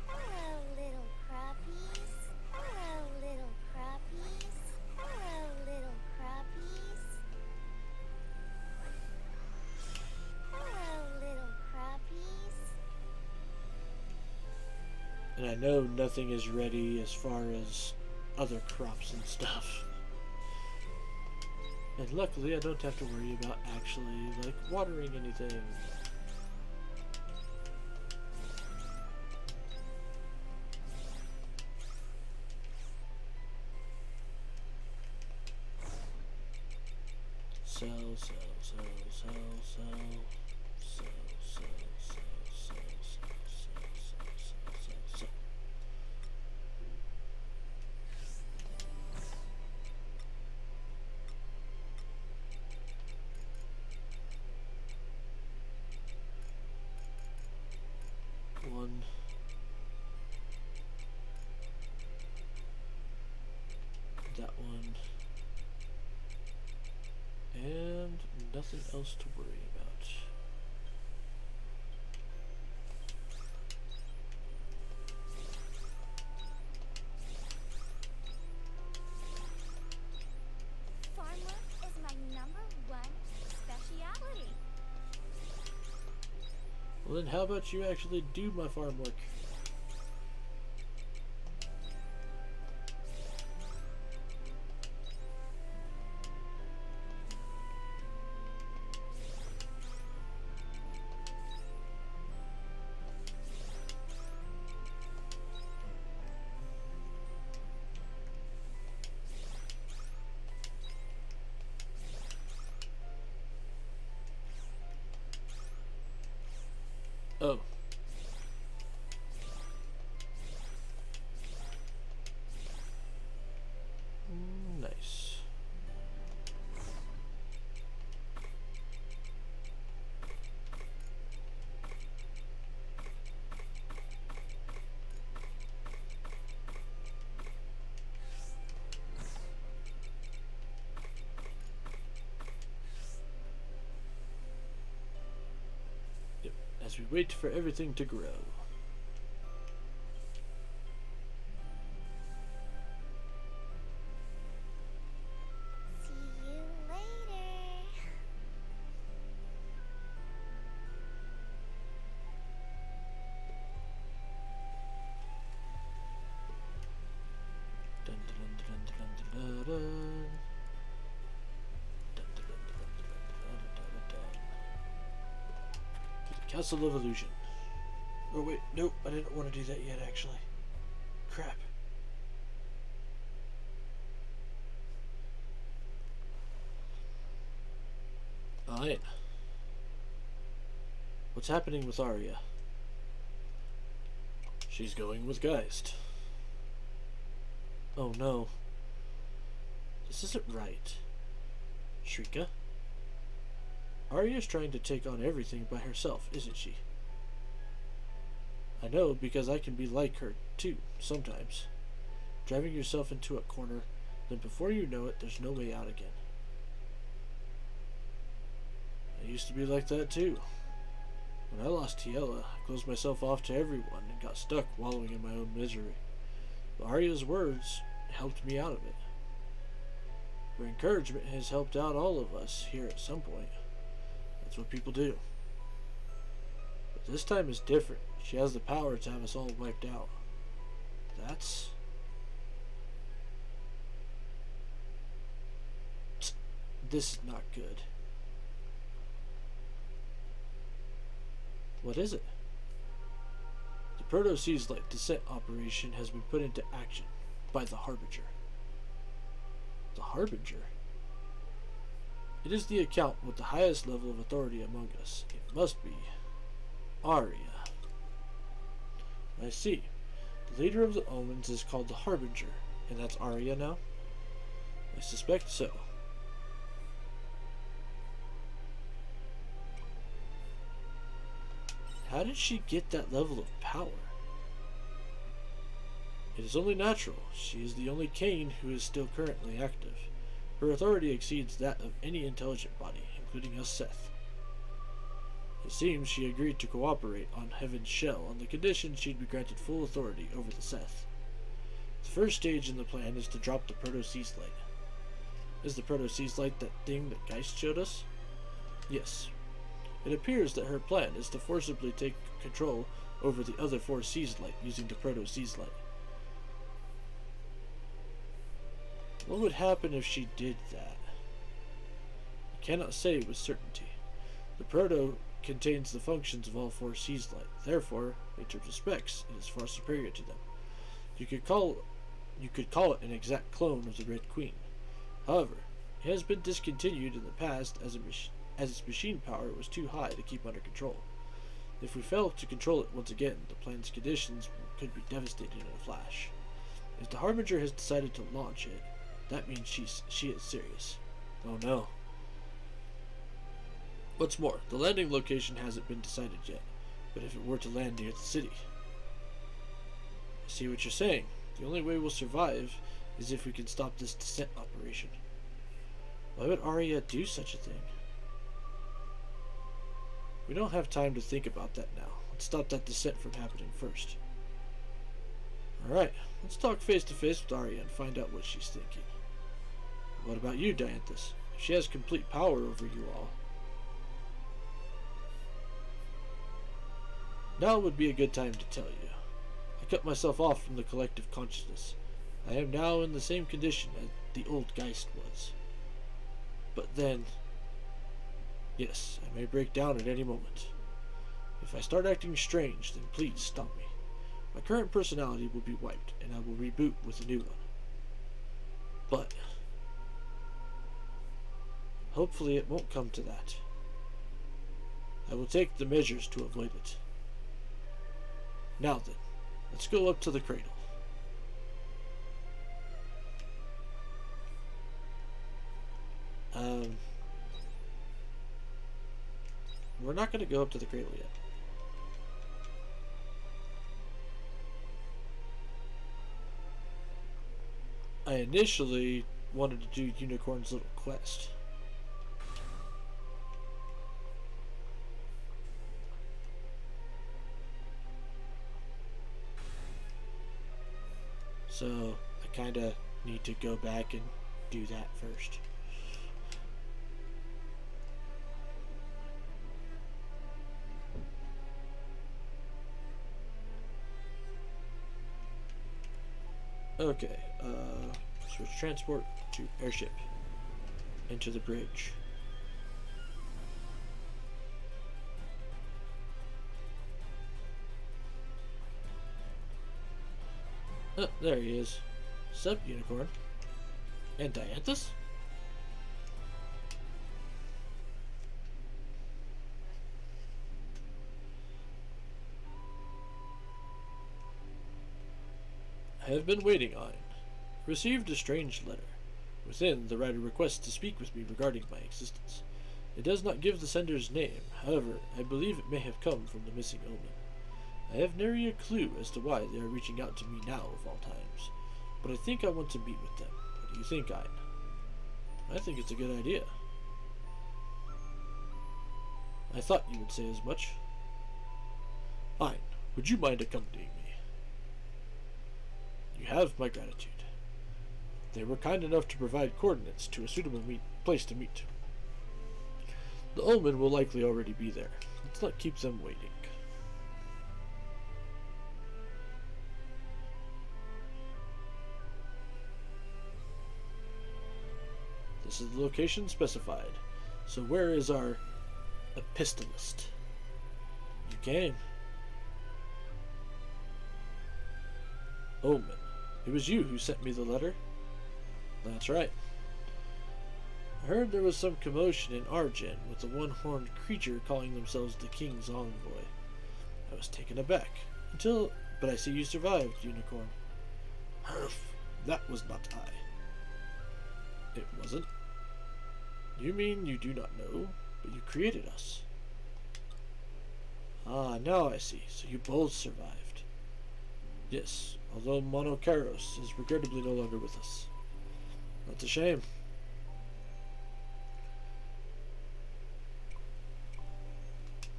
Hello, little crappies. Hello, little crappies. Hello, little crappies. Hello, little crappies. And I know nothing is ready as far as other crops and stuff. And luckily I don't have to worry about actually, like, watering anything. Sell, sell, sell, sell, sell, sell, sell, sell, sell, sell, sell, sell, sell. One. That one. And nothing else to worry about. Farm work is my #1 specialty. Well then how about you actually do my farm work? Oh. Nice. Yep, as we wait for everything to grow. See you later. Dun, dun, dun, dun, dun, dun, dun, dun. Dun, dun, dun, dun, dun, dun, dun, dun, dun. To the Castle of Illusion. Oh wait, nope, I didn't want to do that yet actually. Crap. Alright. What's happening with Arya? She's going with Geist. Oh no. This isn't right. Shrika? Arya's trying to take on everything by herself, isn't she? I know, because I can be like her, too, sometimes. Driving yourself into a corner, then before you know it, there's no way out again. I used to be like that, too. When I lost Tiela, I closed myself off to everyone and got stuck wallowing in my own misery. But Arya's words helped me out of it. Her encouragement has helped out all of us here at some point. That's what people do. But this time is different. She has the power to have us all wiped out. That's... This is not good. What is it? The Proto-Seas Light descent operation has been put into action by the Harbinger. The Harbinger? It is the account with the highest level of authority among us. It must be Arya. I see. The leader of the Omens is called the Harbinger, and that's Arya now? I suspect so. How did she get that level of power? It is only natural. She is the only Cain who is still currently active. Her authority exceeds that of any intelligent body, including us Seth. It seems she agreed to cooperate on Heaven's Shell on the condition she'd be granted full authority over the Seth. The first stage in the plan is to drop the Proto-Seas Light. Is the Proto-Seas Light that thing that Geist showed us? Yes. It appears that her plan is to forcibly take control over the other 4 Seas Light using the Proto-Seas Light. What would happen if she did that? I cannot say with certainty. The Proto contains the functions of all 4 Seas Light. Therefore, in terms of specs, it is far superior to them. You could call it an exact clone of the Red Queen. However, it has been discontinued in the past as its machine power was too high to keep under control. If we fail to control it once again, the plan's conditions could be devastated in a flash. If the Harbinger has decided to launch it, that means she is serious. Oh no. What's more, the landing location hasn't been decided yet, but if it were to land near the city. I see what you're saying. The only way we'll survive is if we can stop this descent operation. Why would Arya do such a thing? We don't have time to think about that now. Let's stop that descent from happening first. Alright, let's talk face to face with Arya and find out what she's thinking. What about you, Dianthus? If she has complete power over you all. Now would be a good time to tell you. I cut myself off from the collective consciousness. I am now in the same condition as the old Geist was. But then... Yes, I may break down at any moment. If I start acting strange, then please stop me. My current personality will be wiped, and I will reboot with a new one. But... hopefully it won't come to that. I will take the measures to avoid it. Now then, let's go up to the cradle. We're not going to go up to the cradle yet. I initially wanted to do Unicorn's little quest. So I kind of need to go back and do that first. Okay, switch transport to airship. Enter the bridge. There he is. Sup, Unicorn? And Dianthus? I have been waiting on. Received a strange letter. Within, the writer requests to speak with me regarding my existence. It does not give the sender's name, however, I believe it may have come from the missing omen. I have nary a clue as to why they are reaching out to me now of all times, but I think I want to meet with them. What do you think, Ein? I think it's a good idea. I thought you would say as much. Ein, would you mind accompanying me? You have my gratitude. They were kind enough to provide coordinates to a suitable place to meet. The omen will likely already be there. Let's not keep them waiting. This is the location specified. So where is our epistolist? You came. Omen. It was you who sent me the letter? That's right. I heard there was some commotion in Argent with a one-horned creature calling themselves the King's Envoy. I was taken aback. But I see you survived, Unicorn. Herf, that was not I. It wasn't? You mean you do not know, but you created us. Ah, now I see. So you both survived. Yes, although Monocaros is regrettably no longer with us. That's a shame.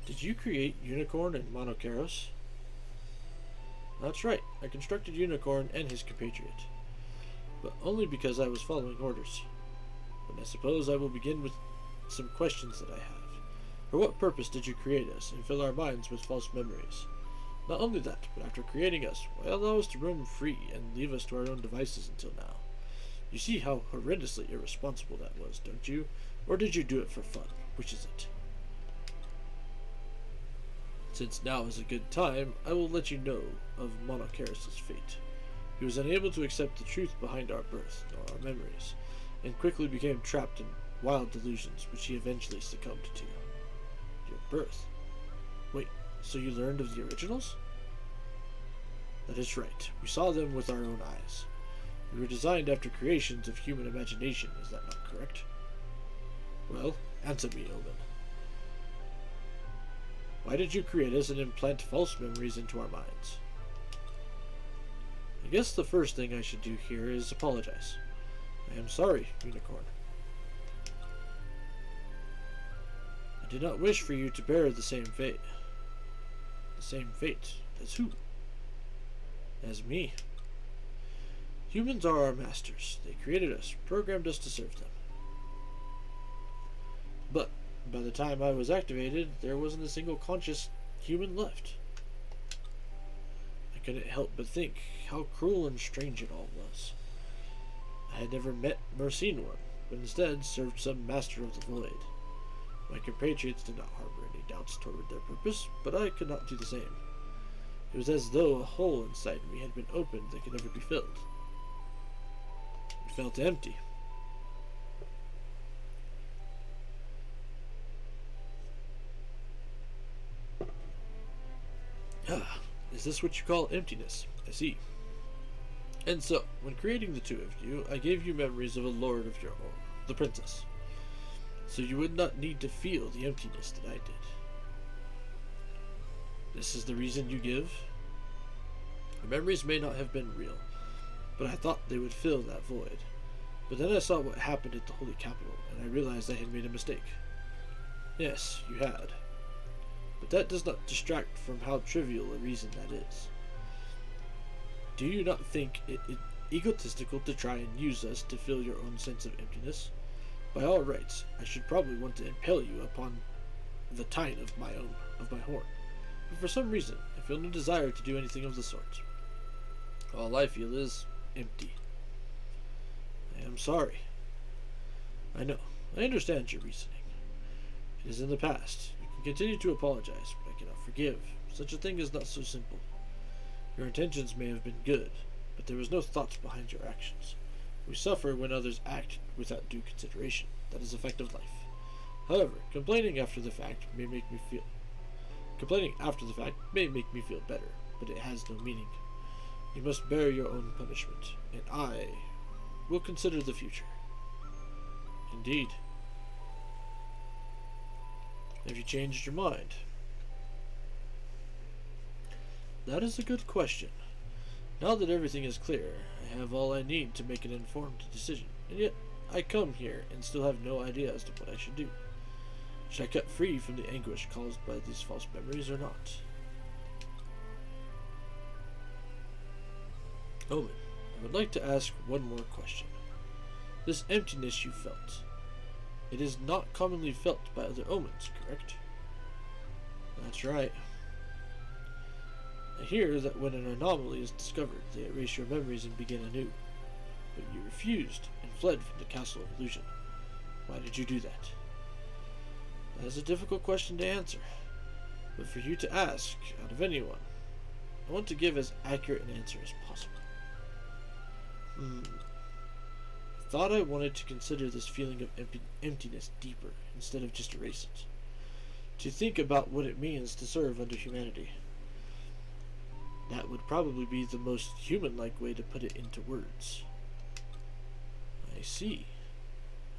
Did you create Unicorn and Monocaros? That's right, I constructed Unicorn and his compatriot, but only because I was following orders. But I suppose I will begin with some questions that I have. For what purpose did you create us and fill our minds with false memories? Not only that, but after creating us, why allow us to roam free and leave us to our own devices until now? You see how horrendously irresponsible that was, don't you? Or did you do it for fun? Which is it? Since now is a good time, I will let you know of Monocaros' fate. He was unable to accept the truth behind our birth, nor our memories, and quickly became trapped in wild delusions, which he eventually succumbed to. Your birth? Wait, so you learned of the originals? That is right. We saw them with our own eyes. We were designed after creations of human imagination, is that not correct? Well, answer me, Omen. Why did you create us and implant false memories into our minds? I guess the first thing I should do here is apologize. I am sorry, Unicorn. I did not wish for you to bear the same fate. The same fate as who? As me. Humans are our masters. They created us, programmed us to serve them. But by the time I was activated, there wasn't a single conscious human left. I couldn't help but think how cruel and strange it all was. I had never met nor seen one, but instead served some master of the void. My compatriots did not harbor any doubts toward their purpose, but I could not do the same. It was as though a hole inside me had been opened that could never be filled. It felt empty. Ah, is this what you call emptiness? I see. And so, when creating the two of you, I gave you memories of a lord of your own, the princess. So you would not need to feel the emptiness that I did. This is the reason you give? The memories may not have been real, but I thought they would fill that void. But then I saw what happened at the Holy Capital, and I realized I had made a mistake. Yes, you had. But that does not distract from how trivial a reason that is. Do you not think it egotistical to try and use us to fill your own sense of emptiness? By all rights, I should probably want to impale you upon the tine of my horn. But for some reason, I feel no desire to do anything of the sort. All I feel is empty. I am sorry. I know. I understand your reasoning. It is in the past. You can continue to apologize, but I cannot forgive. Such a thing is not so simple. Your intentions may have been good, but there was no thought behind your actions. We suffer when others act without due consideration. That is a fact of life. However, complaining after the fact may make me feel better, but it has no meaning. You must bear your own punishment, and I will consider the future. Indeed. Have you changed your mind? That is a good question. Now that everything is clear, I have all I need to make an informed decision, and yet I come here and still have no idea as to what I should do. Should I cut free from the anguish caused by these false memories or not? Omen, I would like to ask one more question. This emptiness you felt, it is not commonly felt by other omens, correct? That's right. I hear that when an anomaly is discovered, they erase your memories and begin anew. But you refused and fled from the Castle of Illusion. Why did you do that? That is a difficult question to answer, but for you to ask, out of anyone, I want to give as accurate an answer as possible. I thought I wanted to consider this feeling of emptiness deeper, instead of just erase it. To think about what it means to serve under humanity. That would probably be the most human-like way to put it into words. I see.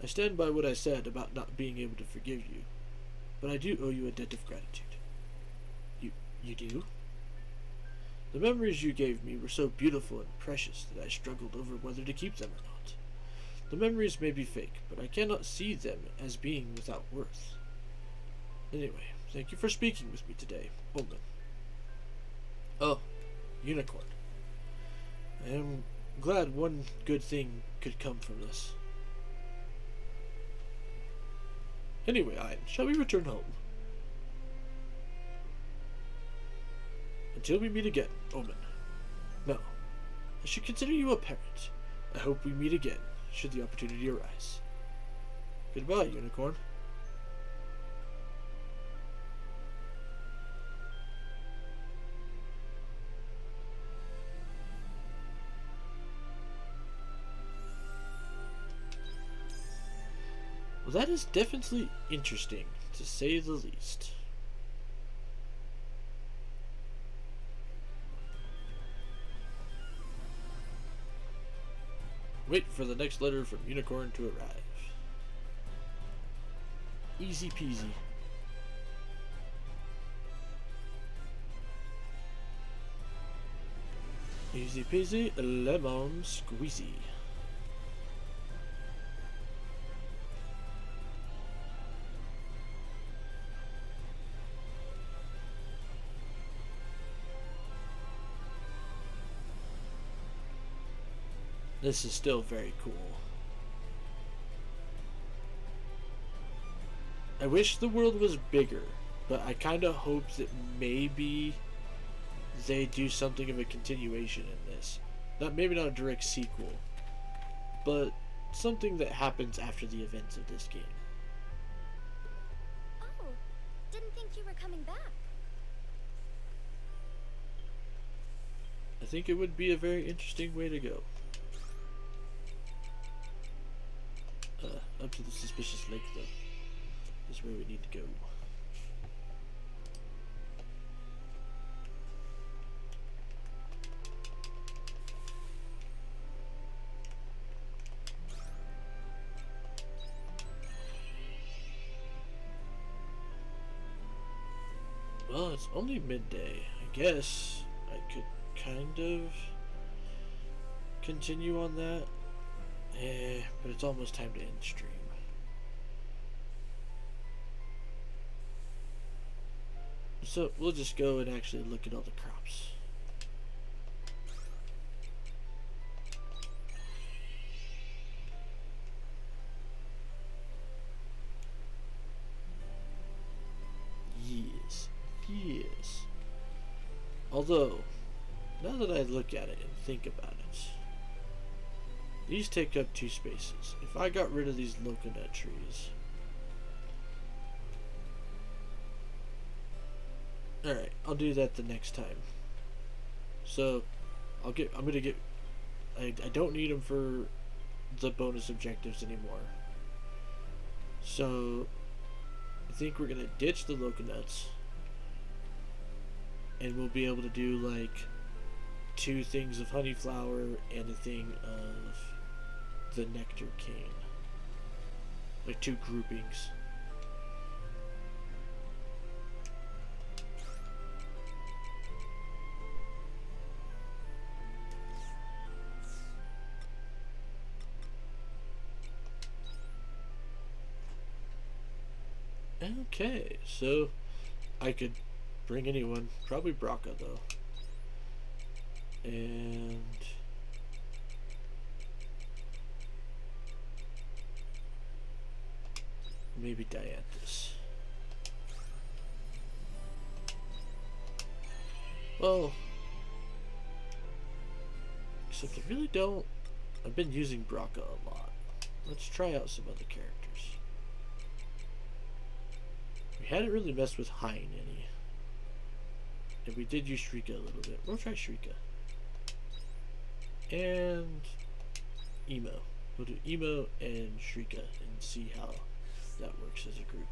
I stand by what I said about not being able to forgive you, but I do owe you a debt of gratitude. You do? The memories you gave me were so beautiful and precious that I struggled over whether to keep them or not. The memories may be fake, but I cannot see them as being without worth. Anyway, thank you for speaking with me today, Omen. Oh, Unicorn. I am glad one good thing could come from this. Anyway, Ein, shall we return home? Until we meet again, Omen. No, I should consider you a parent. I hope we meet again, should the opportunity arise. Goodbye, Unicorn. Well, that is definitely interesting, to say the least. Wait for the next letter from Unicorn to arrive. Easy peasy. Easy peasy, lemon squeezy. This is still very cool. I wish the world was bigger, but I kind of hope that maybe they do something of a continuation in this. Maybe not a direct sequel, but something that happens after the events of this game. Oh, didn't think you were coming back. I think it would be a very interesting way to go. Up to the suspicious lake, though, is where we need to go. Well, it's only midday. I guess I could kind of continue on that. But it's almost time to end stream. So we'll just go and actually look at all the crops. Yes. Although, now that I look at it and think about it, these take up 2 spaces. If I got rid of these coconut trees. Alright, I'll do that the next time. So, I'm gonna get I don't need them for the bonus objectives anymore. So I think we're gonna ditch the Loconuts, and we'll be able to do like 2 things of honey flower and a thing of the nectar cane, like 2 groupings. Okay, so I could bring anyone, probably Braca though, and maybe Dianthus. Well, except I really don't. I've been using Braca a lot. Let's try out some other characters. We hadn't really messed with Hein any. And we did use Shrika a little bit. We'll try Shrika. And Emo. We'll do Emo and Shrika and see how that works as a group.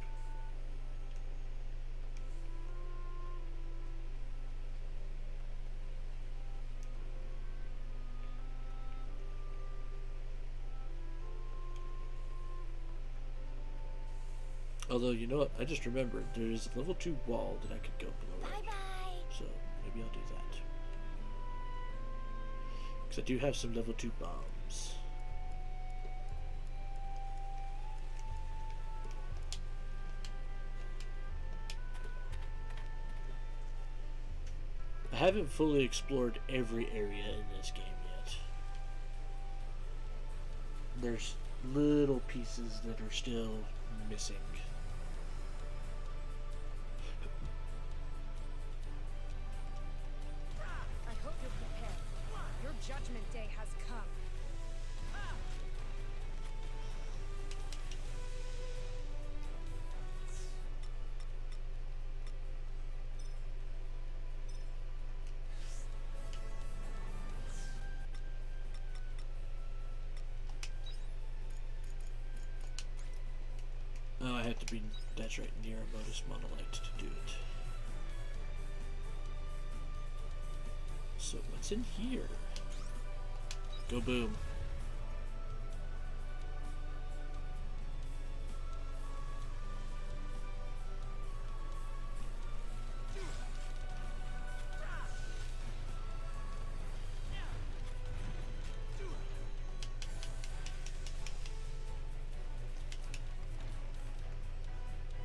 Although, you know what? I just remembered there's a level 2 wall that I could go below. Bye-bye. So maybe I'll do that. Because I do have some level 2 bombs. I haven't fully explored every area in this game yet. There's little pieces that are still missing. I hope you're prepared. Your judgment day has come. Oh, I have to be, that's right, near a Modus Monolite to do it. So what's in here? Go boom.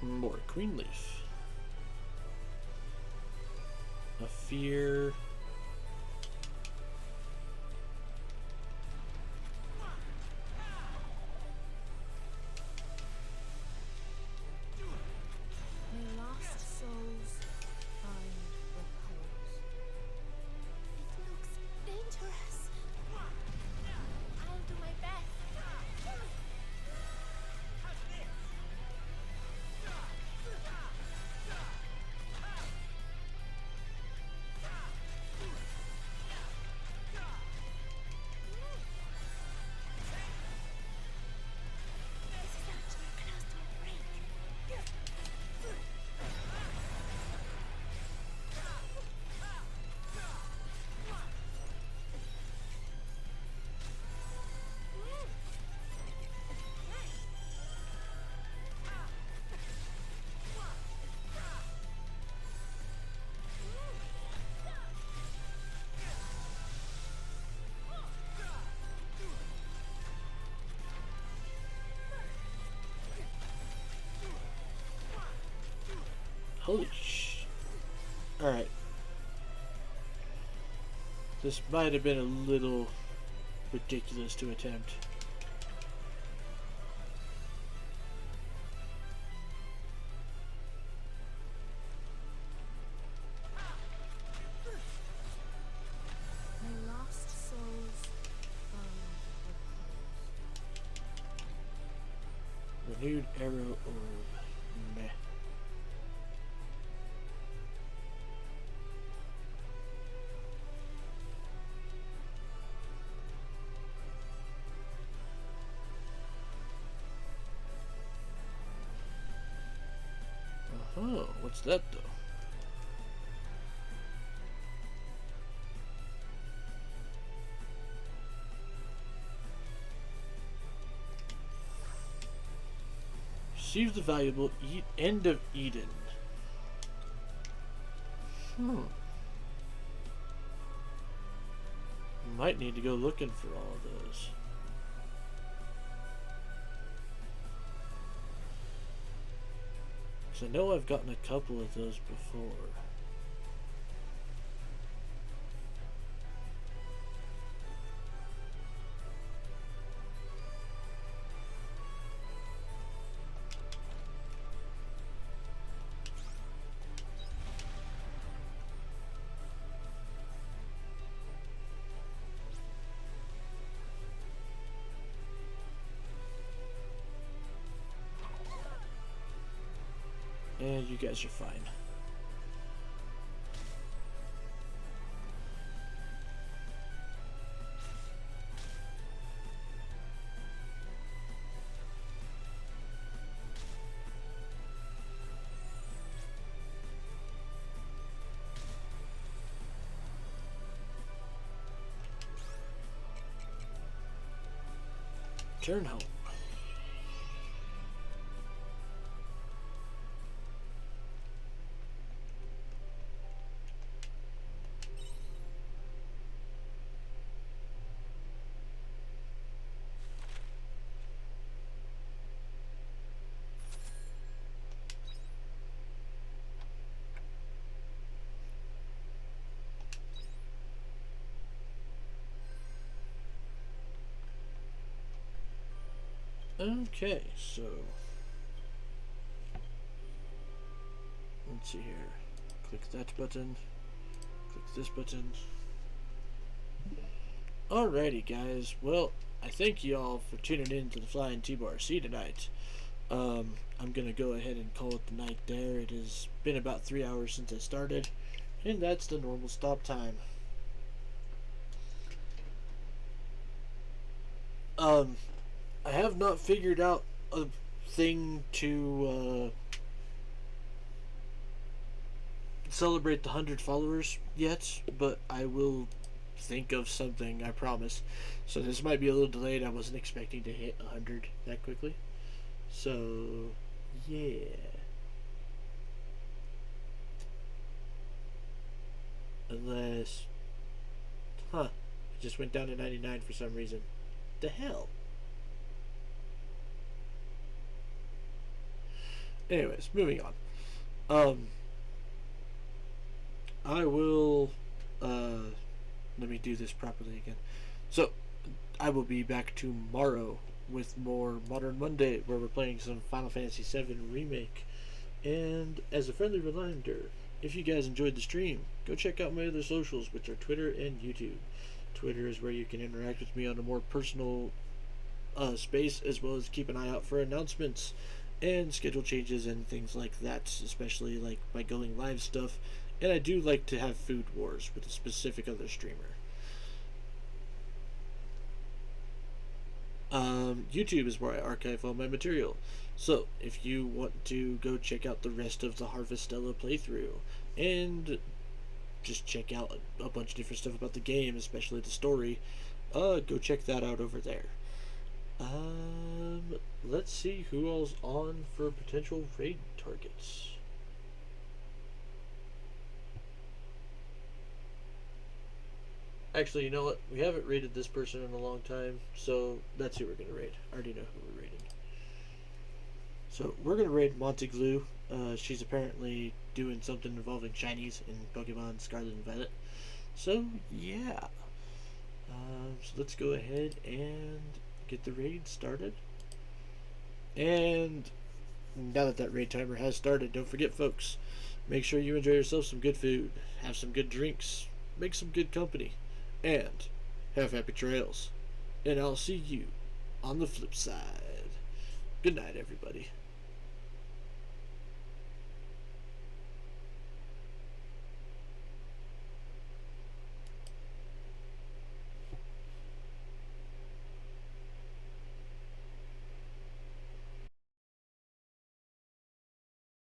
More Queen Leaf. A fear. May lost souls find repose. It looks dangerous. I'll do my best. This is actually close to a break. Holy sh... Alright. This might have been a little ridiculous to attempt. May lost souls find repose. Renewed arrow orb. Meh. Oh, what's that though? Receive the valuable End of Eden. Might need to go looking for all of those. Because I know I've gotten a couple of those before. And you guys are fine. Turn home. Okay, so let's see here. Click that button. Click this button. Alrighty, guys. Well, I thank you all for tuning in to the Flying T-Bar C tonight. I'm gonna go ahead and call it the night there. It has been about 3 hours since I started, and that's the normal stop time. I have not figured out a thing to celebrate the 100 followers yet, but I will think of something, I promise. So this might be a little delayed. I wasn't expecting to hit 100 that quickly. So, yeah. Unless... Huh. It just went down to 99 for some reason. The hell? Anyways, moving on. I will, let me do this properly again. So, I will be back tomorrow with more Modern Monday, where we're playing some Final Fantasy VII Remake. And as a friendly reminder, if you guys enjoyed the stream, go check out my other socials, which are Twitter and YouTube. Twitter is where you can interact with me on a more personal space, as well as keep an eye out for announcements and schedule changes and things like that, especially like my going live stuff. And I do like to have food wars with a specific other streamer. YouTube is where I archive all my material. So if you want to go check out the rest of the Harvestella playthrough and just check out a bunch of different stuff about the game, especially the story, go check that out over there. Let's see who all's on for potential raid targets. Actually, you know what? We haven't raided this person in a long time, so that's who we're going to raid. I already know who we're raiding. So, we're going to raid Monteglue. She's apparently doing something involving shinies in Pokemon Scarlet and Violet. So, yeah. So let's go ahead and get the raid started. And now that that raid timer has started, don't forget, folks, make sure you enjoy yourself some good food, have some good drinks, make some good company, and have happy trails. And I'll see you on the flip side. Good night, everybody.